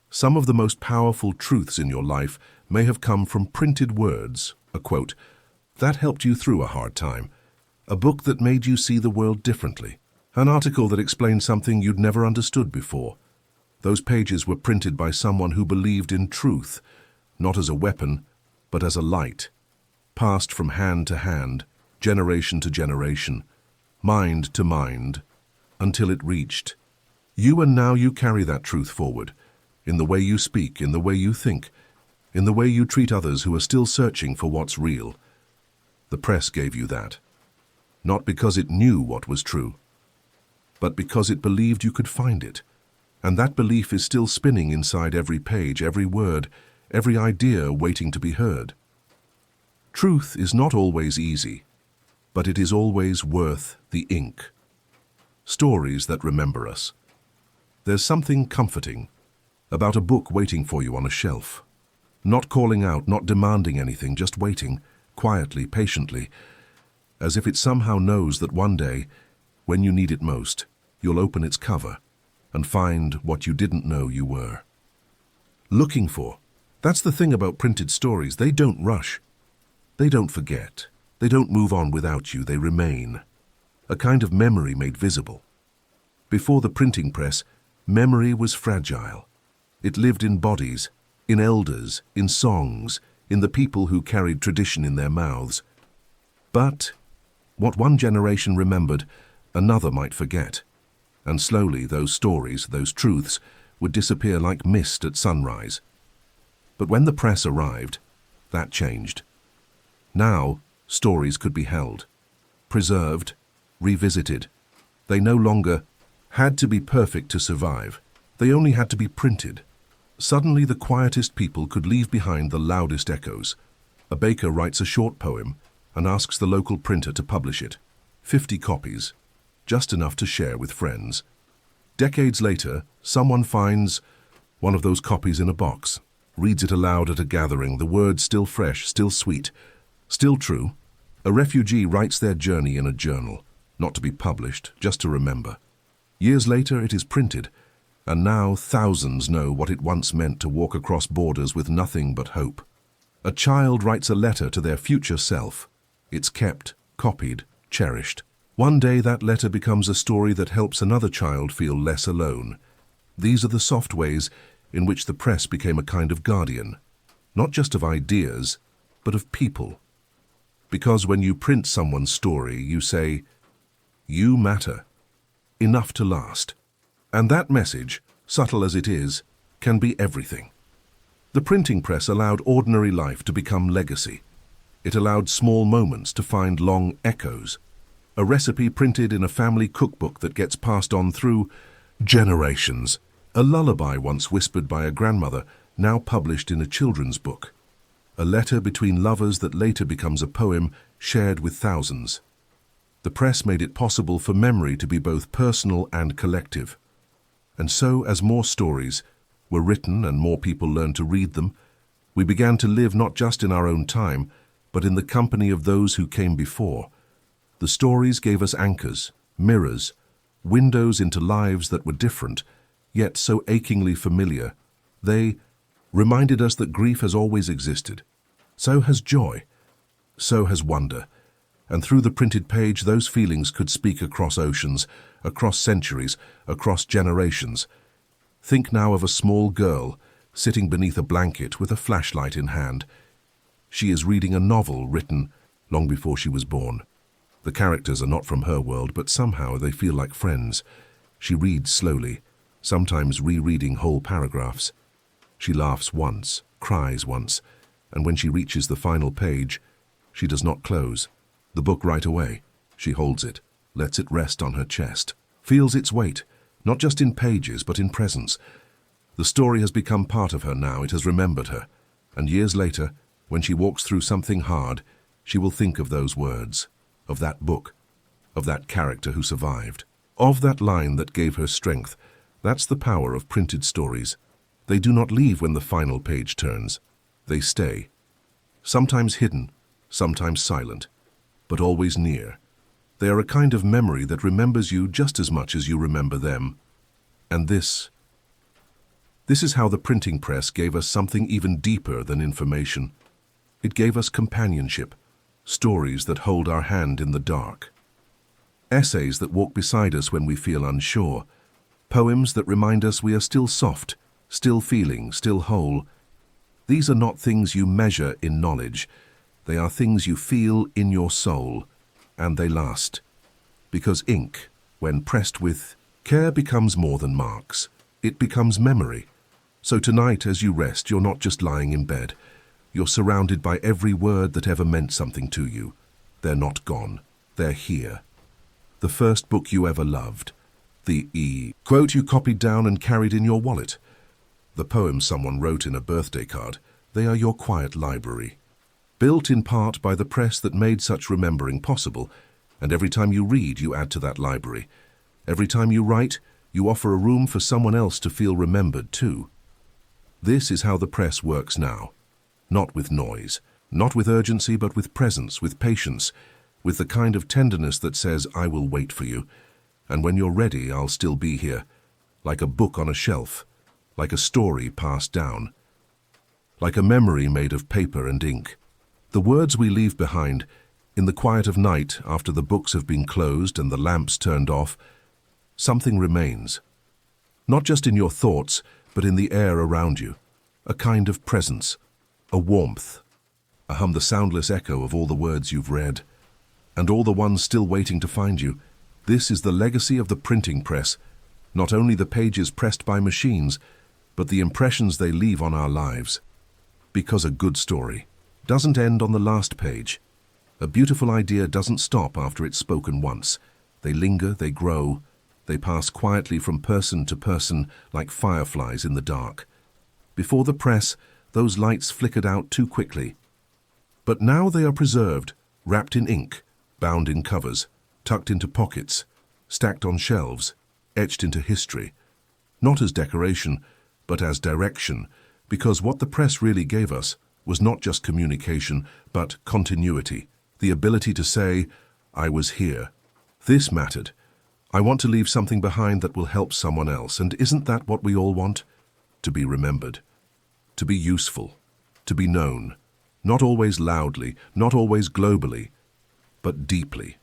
S1: Some of the most powerful truths in your life may have come from printed words, a quote that helped you through a hard time, a book that made you see the world differently, an article that explained something you'd never understood before. Those pages were printed by someone who believed in truth, not as a weapon, but as a light, passed from hand to hand, generation to generation, mind to mind, until it reached you, and now you carry that truth forward, in the way you speak, in the way you think, in the way you treat others who are still searching for what's real. The press gave you that, not because it knew what was true, but because it believed you could find it. And that belief is still spinning inside every page, every word, every idea waiting to be heard. Truth is not always easy, but it is always worth the ink. Stories that remember us. There's something comforting about a book waiting for you on a shelf. Not calling out, not demanding anything, just waiting, quietly, patiently, as if it somehow knows that one day, when you need it most, you'll open its cover and find what you didn't know you were looking for. That's the thing about printed stories. They don't rush. They don't forget. They don't move on without you. They remain. A kind of memory made visible. Before the printing press, memory was fragile. It lived in bodies, in elders, in songs, in the people who carried tradition in their mouths. But what one generation remembered, another might forget. And slowly those stories, those truths, would disappear like mist at sunrise. But when the press arrived, that changed. Now, stories could be held, preserved, revisited. They no longer had to be perfect to survive. They only had to be printed. Suddenly, the quietest people could leave behind the loudest echoes. A baker writes a short poem and asks the local printer to publish it. 50 copies, just enough to share with friends. Decades later, someone finds one of those copies in a box, reads it aloud at a gathering, the words still fresh, still sweet, still true. A refugee writes their journey in a journal, not to be published, just to remember. Years later, it is printed, and now thousands know what it once meant to walk across borders with nothing but hope. A child writes a letter to their future self. It's kept, copied, cherished. One day that letter becomes a story that helps another child feel less alone. These are the soft ways in which the press became a kind of guardian, not just of ideas, but of people. Because when you print someone's story, you say, "You matter. Enough to last." And that message, subtle as it is, can be everything. The printing press allowed ordinary life to become legacy. It allowed small moments to find long echoes. A recipe printed in a family cookbook that gets passed on through generations. A lullaby once whispered by a grandmother, now published in a children's book. A letter between lovers that later becomes a poem shared with thousands. The press made it possible for memory to be both personal and collective. And so, as more stories were written and more people learned to read them, we began to live not just in our own time, but in the company of those who came before. The stories gave us anchors, mirrors, windows into lives that were different, yet so achingly familiar. They reminded us that grief has always existed. So has joy. So has wonder. And through the printed page, those feelings could speak across oceans, across centuries, across generations. Think now of a small girl sitting beneath a blanket with a flashlight in hand. She is reading a novel written long before she was born. The characters are not from her world, but somehow they feel like friends. She reads slowly, sometimes rereading whole paragraphs. She laughs once, cries once, and when she reaches the final page, she does not close the book right away. She holds it, lets it rest on her chest, feels its weight, not just in pages, but in presence. The story has become part of her now. It has remembered her. And years later, when she walks through something hard, she will think of those words, of that book, of that character who survived, of that line that gave her strength. That's the power of printed stories. They do not leave when the final page turns. They stay. Sometimes hidden, sometimes silent, but always near. They are a kind of memory that remembers you just as much as you remember them. And this is how the printing press gave us something even deeper than information. It gave us companionship, stories that hold our hand in the dark, essays that walk beside us when we feel unsure, poems that remind us we are still soft, still feeling, still whole. These are not things you measure in knowledge. They are things you feel in your soul, and they last. Because ink, when pressed with care, becomes more than marks. It becomes memory. So tonight, as you rest, you're not just lying in bed. You're surrounded by every word that ever meant something to you. They're not gone. They're here. The first book you ever loved. The quote you copied down and carried in your wallet. The poem someone wrote in a birthday card. They are your quiet library, built in part by the press that made such remembering possible, and every time you read, you add to that library. Every time you write, you offer a room for someone else to feel remembered too. This is how the press works now. Not with noise, not with urgency, but with presence, with patience, with the kind of tenderness that says, I will wait for you, and when you're ready, I'll still be here, like a book on a shelf, like a story passed down, like a memory made of paper and ink. The words we leave behind, in the quiet of night after the books have been closed and the lamps turned off, something remains. Not just in your thoughts, but in the air around you. A kind of presence, a warmth, the soundless echo of all the words you've read, and all the ones still waiting to find you. This is the legacy of the printing press, not only the pages pressed by machines, but the impressions they leave on our lives. Because a good story doesn't end on the last page. A beautiful idea doesn't stop after it's spoken once. They linger, they grow, they pass quietly from person to person like fireflies in the dark. Before the press, those lights flickered out too quickly. But now they are preserved, wrapped in ink, bound in covers, tucked into pockets, stacked on shelves, etched into history. Not as decoration, but as direction, because what the press really gave us was not just communication, but continuity, the ability to say, I was here. This mattered. I want to leave something behind that will help someone else, and isn't that what we all want? To be remembered, to be useful, to be known, not always loudly, not always globally, but deeply.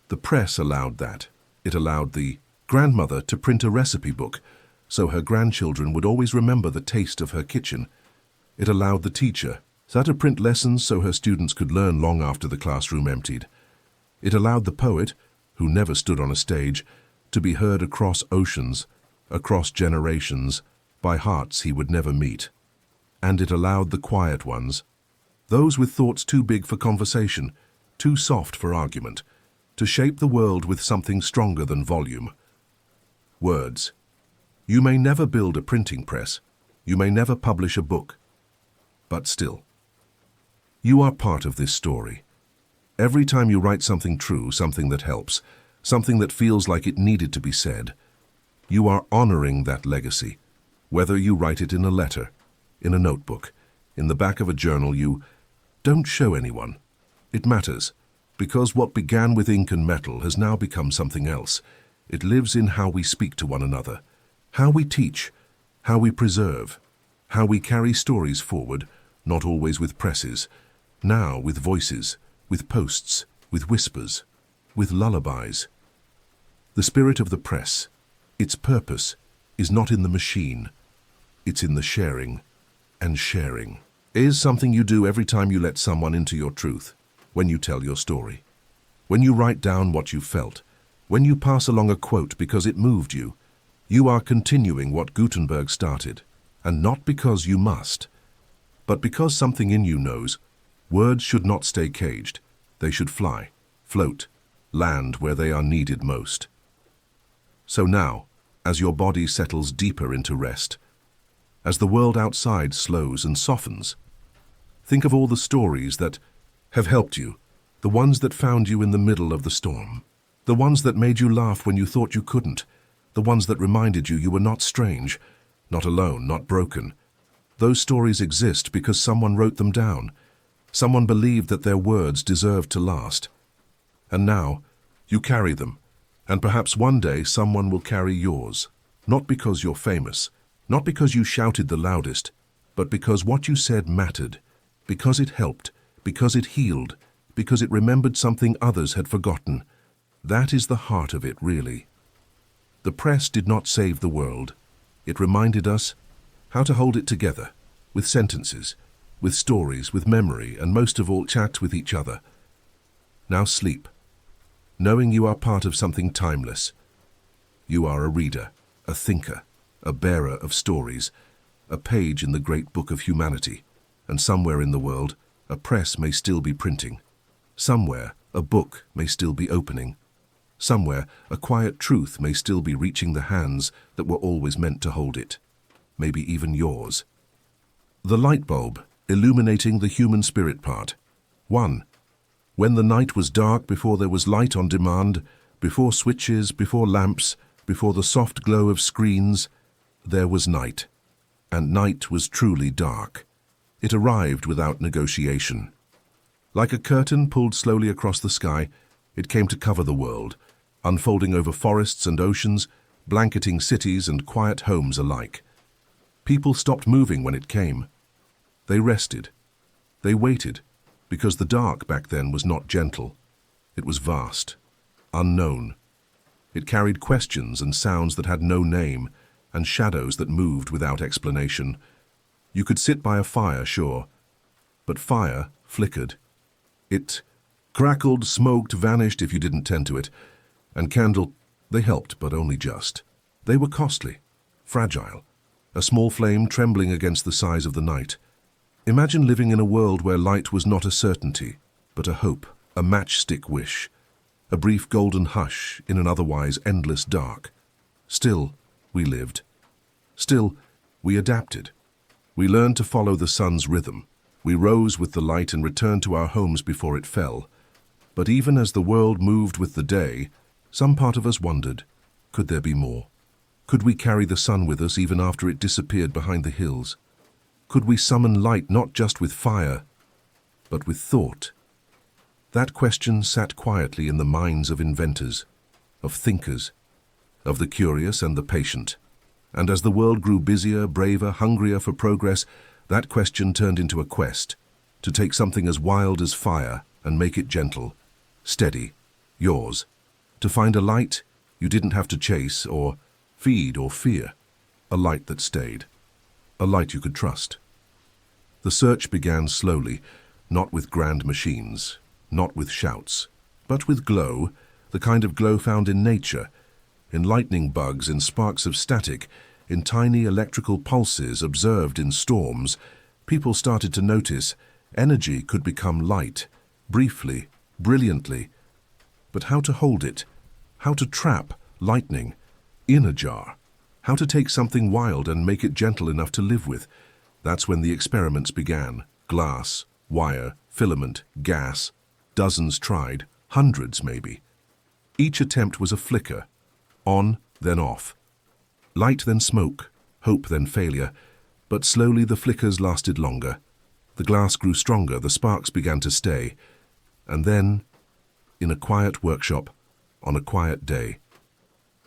S1: The press allowed that. It allowed the grandmother to print a recipe book, so her grandchildren would always remember the taste of her kitchen. It allowed the teacher to print lessons so her students could learn long after the classroom emptied. It allowed the poet, who never stood on a stage, to be heard across oceans, across generations, by hearts he would never meet. And it allowed the quiet ones, those with thoughts too big for conversation, too soft for argument, to shape the world with something stronger than volume. Words. You may never build a printing press, you may never publish a book, but still, you are part of this story. Every time you write something true, something that helps, something that feels like it needed to be said, you are honoring that legacy. Whether you write it in a letter, in a notebook, in the back of a journal, you don't show anyone. It matters, because what began with ink and metal has now become something else. It lives in how we speak to one another, how we teach, how we preserve, how we carry stories forward, not always with presses, now with voices, with posts, with whispers, with lullabies. The spirit of the press, its purpose, is not in the machine, it's in the sharing, and sharing is something you do every time you let someone into your truth, when you tell your story, when you write down what you felt, when you pass along a quote because it moved you. You are continuing what Gutenberg started, and not because you must, but because something in you knows words should not stay caged. They should fly, float, land where they are needed most. So now, as your body settles deeper into rest, as the world outside slows and softens, think of all the stories that have helped you, the ones that found you in the middle of the storm, the ones that made you laugh when you thought you couldn't, the ones that reminded you you were not strange, not alone, not broken. Those stories exist because someone wrote them down. Someone believed that their words deserved to last. And now, you carry them, and perhaps one day someone will carry yours, not because you're famous, not because you shouted the loudest, but because what you said mattered, because it helped, because it healed, because it remembered something others had forgotten. That is the heart of it, really. The press did not save the world. It reminded us how to hold it together, with sentences, with stories, with memory, and most of all, chat with each other. Now sleep, knowing you are part of something timeless. You are a reader, a thinker, a bearer of stories, a page in the great book of humanity, and somewhere in the world, a press may still be printing. Somewhere, a book may still be opening. Somewhere, a quiet truth may still be reaching the hands that were always meant to hold it, maybe even yours. The light bulb, illuminating the human spirit part. 1. When the night was dark, before there was light on demand, before switches, before lamps, before the soft glow of screens, there was night. And night was truly dark. It arrived without negotiation. Like a curtain pulled slowly across the sky, it came to cover the world, unfolding over forests and oceans, blanketing cities and quiet homes alike. People stopped moving when it came. They rested. They waited, because the dark back then was not gentle. It was vast, unknown. It carried questions and sounds that had no name, and shadows that moved without explanation. You could sit by a fire, sure, but fire flickered. It crackled, smoked, vanished if you didn't tend to it, and they helped, but only just. They were costly, fragile, a small flame trembling against the size of the night. Imagine living in a world where light was not a certainty, but a hope, a matchstick wish, a brief golden hush in an otherwise endless dark. Still, we lived. Still, we adapted. We learned to follow the sun's rhythm. We rose with the light and returned to our homes before it fell. But even as the world moved with the day, some part of us wondered, could there be more? Could we carry the sun with us even after it disappeared behind the hills? Could we summon light not just with fire, but with thought? That question sat quietly in the minds of inventors, of thinkers, of the curious and the patient. And as the world grew busier, braver, hungrier for progress, that question turned into a quest, to take something as wild as fire and make it gentle, steady, yours. To find a light you didn't have to chase or feed or fear, a light that stayed, a light you could trust. The search began slowly, not with grand machines, not with shouts, but with glow, the kind of glow found in nature, in lightning bugs, in sparks of static, in tiny electrical pulses observed in storms. People started to notice energy could become light, briefly, brilliantly. But how to hold it, how to trap lightning in a jar, how to take something wild and make it gentle enough to live with. That's when the experiments began. Glass, wire, filament, gas. Dozens tried, hundreds maybe. Each attempt was a flicker, on, then off. Light, then smoke, hope, then failure. But slowly the flickers lasted longer. The glass grew stronger, the sparks began to stay. And then, in a quiet workshop, on a quiet day,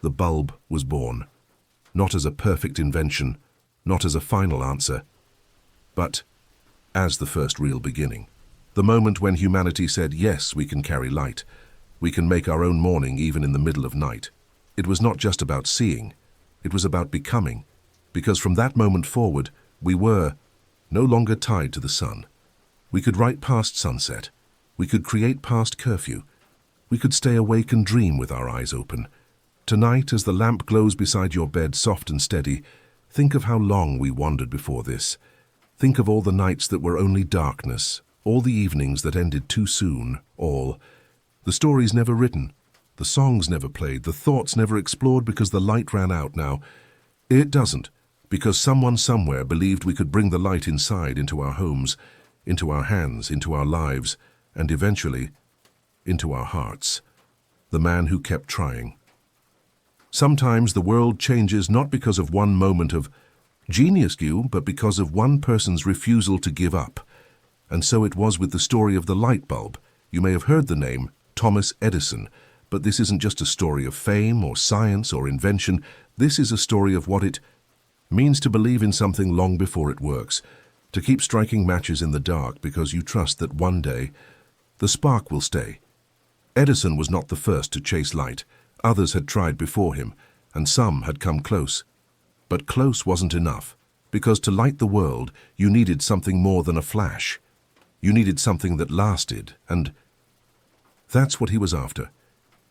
S1: the bulb was born. Not as a perfect invention, not as a final answer, but as the first real beginning. The moment when humanity said, yes, we can carry light. We can make our own morning even in the middle of night. It was not just about seeing. It was about becoming. Because from that moment forward, we were no longer tied to the sun. We could write past sunset. We could create past curfew. We could stay awake and dream with our eyes open. Tonight, as the lamp glows beside your bed, soft and steady, think of how long we wandered before this. Think of all the nights that were only darkness, all the evenings that ended too soon, all. The stories never written, the songs never played, the thoughts never explored because the light ran out now. It doesn't, because someone somewhere believed we could bring the light inside into our homes, into our hands, into our lives, and eventually, into our hearts. The man who kept trying. Sometimes the world changes not because of one moment of genius, but because of one person's refusal to give up. And so it was with the story of the light bulb. You may have heard the name Thomas Edison, but this isn't just a story of fame or science or invention. This is a story of what it means to believe in something long before it works, to keep striking matches in the dark because you trust that one day the spark will stay. Edison was not the first to chase light. Others had tried before him, and some had come close. But close wasn't enough, because to light the world, you needed something more than a flash. You needed something that lasted, and that's what he was after.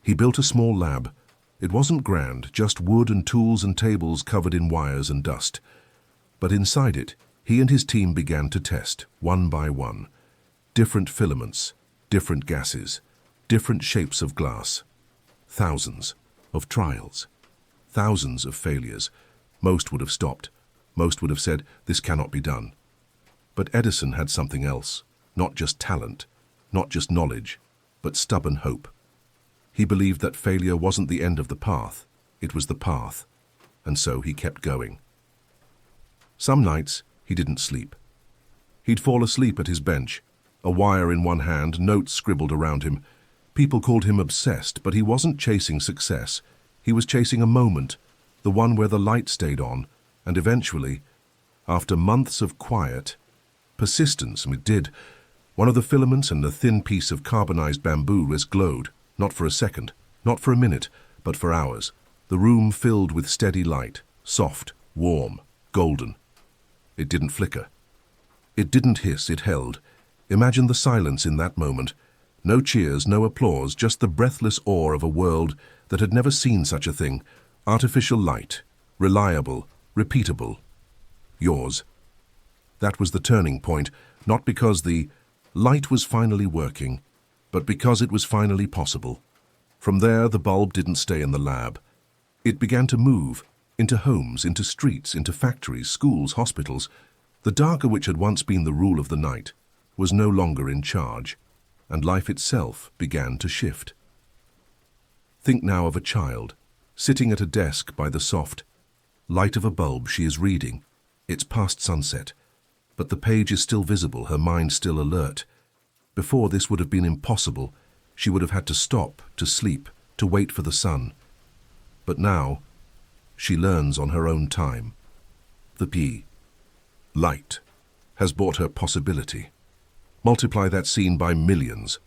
S1: He built a small lab. It wasn't grand, just wood and tools and tables covered in wires and dust. But inside it, he and his team began to test, one by one. Different filaments, different gases, different shapes of glass. Thousands of trials, thousands of failures. Most would have stopped. Most would have said, this cannot be done. But Edison had something else, not just talent, not just knowledge, but stubborn hope. He believed that failure wasn't the end of the path, it was the path, and so he kept going. Some nights he didn't sleep. He'd fall asleep at his bench, a wire in one hand, notes scribbled around him. People called him obsessed, but he wasn't chasing success. He was chasing a moment, the one where the light stayed on, and eventually, after months of quiet, persistence, it did. One of the filaments and a thin piece of carbonized bamboo glowed, not for a second, not for a minute, but for hours. The room filled with steady light, soft, warm, golden. It didn't flicker. It didn't hiss, it held. Imagine the silence in that moment. No cheers, no applause, just the breathless awe of a world that had never seen such a thing. Artificial light, reliable, repeatable. Yours. That was the turning point, not because the light was finally working, but because it was finally possible. From there, the bulb didn't stay in the lab. It began to move, into homes, into streets, into factories, schools, hospitals. The darker which had once been the rule of the night was no longer in charge, and life itself began to shift. Think now of a child, sitting at a desk by the soft light of a bulb. She is reading. It's past sunset, but the page is still visible, her mind still alert. Before, this would have been impossible. She would have had to stop, to sleep, to wait for the sun. But now, she learns on her own time. The light has brought her possibility. Multiply that scene by millions.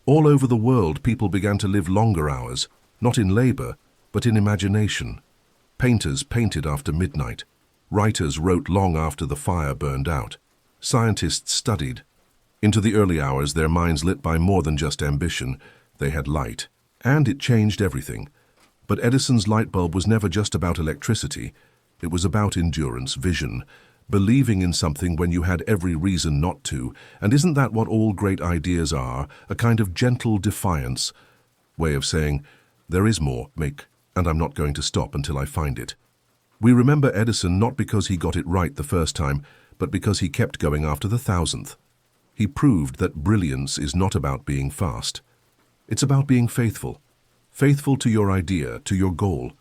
S1: All over the world, people began to live longer hours, not in labor, but in imagination. Painters painted after midnight. Writers wrote long after the fire burned out. Scientists studied. Into the early hours, their minds lit by more than just ambition. They had light, and it changed everything. But Edison's light bulb was never just about electricity. It was about endurance, vision, believing in something when you had every reason not to. And isn't that what all great ideas are? A kind of gentle defiance, way of saying, there is more, and I'm not going to stop until I find it. We remember Edison not because he got it right the first time, but because he kept going after the 1000th. He proved that brilliance is not about being fast. It's about being faithful. Faithful to your idea, to your goal,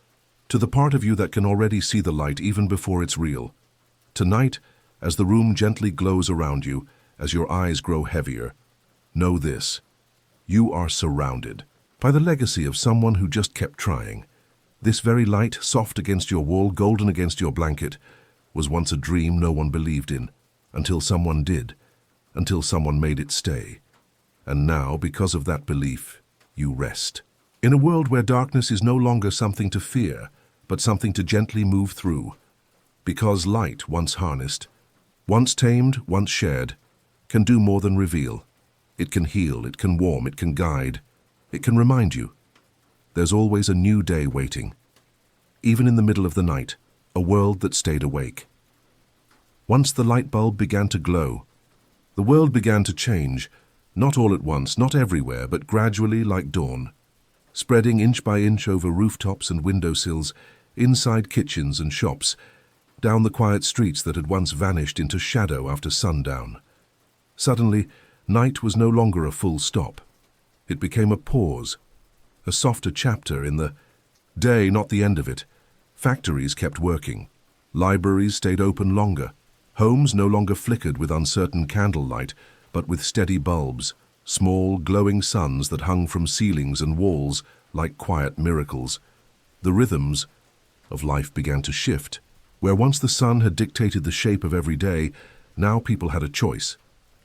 S1: to the part of you that can already see the light even before it's real. Tonight, as the room gently glows around you, as your eyes grow heavier, know this: you are surrounded by the legacy of someone who just kept trying. This very light, soft against your wall, golden against your blanket, was once a dream no one believed in, until someone did, until someone made it stay. And now, because of that belief, you rest. In a world where darkness is no longer something to fear, but something to gently move through. Because light, once harnessed, once tamed, once shared, can do more than reveal. It can heal, it can warm, it can guide, it can remind you. There's always a new day waiting. Even in the middle of the night, a world that stayed awake. Once the light bulb began to glow, the world began to change, not all at once, not everywhere, but gradually like dawn, spreading inch by inch over rooftops and windowsills, inside kitchens and shops, down the quiet streets that had once vanished into shadow after sundown. Suddenly, night was no longer a full stop. It became a pause, a softer chapter in the day, not the end of it. Factories kept working. Libraries stayed open longer. Homes no longer flickered with uncertain candlelight, but with steady bulbs, small, glowing suns that hung from ceilings and walls like quiet miracles. The rhythms of life began to shift. Where once the sun had dictated the shape of every day, now people had a choice.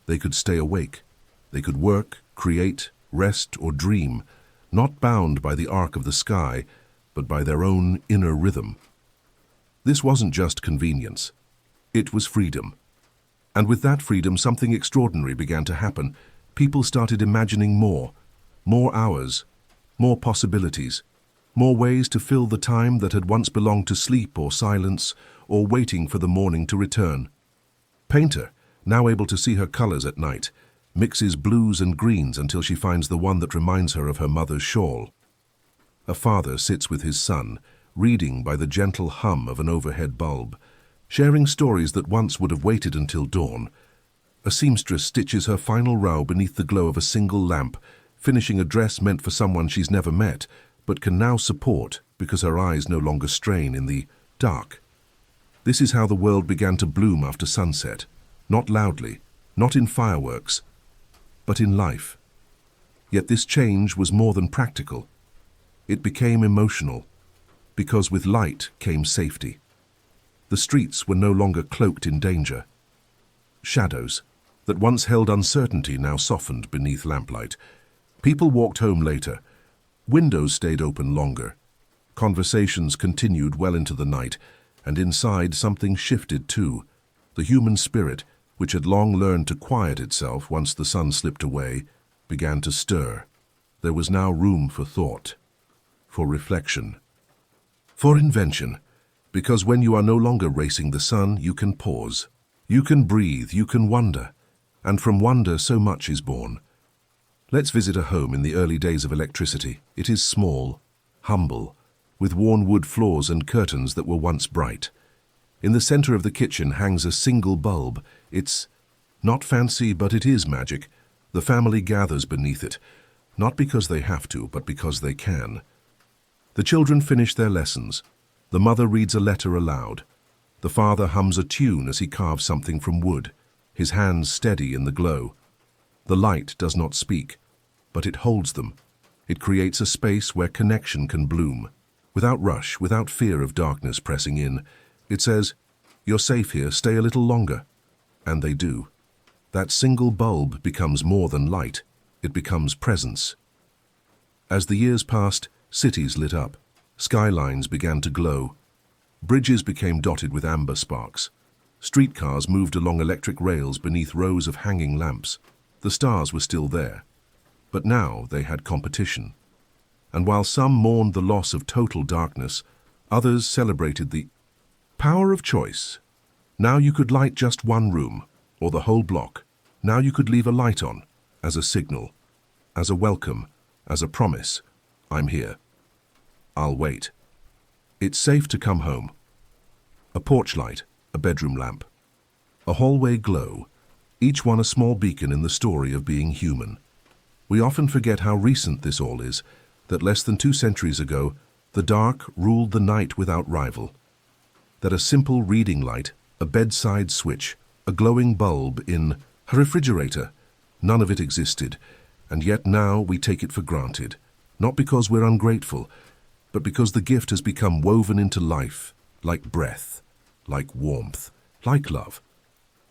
S1: They could stay awake. They could work, create, rest, or dream, not bound by the arc of the sky, but by their own inner rhythm. This wasn't just convenience. It was freedom. And with that freedom, something extraordinary began to happen. People started imagining more hours, more possibilities, more ways to fill the time that had once belonged to sleep or silence or waiting for the morning to return. Painter, now able to see her colors at night, mixes blues and greens until she finds the one that reminds her of her mother's shawl. A father sits with his son, reading by the gentle hum of an overhead bulb, sharing stories that once would have waited until dawn, A seamstress stitches her final row beneath the glow of a single lamp, finishing a dress meant for someone she's never met, but can now support because her eyes no longer strain in the dark. This is how the world began to bloom after sunset, not loudly, not in fireworks, but in life. Yet this change was more than practical. It became emotional, because with light came safety. The streets were no longer cloaked in danger. Shadows that once held uncertainty now softened beneath lamplight. People walked home later. Windows stayed open longer. Conversations continued well into the night, and inside something shifted too. The human spirit, which had long learned to quiet itself once the sun slipped away, began to stir. There was now room for thought, for reflection, for invention, because when you are no longer racing the sun, you can pause. You can breathe, you can wonder, and from wonder so much is born. Let's visit a home in the early days of electricity. It is small, humble, with worn wood floors and curtains that were once bright. In the center of the kitchen hangs a single bulb. It's not fancy, but it is magic. The family gathers beneath it, not because they have to, but because they can. The children finish their lessons. The mother reads a letter aloud. The father hums a tune as he carves something from wood, his hands steady in the glow. The light does not speak, but it holds them. It creates a space where connection can bloom. Without rush, without fear of darkness pressing in, it says, "You're safe here, stay a little longer." And they do. That single bulb becomes more than light. It becomes presence. As the years passed, cities lit up. Skylines began to glow. Bridges became dotted with amber sparks. Streetcars moved along electric rails beneath rows of hanging lamps. The stars were still there, but now they had competition. And while some mourned the loss of total darkness, others celebrated the power of choice. Now you could light just one room, or the whole block. Now you could leave a light on, as a signal, as a welcome, as a promise. I'm here. I'll wait. It's safe to come home. A porch light, a bedroom lamp, a hallway glow, each one a small beacon in the story of being human. We often forget how recent this all is, that less than 2 centuries ago, the dark ruled the night without rival. That a simple reading light, a bedside switch, a glowing bulb in a refrigerator, none of it existed, and yet now we take it for granted, not because we're ungrateful, but because the gift has become woven into life, like breath, like warmth, like love.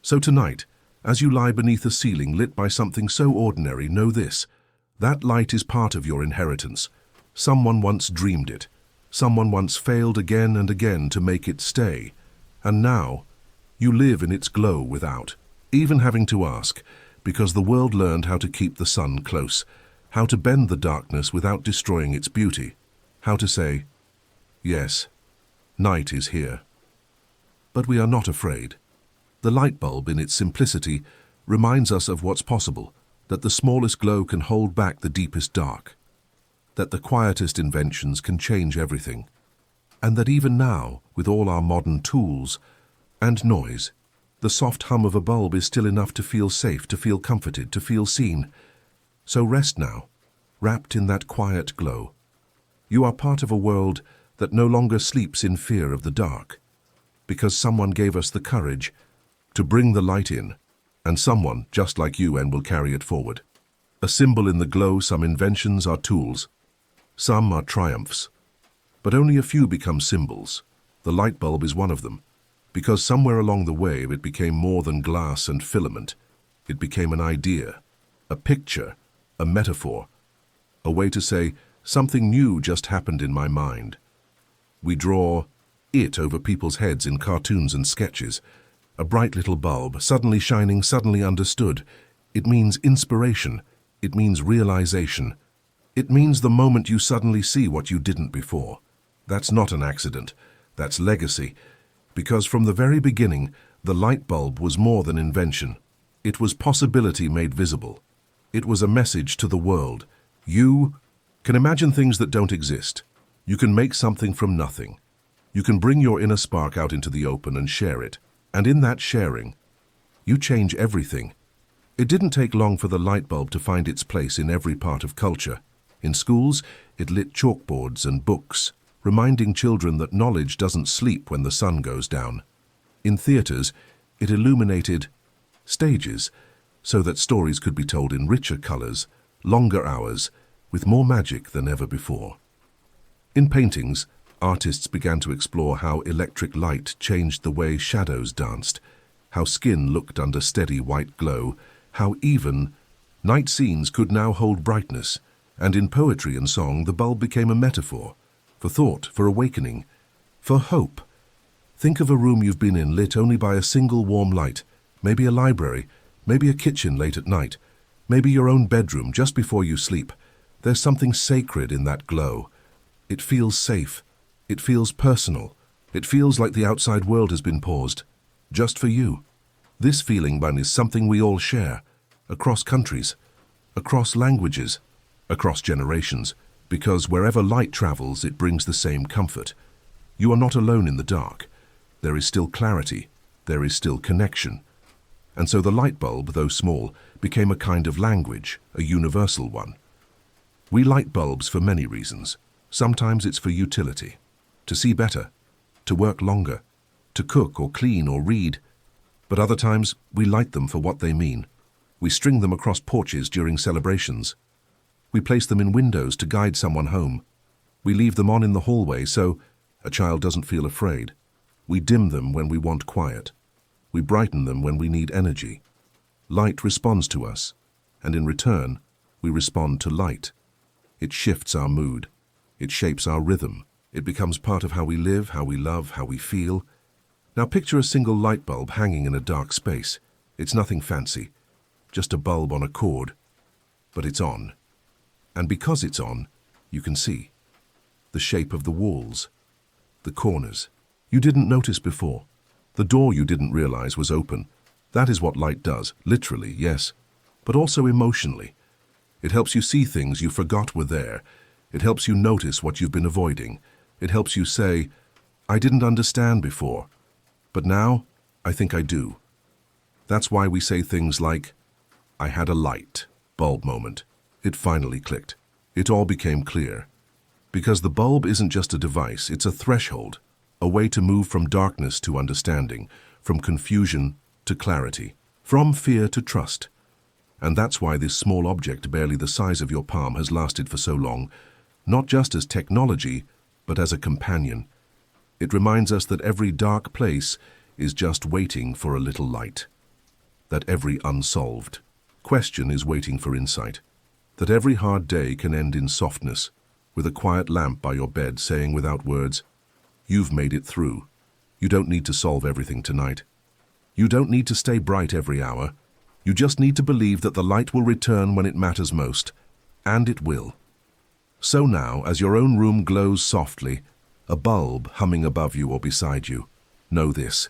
S1: So tonight, as you lie beneath a ceiling lit by something so ordinary, know this: that light is part of your inheritance. Someone once dreamed it. Someone once failed again and again to make it stay. And now, you live in its glow without even having to ask, because the world learned how to keep the sun close, how to bend the darkness without destroying its beauty, how to say, yes, night is here. But we are not afraid. The light bulb, in its simplicity, reminds us of what's possible, that the smallest glow can hold back the deepest dark, that the quietest inventions can change everything, and that even now, with all our modern tools and noise, the soft hum of a bulb is still enough to feel safe, to feel comforted, to feel seen. So rest now, wrapped in that quiet glow. You are part of a world that no longer sleeps in fear of the dark, because someone gave us the courage to bring the light in, and someone, just like you, will carry it forward. A symbol in the glow. Some inventions are tools, some are triumphs, but only a few become symbols. The light bulb is one of them, because somewhere along the way it became more than glass and filament. It became an idea, a picture, a metaphor, a way to say, something new just happened in my mind. We draw it over people's heads in cartoons and sketches. A bright little bulb, suddenly shining, suddenly understood. It means inspiration. It means realization. It means the moment you suddenly see what you didn't before. That's not an accident. That's legacy. Because from the very beginning, the light bulb was more than invention. It was possibility made visible. It was a message to the world. You can imagine things that don't exist. You can make something from nothing. You can bring your inner spark out into the open and share it. And in that sharing, you change everything. It didn't take long for the light bulb to find its place in every part of culture. In schools, it lit chalkboards and books, reminding children that knowledge doesn't sleep when the sun goes down. In theaters, it illuminated stages so that stories could be told in richer colors, longer hours, with more magic than ever before. In paintings, artists began to explore how electric light changed the way shadows danced, how skin looked under steady white glow, how even night scenes could now hold brightness, and in poetry and song the bulb became a metaphor, for thought, for awakening, for hope. Think of a room you've been in lit only by a single warm light, maybe a library, maybe a kitchen late at night, maybe your own bedroom just before you sleep. There's something sacred in that glow. It feels safe. It feels personal. It feels like the outside world has been paused, just for you. This feeling, Bun, is something we all share, across countries, across languages, across generations, because wherever light travels, it brings the same comfort. You are not alone in the dark. There is still clarity. There is still connection. And so the light bulb, though small, became a kind of language, a universal one. We light bulbs for many reasons. Sometimes it's for utility, to see better, to work longer, to cook or clean or read. But other times, we light them for what they mean. We string them across porches during celebrations. We place them in windows to guide someone home. We leave them on in the hallway so a child doesn't feel afraid. We dim them when we want quiet. We brighten them when we need energy. Light responds to us, and in return, we respond to light. It shifts our mood. It shapes our rhythm. It becomes part of how we live, how we love, how we feel. Now picture a single light bulb hanging in a dark space. It's nothing fancy, just a bulb on a cord. But it's on. And because it's on, you can see the shape of the walls, the corners. You didn't notice before. The door you didn't realize was open. That is what light does, literally, yes, but also emotionally. It helps you see things you forgot were there. It helps you notice what you've been avoiding. It helps you say, I didn't understand before, but now I think I do. That's why we say things like, I had a light bulb moment. It finally clicked. It all became clear. Because the bulb isn't just a device, it's a threshold, a way to move from darkness to understanding, from confusion to clarity, from fear to trust. And that's why this small object, barely the size of your palm, has lasted for so long, not just as technology, but as a companion. It reminds us that every dark place is just waiting for a little light, that every unsolved question is waiting for insight, that every hard day can end in softness, with a quiet lamp by your bed saying without words, you've made it through. You don't need to solve everything tonight. You don't need to stay bright every hour. You just need to believe that the light will return when it matters most, and it will. So now, as your own room glows softly, a bulb humming above you or beside you, know this.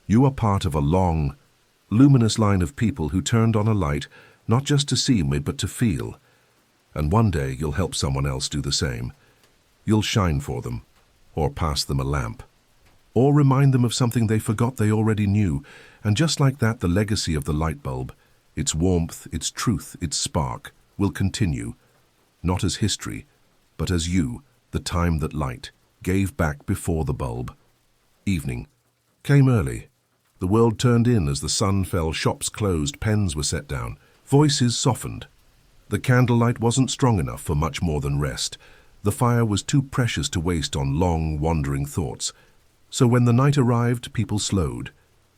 S1: You are part of a long, luminous line of people who turned on a light not just to see me, but to feel. And one day you'll help someone else do the same. You'll shine for them, or pass them a lamp, or remind them of something they forgot they already knew. And just like that, the legacy of the light bulb, its warmth, its truth, its spark, will continue, not as history, but as you, the time that light gave back before the bulb. Evening came early. The world turned in as the sun fell, shops closed, pens were set down, voices softened. The candlelight wasn't strong enough for much more than rest. The fire was too precious to waste on long, wandering thoughts. So when the night arrived, people slowed,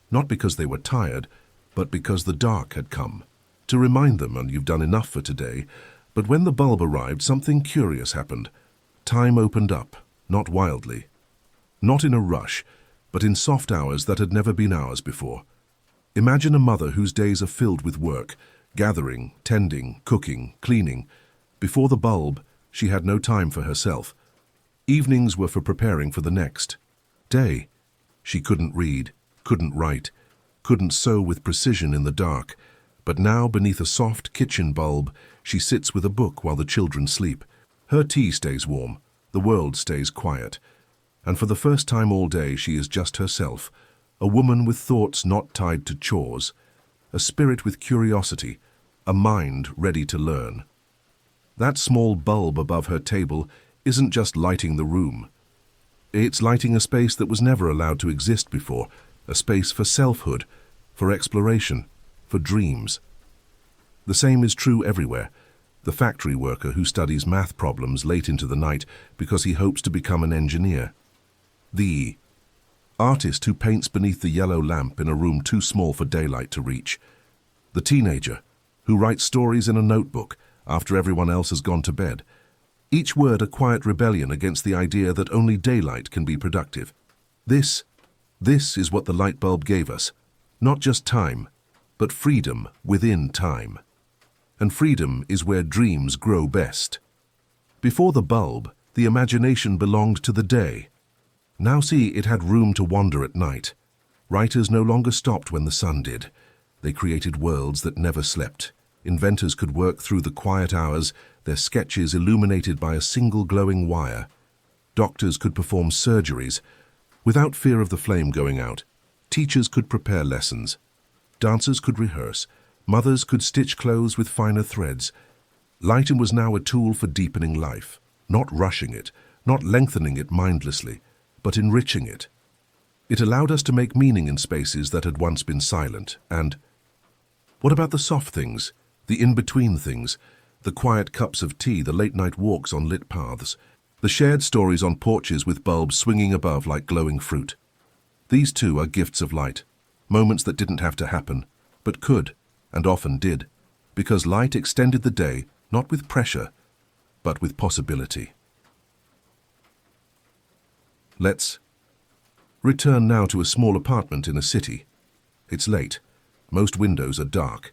S1: not because they were tired, but because the dark had come, to remind them, and you've done enough for today. But when the bulb arrived, something curious happened. Time opened up, not wildly, not in a rush, but in soft hours that had never been ours before. Imagine a mother whose days are filled with work, gathering, tending, cooking, cleaning. Before the bulb, she had no time for herself. Evenings were for preparing for the next day. She couldn't read, couldn't write, couldn't sew with precision in the dark. But now, beneath a soft kitchen bulb, she sits with a book while the children sleep. Her tea stays warm, the world stays quiet. And for the first time all day, she is just herself, a woman with thoughts not tied to chores. a spirit with curiosity, a mind ready to learn. That small bulb above her table isn't just lighting the room. It's lighting a space that was never allowed to exist before, a space for selfhood, for exploration, for dreams. The same is true everywhere. The factory worker who studies math problems late into the night because he hopes to become an engineer. The artist who paints beneath the yellow lamp in a room too small for daylight to reach. The teenager who writes stories in a notebook after everyone else has gone to bed. Each word a quiet rebellion against the idea that only daylight can be productive. This is what the light bulb gave us. Not just time, but freedom within time. And freedom is where dreams grow best. Before the bulb, the imagination belonged to the day. Now see, it had room to wander at night. Writers no longer stopped when the sun did. They created worlds that never slept. Inventors could work through the quiet hours, their sketches illuminated by a single glowing wire. Doctors could perform surgeries without fear of the flame going out. Teachers could prepare lessons. Dancers could rehearse. Mothers could stitch clothes with finer threads. Light was now a tool for deepening life, not rushing it, not lengthening it mindlessly, but enriching it. It allowed us to make meaning in spaces that had once been silent. And what about the soft things, the in-between things, the quiet cups of tea, the late-night walks on lit paths, the shared stories on porches with bulbs swinging above like glowing fruit? These too are gifts of light, moments that didn't have to happen, but could, and often did, because light extended the day not with pressure, but with possibility. Let's return now to a small apartment in a city. It's late. Most windows are dark.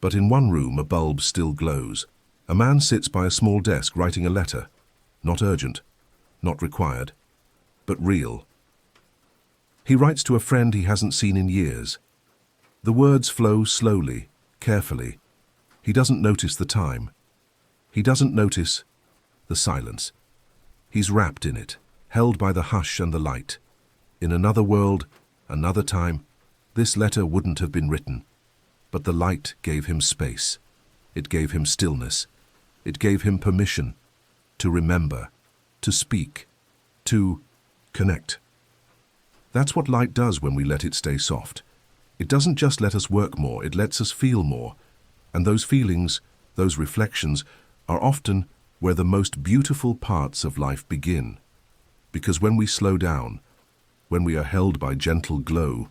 S1: But in one room a bulb still glows. A man sits by a small desk writing a letter. Not urgent, not required, but real. He writes to a friend he hasn't seen in years. The words flow slowly, carefully. He doesn't notice the time. He doesn't notice the silence. He's wrapped in it, held by the hush and the light. In another world, another time, this letter wouldn't have been written. But the light gave him space. It gave him stillness. It gave him permission to remember, to speak, to connect. That's what light does when we let it stay soft. It doesn't just let us work more, it lets us feel more. And those feelings, those reflections, are often where the most beautiful parts of life begin. Because when we slow down, when we are held by gentle glow,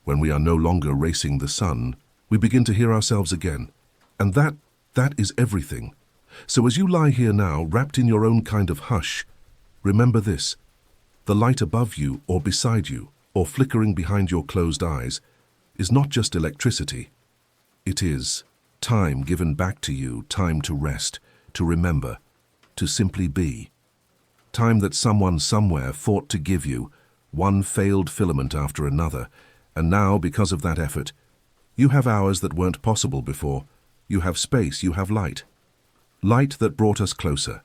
S1: when we are no longer racing the sun, we begin to hear ourselves again. And that is everything. So as you lie here now, wrapped in your own kind of hush, remember this: the light above you or beside you, or flickering behind your closed eyes, is not just electricity. It is time given back to you, time to rest, to remember, to simply be. Time that someone somewhere fought to give you, one failed filament after another, and now, because of that effort, you have hours that weren't possible before. You have space, you have light. Light that brought us closer.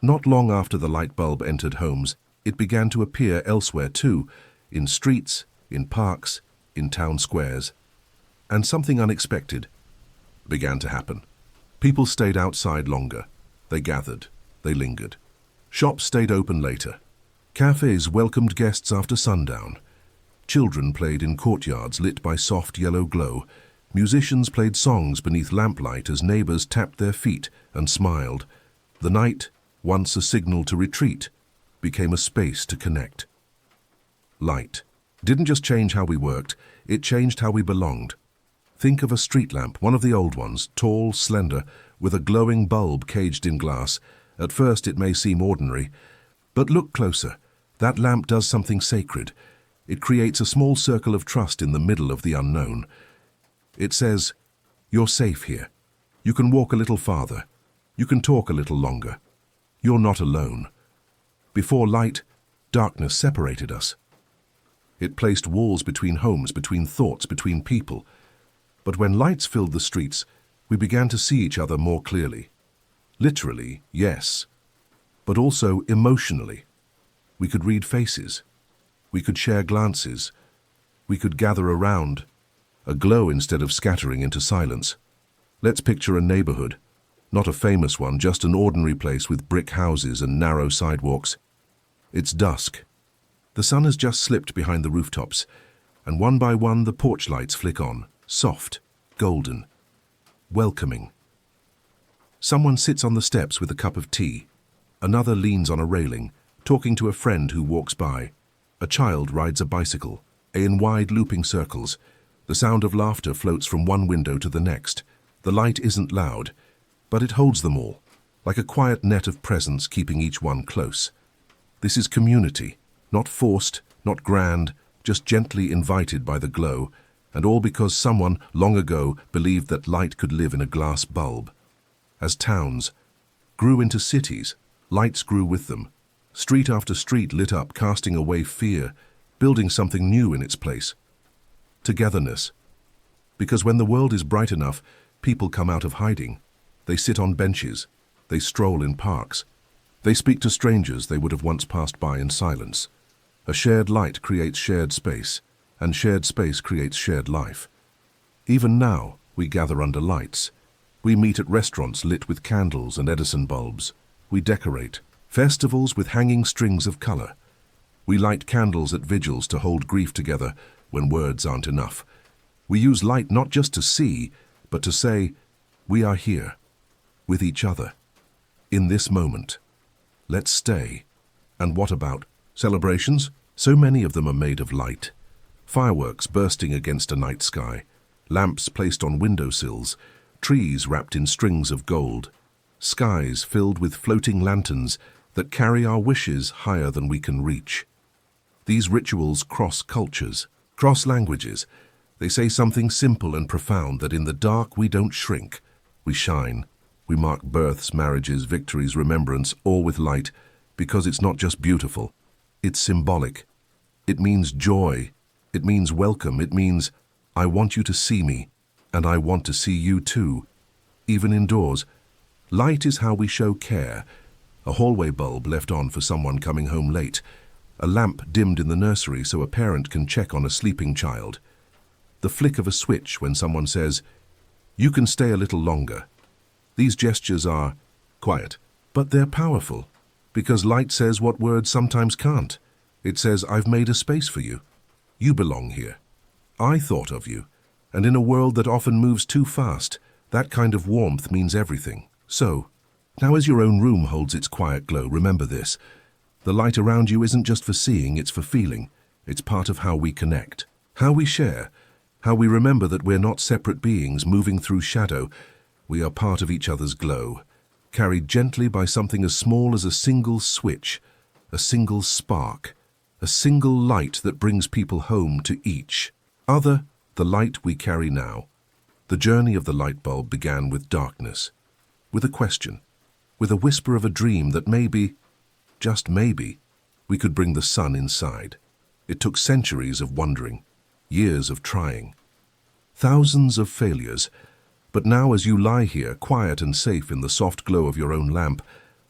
S1: Not long after the light bulb entered homes, it began to appear elsewhere too, in streets, in parks, in town squares. And something unexpected began to happen. People stayed outside longer. They gathered. They lingered. Shops stayed open later. Cafes welcomed guests after sundown. Children played in courtyards lit by soft yellow glow. Musicians played songs beneath lamplight as neighbors tapped their feet and smiled. The night, once a signal to retreat, became a space to connect. Light didn't just change how we worked, it changed how we belonged. Think of a street lamp, one of the old ones, tall, slender, with a glowing bulb caged in glass. At first it may seem ordinary, but look closer. That lamp does something sacred. It creates a small circle of trust in the middle of the unknown. It says, "You're safe here. You can walk a little farther. You can talk a little longer. You're not alone." Before light, darkness separated us. It placed walls between homes, between thoughts, between people. But when lights filled the streets, we began to see each other more clearly. Literally, yes, but also emotionally. We could read faces. We could share glances. We could gather around a glow instead of scattering into silence. Let's picture a neighborhood. Not a famous one, just an ordinary place with brick houses and narrow sidewalks. It's dusk. The sun has just slipped behind the rooftops, and one by one the porch lights flick on, soft, golden, welcoming. Someone sits on the steps with a cup of tea. Another leans on a railing, talking to a friend who walks by. A child rides a bicycle, in wide looping circles. The sound of laughter floats from one window to the next. The light isn't loud, but it holds them all, like a quiet net of presence keeping each one close. This is community, not forced, not grand, just gently invited by the glow, and all because someone long ago believed that light could live in a glass bulb. As towns grew into cities, lights grew with them. Street after street lit up, casting away fear, building something new in its place. Togetherness. Because when the world is bright enough, people come out of hiding. They sit on benches. They stroll in parks. They speak to strangers they would have once passed by in silence. A shared light creates shared space, and shared space creates shared life. Even now, we gather under lights. We meet at restaurants lit with candles and Edison bulbs. We decorate. Festivals with hanging strings of color. We light candles at vigils to hold grief together when words aren't enough. We use light not just to see, but to say, we are here, with each other, in this moment. Let's stay. And what about celebrations? So many of them are made of light. Fireworks bursting against a night sky, lamps placed on windowsills, trees wrapped in strings of gold, skies filled with floating lanterns that carry our wishes higher than we can reach. These rituals cross cultures, cross languages. They say something simple and profound, that in the dark we don't shrink, we shine. We mark births, marriages, victories, remembrance, all with light, because it's not just beautiful, it's symbolic. It means joy, it means welcome, it means I want you to see me, and I want to see you too. Even indoors, light is how we show care. A hallway bulb left on for someone coming home late. A lamp dimmed in the nursery so a parent can check on a sleeping child. The flick of a switch when someone says, "You can stay a little longer." These gestures are quiet, but they're powerful, because light says what words sometimes can't. It says, I've made a space for you. You belong here. I thought of you. And in a world that often moves too fast, that kind of warmth means everything. So, now as your own room holds its quiet glow, remember this. The light around you isn't just for seeing, it's for feeling. It's part of how we connect, how we share, how we remember that we're not separate beings moving through shadow. We are part of each other's glow, carried gently by something as small as a single switch, a single spark, a single light that brings people home to each other, the light we carry now. The journey of the light bulb began with darkness, with a question, with a whisper of a dream that maybe, just maybe, we could bring the sun inside. It took centuries of wondering, years of trying, thousands of failures, but now as you lie here, quiet and safe in the soft glow of your own lamp,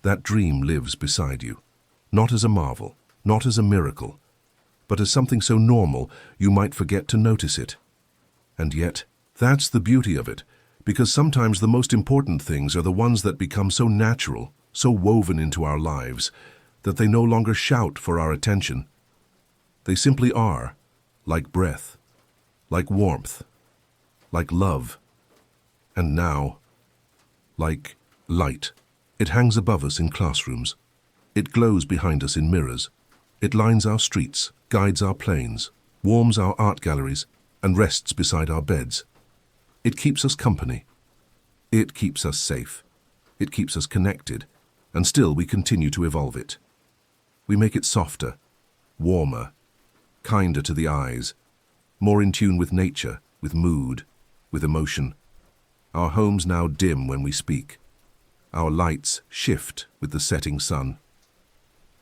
S1: that dream lives beside you. Not as a marvel, not as a miracle, but as something so normal you might forget to notice it. And yet, that's the beauty of it, because sometimes the most important things are the ones that become so natural, so woven into our lives, that they no longer shout for our attention. They simply are, like breath, like warmth, like love, and now, like light. It hangs above us in classrooms. It glows behind us in mirrors. It lines our streets, guides our planes, warms our art galleries, and rests beside our beds. It keeps us company. It keeps us safe. It keeps us connected, and still we continue to evolve it. We make it softer, warmer, kinder to the eyes, more in tune with nature, with mood, with emotion. Our homes now dim when we speak. Our lights shift with the setting sun.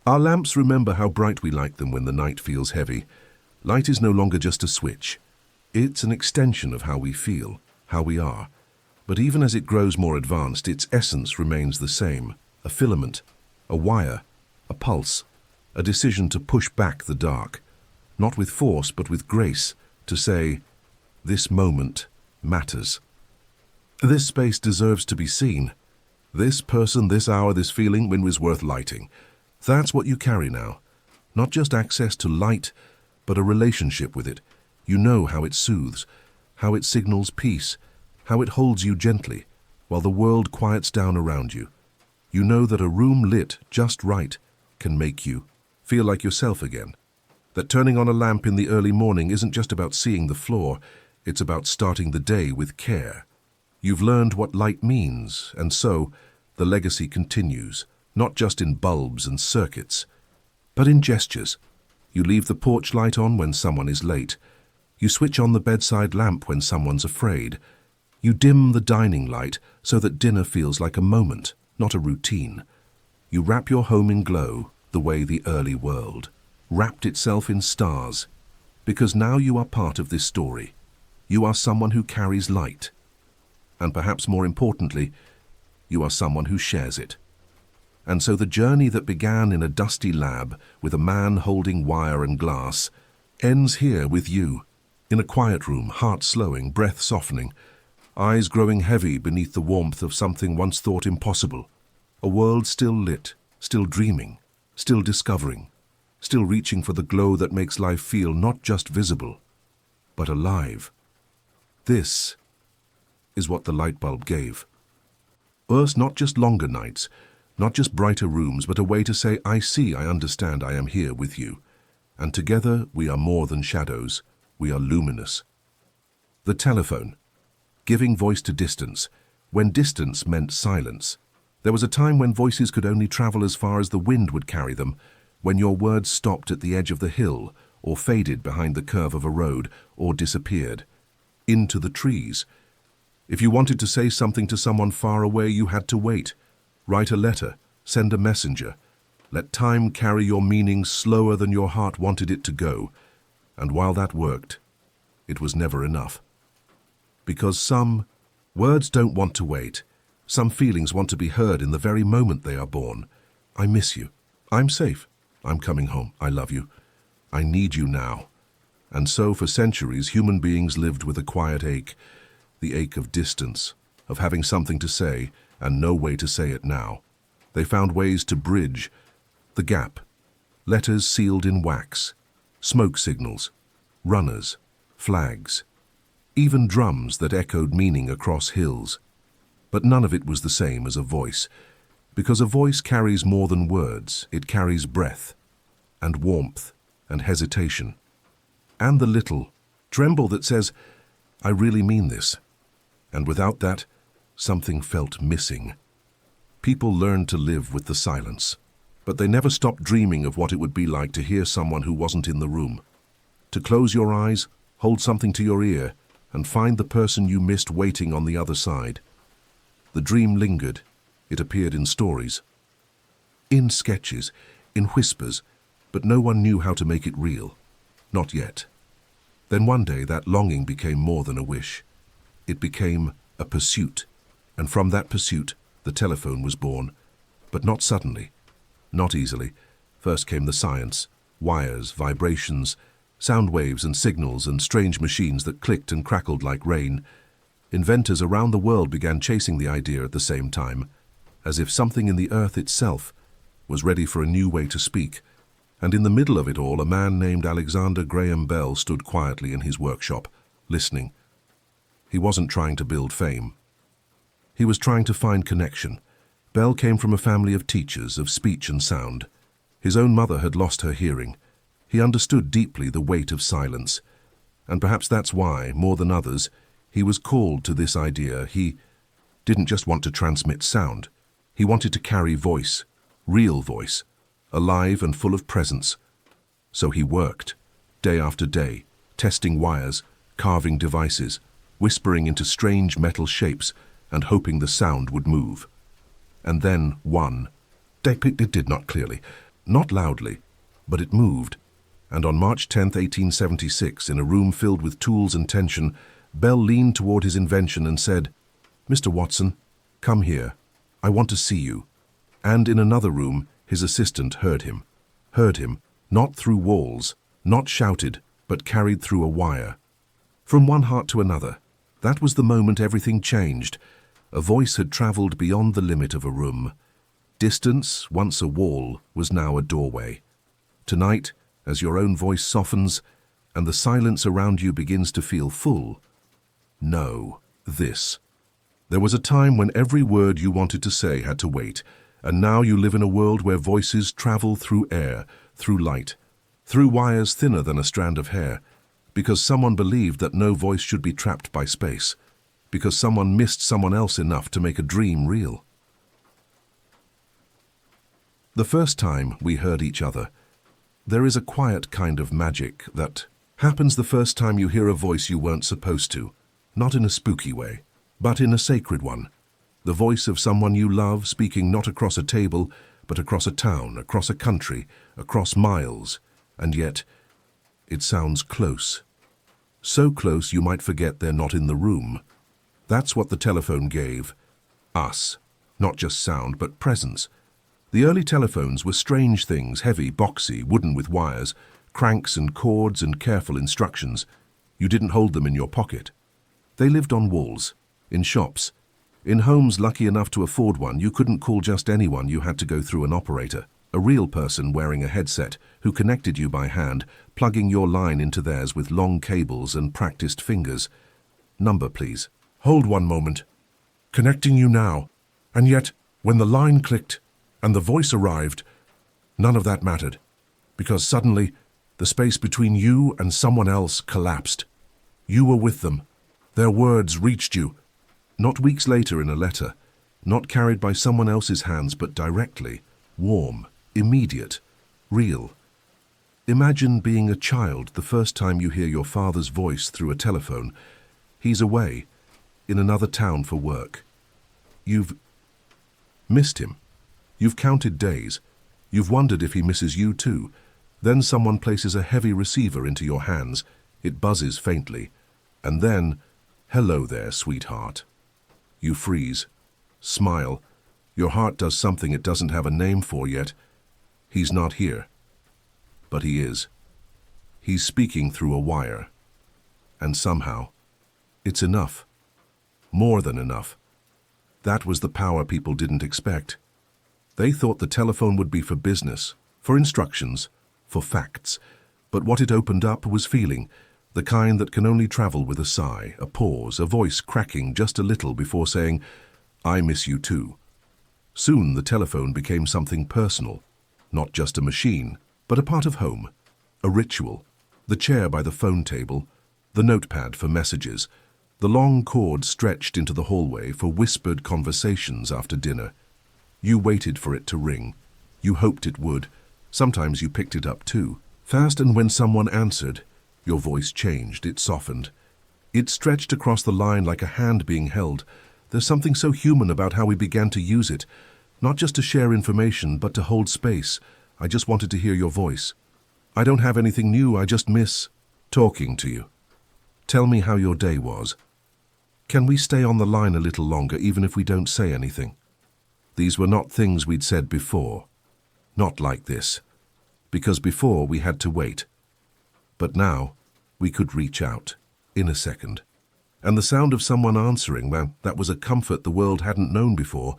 S1: Our lamps remember how bright we like them when the night feels heavy. Light is no longer just a switch. It's an extension of how we feel, how we are. But even as it grows more advanced, its essence remains the same. A filament, a wire, a pulse, a decision to push back the dark. Not with force, but with grace, to say, This moment matters. This space deserves to be seen. This person, this hour, this feeling is worth lighting. That's what you carry now. Not just access to light, but a relationship with it. You know how it soothes, how it signals peace, how it holds you gently while the world quiets down around you. You know that a room lit just right can make you feel like yourself again. That turning on a lamp in the early morning isn't just about seeing the floor, it's about starting the day with care. You've learned what light means, and so the legacy continues, not just in bulbs and circuits, but in gestures. You leave the porch light on when someone is late. You switch on the bedside lamp when someone's afraid. You dim the dining light so that dinner feels like a moment, not a routine. You wrap your home in glow the way the early world wrapped itself in stars, because now you are part of this story. You are someone who carries light. And perhaps more importantly, you are someone who shares it. And so the journey that began in a dusty lab with a man holding wire and glass ends here with you, in a quiet room, heart slowing, breath softening, eyes growing heavy beneath the warmth of something once thought impossible. A world still lit, still dreaming, still discovering, still reaching for the glow that makes life feel not just visible, but alive. This is what the light bulb gave. Us not just longer nights, not just brighter rooms, but a way to say, I see, I understand, I am here with you. And together we are more than shadows, we are luminous. The telephone, giving voice to distance, when distance meant silence. There was a time when voices could only travel as far as the wind would carry them, when your words stopped at the edge of the hill, or faded behind the curve of a road, or disappeared into the trees. If you wanted to say something to someone far away, you had to wait, write a letter, send a messenger. Let time carry your meaning slower than your heart wanted it to go. And while that worked, it was never enough. Because some words don't want to wait. Some feelings want to be heard in the very moment they are born. I miss you. I'm safe. I'm coming home. I love you. I need you now. And so for centuries, human beings lived with a quiet ache, the ache of distance, of having something to say and no way to say it now. They found ways to bridge the gap. Letters sealed in wax, smoke signals, runners, flags, even drums that echoed meaning across hills. But none of it was the same as a voice, because a voice carries more than words. It carries breath and warmth and hesitation, and the little tremble that says, I really mean this. And without that, something felt missing. People learned to live with the silence, but they never stopped dreaming of what it would be like to hear someone who wasn't in the room. To close your eyes, hold something to your ear, and find the person you missed waiting on the other side. The dream lingered. It appeared in stories, in sketches, in whispers, but no one knew how to make it real. Not yet. Then one day that longing became more than a wish. It became a pursuit, and from that pursuit the telephone was born. But not suddenly, not easily. First came the science, wires, vibrations, sound waves and signals and strange machines that clicked and crackled like rain. Inventors around the world began chasing the idea at the same time, as if something in the earth itself was ready for a new way to speak. And in the middle of it all, a man named Alexander Graham Bell stood quietly in his workshop, listening. He wasn't trying to build fame. He was trying to find connection. Bell came from a family of teachers of speech and sound. His own mother had lost her hearing. He understood deeply the weight of silence. And perhaps that's why, more than others, he was called to this idea. He didn't just want to transmit sound. He wanted to carry voice, real voice, alive and full of presence. So he worked, day after day, testing wires, carving devices, whispering into strange metal shapes and hoping the sound would move. And then one. It did not clearly, not loudly, but it moved. And on March 10, 1876, in a room filled with tools and tension, Bell leaned toward his invention and said, Mr. Watson, come here. I want to see you. And in another room, his assistant heard him, not through walls, not shouted, but carried through a wire. From one heart to another. That was the moment everything changed. A voice had traveled beyond the limit of a room. Distance, once a wall, was now a doorway. Tonight, as your own voice softens and the silence around you begins to feel full, know this. There was a time when every word you wanted to say had to wait, and now you live in a world where voices travel through air, through light, through wires thinner than a strand of hair, because someone believed that no voice should be trapped by space, because someone missed someone else enough to make a dream real. The first time we heard each other, there is a quiet kind of magic that happens the first time you hear a voice you weren't supposed to, not in a spooky way, but in a sacred one. The voice of someone you love speaking not across a table, but across a town, across a country, across miles, and yet it sounds close. So close you might forget they're not in the room. That's what the telephone gave us. Not just sound, but presence. The early telephones were strange things, heavy, boxy, wooden with wires, cranks and cords and careful instructions. You didn't hold them in your pocket. They lived on walls, in shops. In homes lucky enough to afford one, you couldn't call just anyone, you had to go through an operator, a real person wearing a headset, who connected you by hand, plugging your line into theirs with long cables and practiced fingers. Number, please. Hold one moment. Connecting you now. And yet, when the line clicked and the voice arrived, none of that mattered, because suddenly the space between you and someone else collapsed. You were with them. Their words reached you. Not weeks later in a letter, not carried by someone else's hands, but directly, warm, immediate, real. Imagine being a child the first time you hear your father's voice through a telephone. He's away, in another town for work. You've missed him. You've counted days. You've wondered if he misses you too. Then someone places a heavy receiver into your hands. It buzzes faintly. And then, hello there, sweetheart. You freeze, smile. Your heart does something it doesn't have a name for yet. He's not here. But he is. He's speaking through a wire. And somehow, it's enough. More than enough. That was the power people didn't expect. They thought the telephone would be for business, for instructions, for facts. But what it opened up was feeling, the kind that can only travel with a sigh, a pause, a voice cracking just a little before saying, I miss you too. Soon the telephone became something personal, not just a machine, but a part of home, a ritual, the chair by the phone table, the notepad for messages, the long cord stretched into the hallway for whispered conversations after dinner. You waited for it to ring. You hoped it would. Sometimes you picked it up too, fast, and when someone answered, your voice changed, it softened. It stretched across the line like a hand being held. There's something so human about how we began to use it, not just to share information, but to hold space. I just wanted to hear your voice. I don't have anything new, I just miss talking to you. Tell me how your day was. Can we stay on the line a little longer, even if we don't say anything? These were not things we'd said before. Not like this. Because before we had to wait. But now, we could reach out, in a second. And the sound of someone answering, well, that was a comfort the world hadn't known before.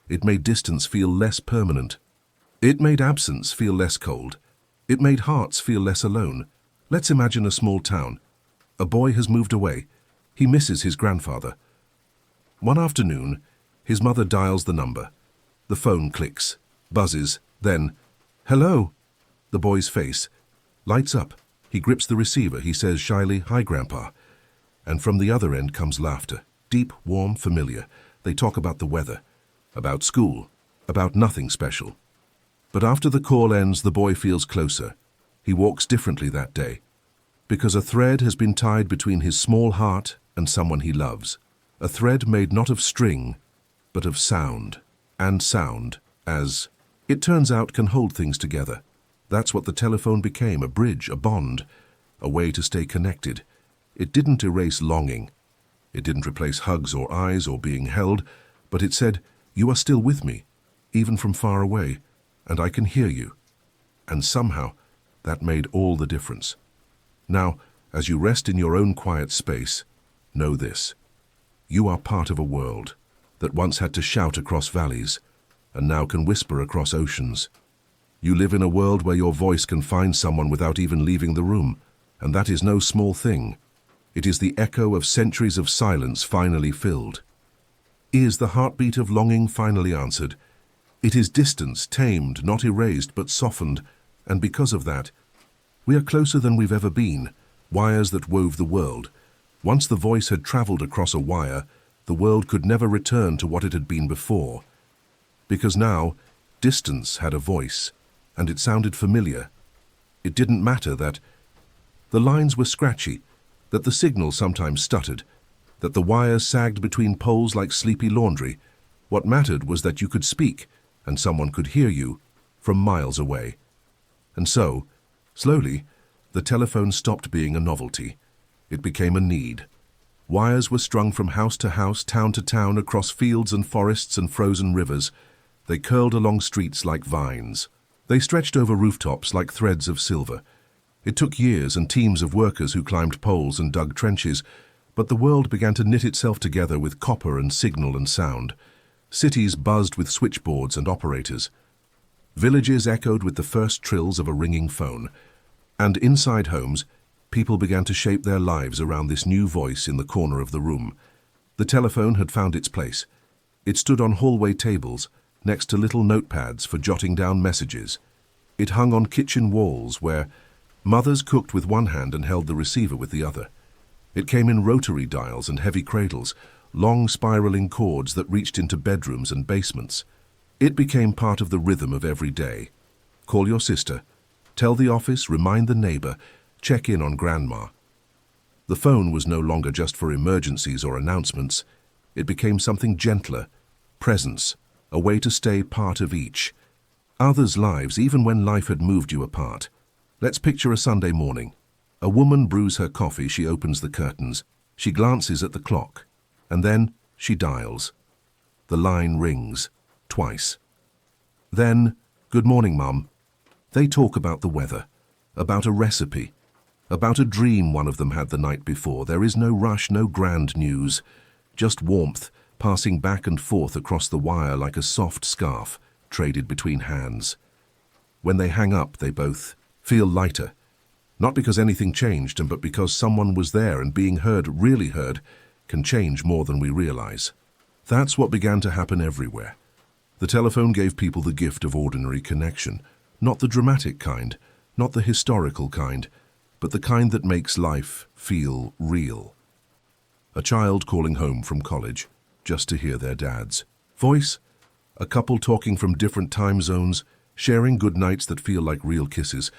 S1: It made distance feel less permanent. It made absence feel less cold. It made hearts feel less alone. Let's imagine a small town. A boy has moved away. He misses his grandfather. One afternoon, his mother dials the number. The phone clicks, buzzes, then, hello. The boy's face lights up. He grips the receiver. He says shyly, hi, Grandpa. And from the other end comes laughter, deep, warm, familiar. They talk about the weather, about school, about nothing special. But after the call ends, the boy feels closer. He walks differently that day, because a thread has been tied between his small heart and someone he loves. A thread made not of string, but of sound. And sound, as it turns out, can hold things together. That's what the telephone became, a bridge, a bond, a way to stay connected. It didn't erase longing. It didn't replace hugs or eyes or being held, but it said, you are still with me, even from far away, and I can hear you. And somehow, that made all the difference. Now, as you rest in your own quiet space, know this. You are part of a world that once had to shout across valleys and now can whisper across oceans. You live in a world where your voice can find someone without even leaving the room, and that is no small thing. It is the echo of centuries of silence finally filled. Is the heartbeat of longing finally answered? It is distance tamed, not erased, but softened, and because of that, we are closer than we've ever been. Wires that wove the world. Once the voice had traveled across a wire, the world could never return to what it had been before. Because now, distance had a voice, and it sounded familiar. It didn't matter that the lines were scratchy, that the signal sometimes stuttered, that the wires sagged between poles like sleepy laundry. What mattered was that you could speak, and someone could hear you from miles away. And so, slowly, the telephone stopped being a novelty. It became a need. Wires were strung from house to house, town to town, across fields and forests and frozen rivers. They curled along streets like vines. They stretched over rooftops like threads of silver. It took years and teams of workers who climbed poles and dug trenches, but the world began to knit itself together with copper and signal and sound. Cities buzzed with switchboards and operators. Villages echoed with the first trills of a ringing phone. And inside homes, people began to shape their lives around this new voice in the corner of the room. The telephone had found its place. It stood on hallway tables, next to little notepads for jotting down messages. It hung on kitchen walls where mothers cooked with one hand and held the receiver with the other. It came in rotary dials and heavy cradles, long spiraling cords that reached into bedrooms and basements. It became part of the rhythm of every day. Call your sister, tell the office, remind the neighbor, check in on grandma. The phone was no longer just for emergencies or announcements. It became something gentler, presence, a way to stay part of each. Others' lives, even when life had moved you apart. Let's picture a Sunday morning. A woman brews her coffee, she opens the curtains, she glances at the clock, and then she dials. The line rings, twice. Then, "Good morning, Mum." They talk about the weather, about a recipe, about a dream one of them had the night before. There is no rush, no grand news, just warmth passing back and forth across the wire like a soft scarf traded between hands. When they hang up, they both feel lighter, not because anything changed, but because someone was there, and being heard, really heard, can change more than we realize. That's what began to happen everywhere. The telephone gave people the gift of ordinary connection, not the dramatic kind, not the historical kind, but the kind that makes life feel real. A child calling home from college, just to hear their dad's voice. A couple talking from different time zones, sharing good nights that feel like real kisses.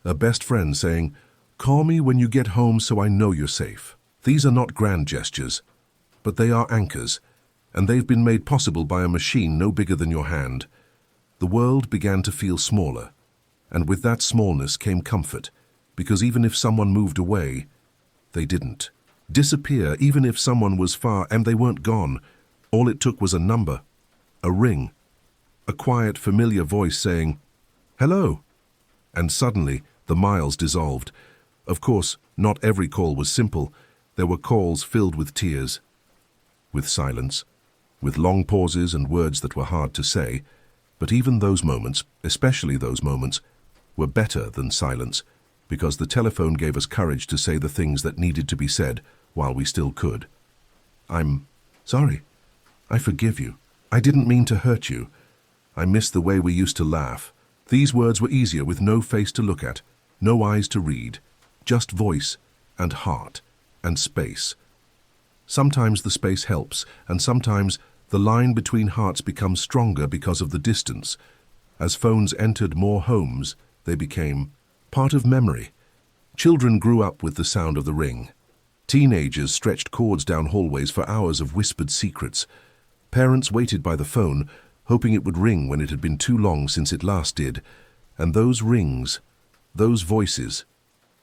S1: A best friend saying, "Call me when you get home so I know you're safe." These are not grand gestures, but they are anchors, and they've been made possible by a machine no bigger than your hand. The world began to feel smaller, and with that smallness came comfort, because even if someone moved away, they didn't disappear. Even if someone was far and they weren't gone, all it took was a number, a ring, a quiet, familiar voice saying, "Hello." And suddenly, the miles dissolved. Of course, not every call was simple. There were calls filled with tears, with silence, with long pauses and words that were hard to say. But even those moments, especially those moments, were better than silence, because the telephone gave us courage to say the things that needed to be said while we still could. "I'm sorry. I forgive you. I didn't mean to hurt you. I miss the way we used to laugh." These words were easier with no face to look at, no eyes to read, just voice and heart and space. Sometimes the space helps, and sometimes the line between hearts becomes stronger because of the distance. As phones entered more homes, they became part of memory. Children grew up with the sound of the ring. Teenagers stretched cords down hallways for hours of whispered secrets. Parents waited by the phone, hoping it would ring when it had been too long since it last did. And those rings, those voices,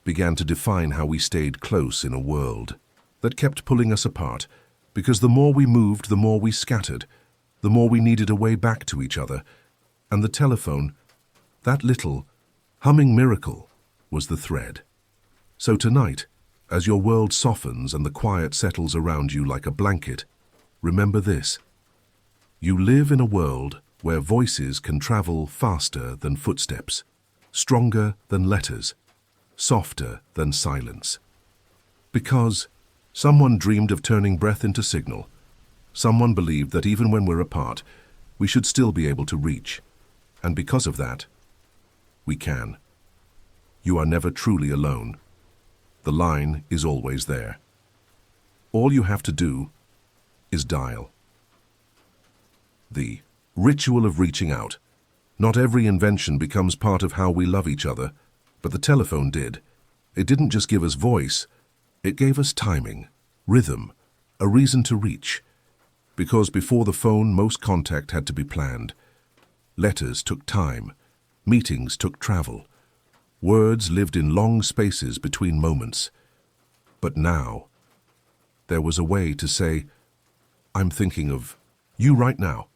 S1: began to define how we stayed close in a world that kept pulling us apart, because the more we moved, the more we scattered, the more we needed a way back to each other. And the telephone, that little, humming miracle, was the thread. So tonight, As your world softens and the quiet settles around you like a blanket, remember this. You live in a world where voices can travel faster than footsteps, stronger than letters, softer than silence. Because someone dreamed of turning breath into signal. Someone believed that even when we're apart, we should still be able to reach. And because of that, we can. You are never truly alone. The line is always there. All you have to do is dial. The ritual of reaching out. Not every invention becomes part of how we love each other, but the telephone did. It didn't just give us voice, it gave us timing, rhythm, a reason to reach. Because before the phone, most contact had to be planned. Letters took time, meetings took travel. Words lived in long spaces between moments. But now, there was a way to say, "I'm thinking of you right now,"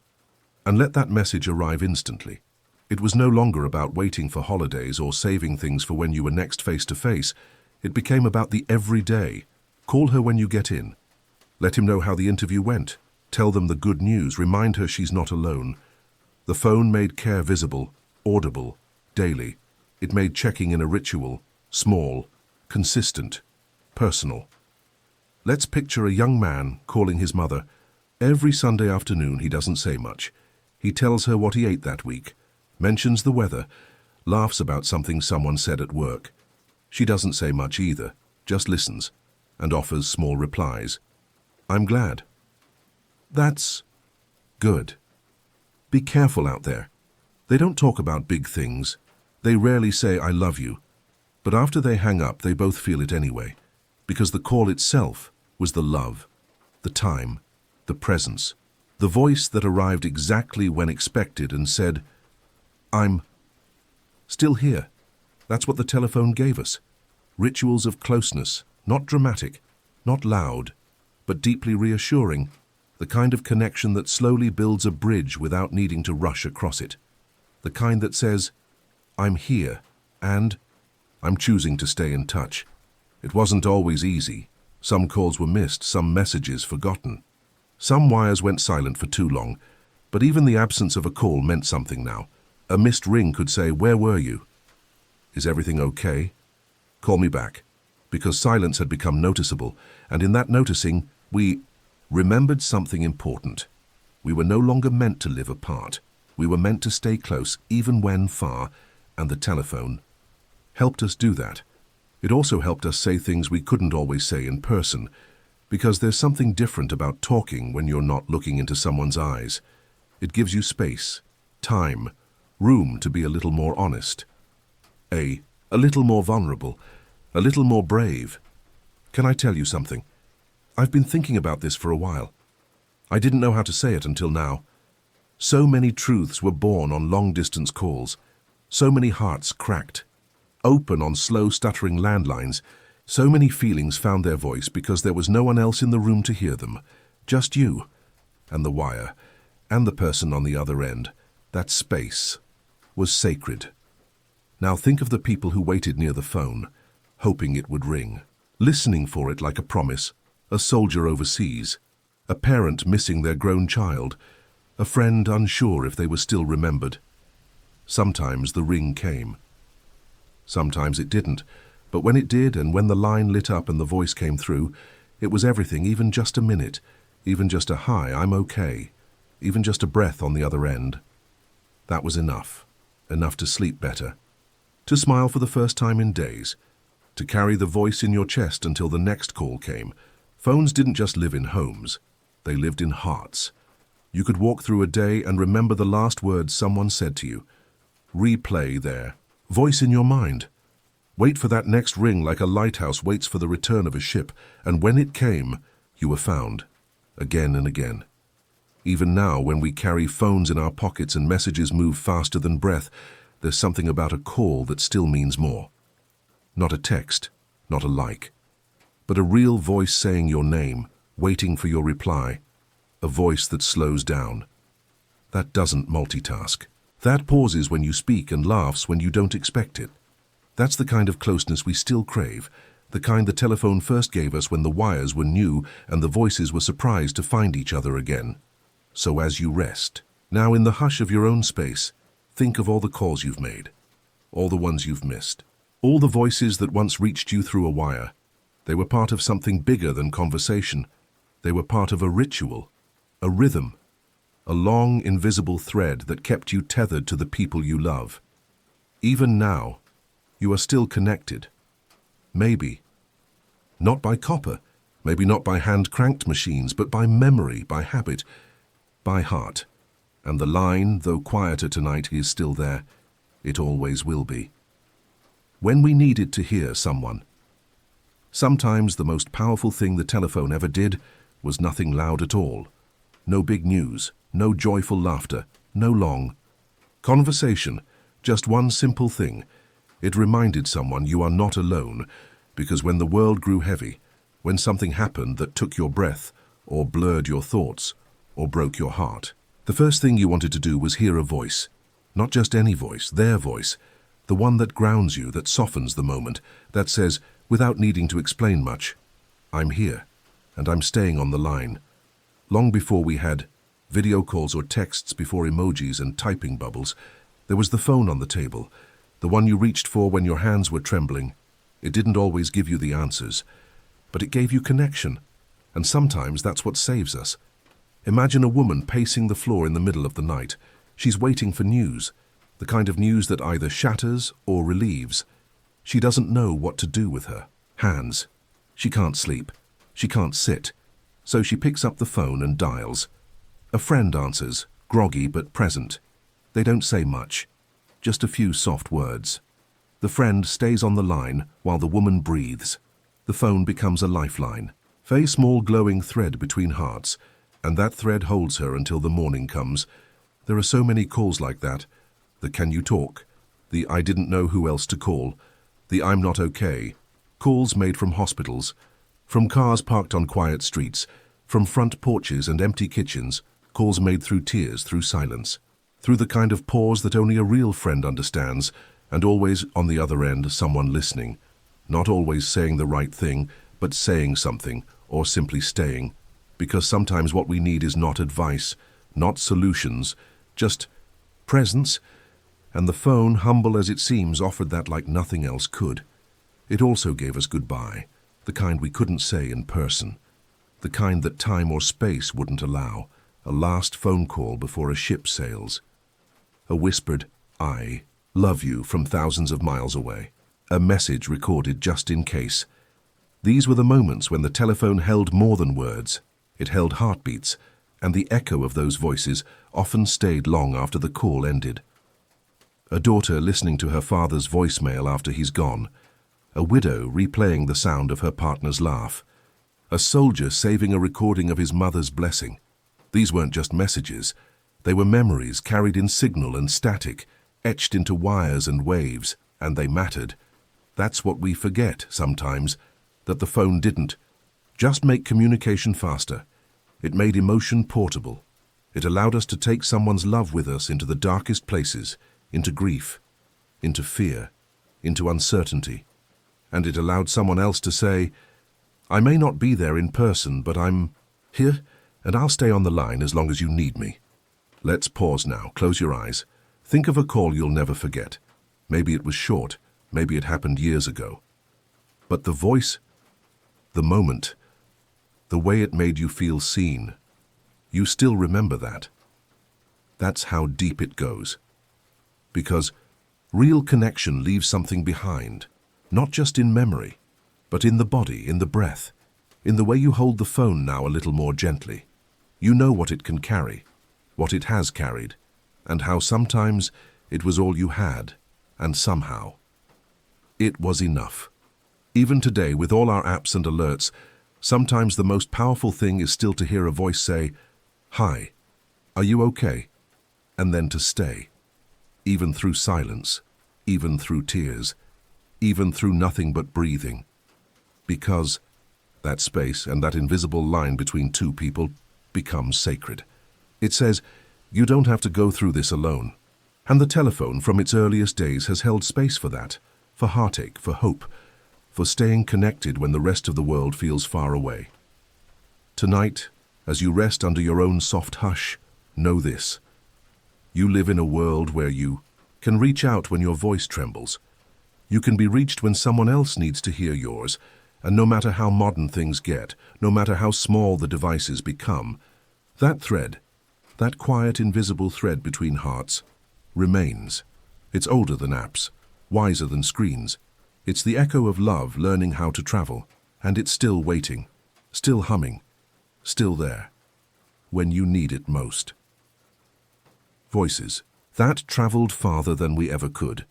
S1: and let that message arrive instantly. It was no longer about waiting for holidays or saving things for when you were next face to face. It became about the everyday. Call her when you get in. Let him know how the interview went. Tell them the good news. Remind her she's not alone. The phone made care visible, audible, daily. It made checking in a ritual, small, consistent, personal. Let's picture a young man calling his mother. Every Sunday afternoon he doesn't say much. He tells her what he ate that week, mentions the weather, laughs about something someone said at work. She doesn't say much either, just listens, and offers small replies. "I'm glad." That's good. Be careful out there. They don't talk about big things. They rarely say, "I love you." But after they hang up, they both feel it anyway, because the call itself was the love, the time, the presence, the voice that arrived exactly when expected and said, "I'm still here." That's what the telephone gave us. Rituals of closeness, not dramatic, not loud, but deeply reassuring, the kind of connection that slowly builds a bridge without needing to rush across it. The kind that says, "I'm here, and I'm choosing to stay in touch." It wasn't always easy. Some calls were missed, some messages forgotten. Some wires went silent for too long, but even the absence of a call meant something now. A missed ring could say, "Where were you? Is everything okay? Call me back." Because silence had become noticeable, and in that noticing, we remembered something important. We were no longer meant to live apart. We were meant to stay close, even when far, and the telephone helped us do that. It also helped us say things we couldn't always say in person, because there's something different about talking when you're not looking into someone's eyes. It gives you space, time, room to be a little more honest, a little more vulnerable, a little more brave. Can I tell you something? I've been thinking about this for a while. I didn't know how to say it until now. So many truths were born on long-distance calls. So many hearts cracked, open on slow, stuttering landlines. So many feelings found their voice because there was no one else in the room to hear them. Just you, and the wire, and the person on the other end. That space was sacred. Now think of the people who waited near the phone, hoping it would ring, listening for it like a promise, a soldier overseas, a parent missing their grown child, a friend unsure if they were still remembered. Sometimes the ring came. Sometimes it didn't, but when it did and when the line lit up and the voice came through, it was everything, even just a minute, even just a "Hi, I'm okay," even just a breath on the other end. That was enough to sleep better, to smile for the first time in days, to carry the voice in your chest until the next call came. Phones didn't just live in homes, they lived in hearts. You could walk through a day and remember the last words someone said to you. Replay their voice in your mind. Wait for that next ring like a lighthouse waits for the return of a ship, and when it came, you were found, again and again. Even now, when we carry phones in our pockets and messages move faster than breath, there's something about a call that still means more. Not a text, not a like, but a real voice saying your name, waiting for your reply, a voice that slows down. That doesn't multitask. That pauses when you speak and laughs when you don't expect it. That's the kind of closeness we still crave, The kind the telephone first gave us when the wires were new and the voices were surprised to find each other again. So as you rest, now in the hush of your own space, think of all the calls you've made, all the ones you've missed, all the voices that once reached you through a wire. They were part of something bigger than conversation. They were part of a ritual, a rhythm, a long, invisible thread that kept you tethered to the people you love. Even now, you are still connected. Maybe. Not by copper, maybe not by hand-cranked machines, but by memory, by habit, by heart. And the line, though quieter tonight, is still there. It always will be. When we needed to hear someone. Sometimes the most powerful thing the telephone ever did was nothing loud at all. No big news, no joyful laughter, no long conversation, just one simple thing. It reminded someone you are not alone, because when the world grew heavy, when something happened that took your breath, or blurred your thoughts, or broke your heart, the first thing you wanted to do was hear a voice. Not just any voice, their voice, the one that grounds you, that softens the moment, that says, without needing to explain much, I'm here, and I'm staying on the line. Long before we had video calls or texts, before emojis and typing bubbles, there was the phone on the table, the one you reached for when your hands were trembling. It didn't always give you the answers, but it gave you connection, and sometimes that's what saves us. Imagine a woman pacing the floor in the middle of the night. She's waiting for news, the kind of news that either shatters or relieves. She doesn't know what to do with her hands. She can't sleep. She can't sit. So she picks up the phone and dials. A friend answers, groggy but present. They don't say much, just a few soft words. The friend stays on the line while the woman breathes. The phone becomes a lifeline, a small glowing thread between hearts, and that thread holds her until the morning comes. There are so many calls like that. The "Can you talk?" The "I didn't know who else to call," the "I'm not okay." Calls made from hospitals, from cars parked on quiet streets, from front porches and empty kitchens, calls made through tears, through silence, through the kind of pause that only a real friend understands, and always on the other end someone listening, not always saying the right thing, but saying something, or simply staying, because sometimes what we need is not advice, not solutions, just presence. And the phone, humble as it seems, offered that like nothing else could. It also gave us goodbye, the kind we couldn't say in person, the kind that time or space wouldn't allow, a last phone call before a ship sails, a whispered "I love you" from thousands of miles away, a message recorded just in case. These were the moments when the telephone held more than words. It held heartbeats, and the echo of those voices often stayed long after the call ended. A daughter listening to her father's voicemail after he's gone, a widow replaying the sound of her partner's laugh, a soldier saving a recording of his mother's blessing. These weren't just messages. They were memories carried in signal and static, etched into wires and waves, and they mattered. That's what we forget sometimes, that the phone didn't just make communication faster. It made emotion portable. It allowed us to take someone's love with us into the darkest places, into grief, into fear, into uncertainty. And it allowed someone else to say, I may not be there in person, but I'm here, and I'll stay on the line as long as you need me. Let's pause now. Close your eyes. Think of a call you'll never forget. Maybe it was short. Maybe it happened years ago. But the voice, the moment, the way it made you feel seen, you still remember that. That's how deep it goes. Because real connection leaves something behind, not just in memory, but in the body, in the breath, in the way you hold the phone now a little more gently. You know what it can carry, what it has carried, and how sometimes it was all you had, and somehow it was enough. Even today, with all our apps and alerts, sometimes the most powerful thing is still to hear a voice say, "Hi, are you okay?" And then to stay, even through silence, even through tears, even through nothing but breathing. Because that space and that invisible line between two people becomes sacred. It says, you don't have to go through this alone. And the telephone from its earliest days has held space for that, for heartache, for hope, for staying connected when the rest of the world feels far away. Tonight, as you rest under your own soft hush, know this. You live in a world where you can reach out when your voice trembles. You can be reached when someone else needs to hear yours, and no matter how modern things get, no matter how small the devices become, that thread, that quiet, invisible thread between hearts, remains. It's older than apps, wiser than screens. It's the echo of love learning how to travel, and it's still waiting, still humming, still there, when you need it most. Voices. That traveled farther than we ever could.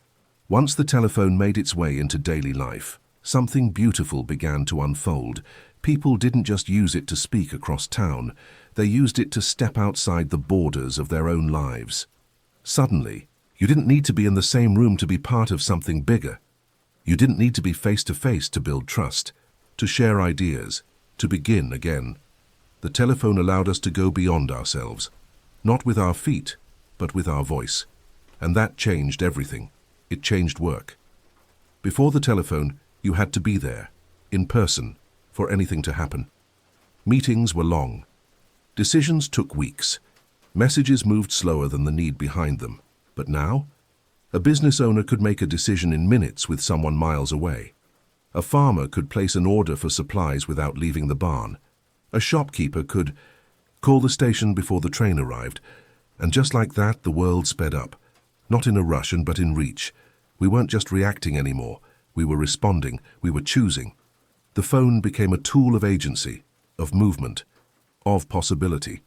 S1: Once the telephone made its way into daily life, something beautiful began to unfold. People didn't just use it to speak across town, they used it to step outside the borders of their own lives. Suddenly, you didn't need to be in the same room to be part of something bigger. You didn't need to be face to face to build trust, to share ideas, to begin again. The telephone allowed us to go beyond ourselves, not with our feet, but with our voice. And that changed everything. It changed work. Before the telephone, you had to be there, in person, for anything to happen. Meetings were long. Decisions took weeks. Messages moved slower than the need behind them. But now, a business owner could make a decision in minutes with someone miles away. A farmer could place an order for supplies without leaving the barn. A shopkeeper could call the station before the train arrived. And just like that, the world sped up. Not in a rush, but in reach. We weren't just reacting anymore. We were responding. We were choosing. The phone became a tool of agency, of movement, of possibility.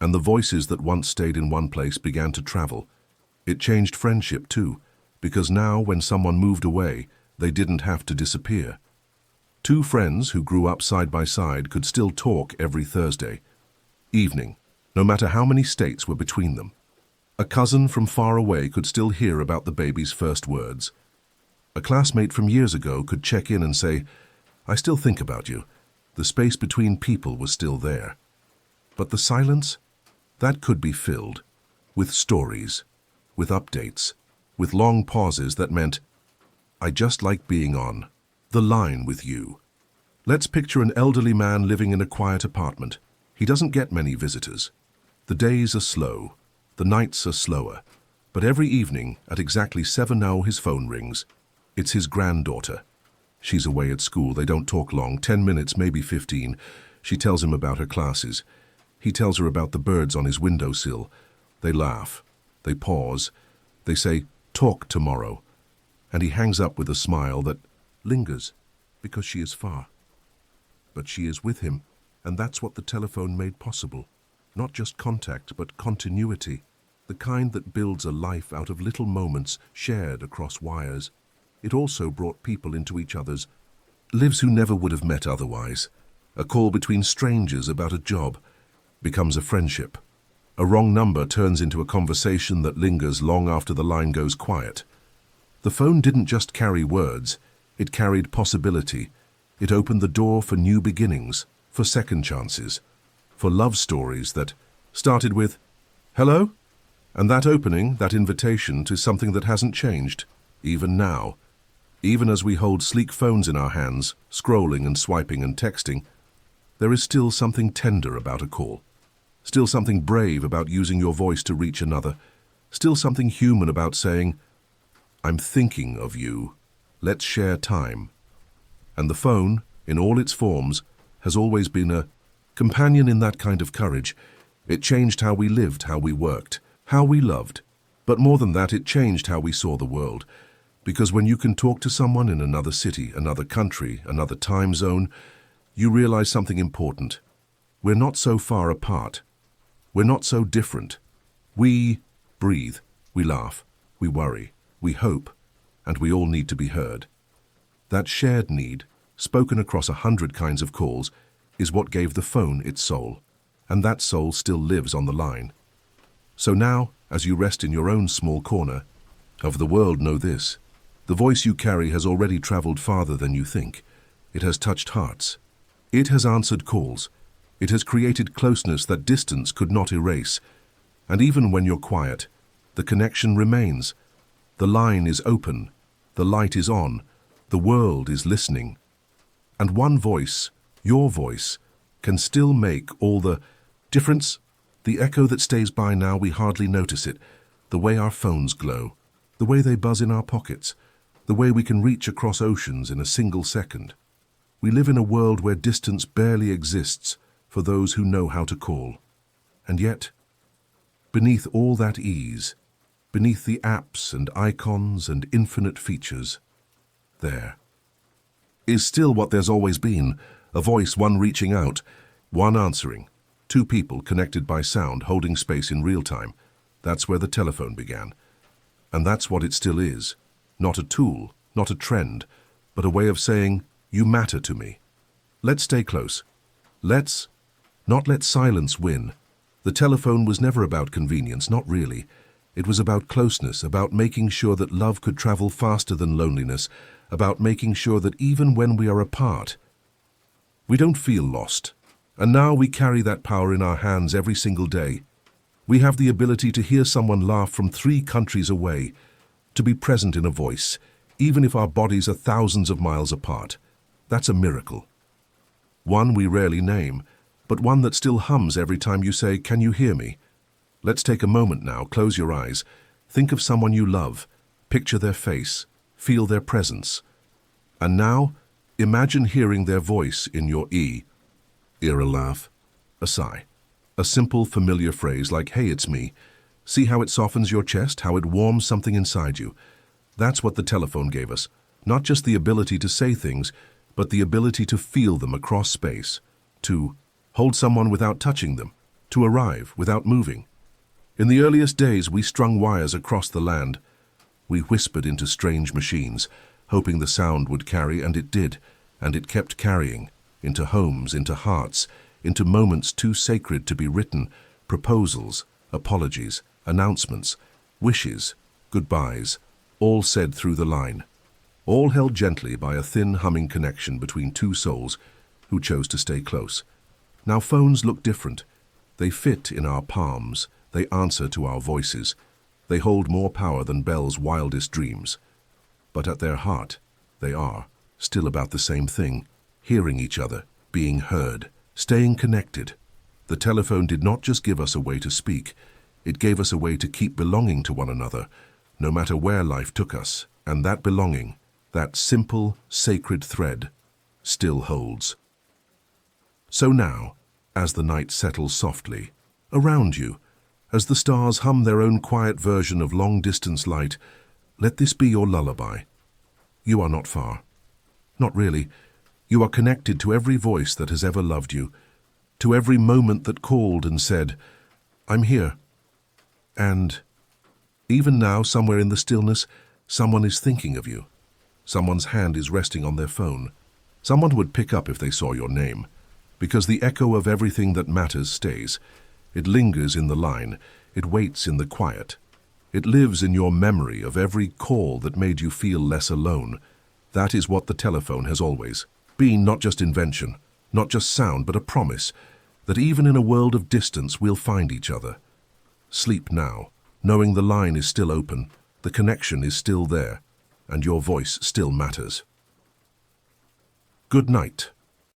S1: And the voices that once stayed in one place began to travel. It changed friendship too, because now when someone moved away, they didn't have to disappear. Two friends who grew up side by side could still talk every Thursday evening, no matter how many states were between them. A cousin from far away could still hear about the baby's first words. A classmate from years ago could check in and say, "I still think about you." The space between people was still there. But the silence, that could be filled with stories, with updates, with long pauses that meant, "I just like being on the line with you." Let's picture an elderly man living in a quiet apartment. He doesn't get many visitors. The days are slow, the nights are slower, but every evening at exactly 7:00 his phone rings. It's his granddaughter. She's away at school. They don't talk long, 10 minutes, maybe 15. She tells him about her classes. He tells her about the birds on his windowsill. They laugh. They pause. They say, "Talk tomorrow." And he hangs up with a smile that lingers because she is far. But she is with him, and that's what the telephone made possible. Not just contact, but continuity. The kind that builds a life out of little moments shared across wires. It also brought people into each other's lives who never would have met otherwise. A call between strangers about a job becomes a friendship. A wrong number turns into a conversation that lingers long after the line goes quiet. The phone didn't just carry words, it carried possibility. It opened the door for new beginnings, for second chances, for love stories that started with, "Hello?" And that opening, that invitation to something that hasn't changed, even now. Even as we hold sleek phones in our hands, scrolling and swiping and texting, there is still something tender about a call. Still something brave about using your voice to reach another. Still something human about saying, "I'm thinking of you. Let's share time." And the phone, in all its forms, has always been a companion in that kind of courage. It changed how we lived, how we worked, how we loved. But more than that, it changed how we saw the world. Because when you can talk to someone in another city, another country, another time zone, you realize something important. We're not so far apart. We're not so different. We breathe, we laugh, we worry, we hope, and we all need to be heard. That shared need, spoken across 100 kinds of calls, is what gave the phone its soul, and that soul still lives on the line. So now, as you rest in your own small corner of the world, know this: the voice you carry has already traveled farther than you think. It has touched hearts. It has answered calls. It has created closeness that distance could not erase. And even when you're quiet, the connection remains. The line is open. The light is on. The world is listening. And one voice, your voice, can still make all the difference. The echo that stays by now, we hardly notice it. The way our phones glow, the way they buzz in our pockets, the way we can reach across oceans in a single second. We live in a world where distance barely exists for those who know how to call. And yet, beneath all that ease, beneath the apps and icons and infinite features, there is still what there's always been, a voice, one reaching out, one answering, two people connected by sound, holding space in real time. That's where the telephone began. And that's what it still is. Not a tool, not a trend, but a way of saying, you matter to me. Let's stay close. Let's not let silence win. The telephone was never about convenience, not really. It was about closeness, about making sure that love could travel faster than loneliness, about making sure that even when we are apart, we don't feel lost. And now we carry that power in our hands every single day. We have the ability to hear someone laugh from 3 countries away, to be present in a voice, even if our bodies are thousands of miles apart. That's a miracle. One we rarely name, but one that still hums every time you say, "Can you hear me?" Let's take a moment now, close your eyes, think of someone you love, picture their face, feel their presence. And now, imagine hearing their voice in your ear, a laugh, a sigh, a simple familiar phrase like, "Hey, it's me." See how it softens your chest, how it warms something inside you. That's what the telephone gave us, not just the ability to say things, but the ability to feel them across space, to hold someone without touching them, to arrive without moving. In the earliest days, we strung wires across the land. We whispered into strange machines, hoping the sound would carry, and it did, and it kept carrying, into homes, into hearts, into moments too sacred to be written, proposals, apologies, announcements, wishes, goodbyes, all said through the line, all held gently by a thin humming connection between 2 souls who chose to stay close. Now phones look different. They fit in our palms, they answer to our voices, they hold more power than Bell's wildest dreams. But at their heart, they are still about the same thing, hearing each other, being heard, staying connected. The telephone did not just give us a way to speak, it gave us a way to keep belonging to one another, no matter where life took us, and that belonging, that simple, sacred thread, still holds. So now, as the night settles softly, around you, as the stars hum their own quiet version of long-distance light, let this be your lullaby. You are not far. Not really. You are connected to every voice that has ever loved you, to every moment that called and said, "I'm here." And even now, somewhere in the stillness, someone is thinking of you. Someone's hand is resting on their phone. Someone would pick up if they saw your name, because the echo of everything that matters stays. It lingers in the line. It waits in the quiet. It lives in your memory of every call that made you feel less alone. That is what the telephone has always been, not just invention, not just sound, but a promise that even in a world of distance, we'll find each other. Sleep now, knowing the line is still open, the connection is still there, and your voice still matters. Good night.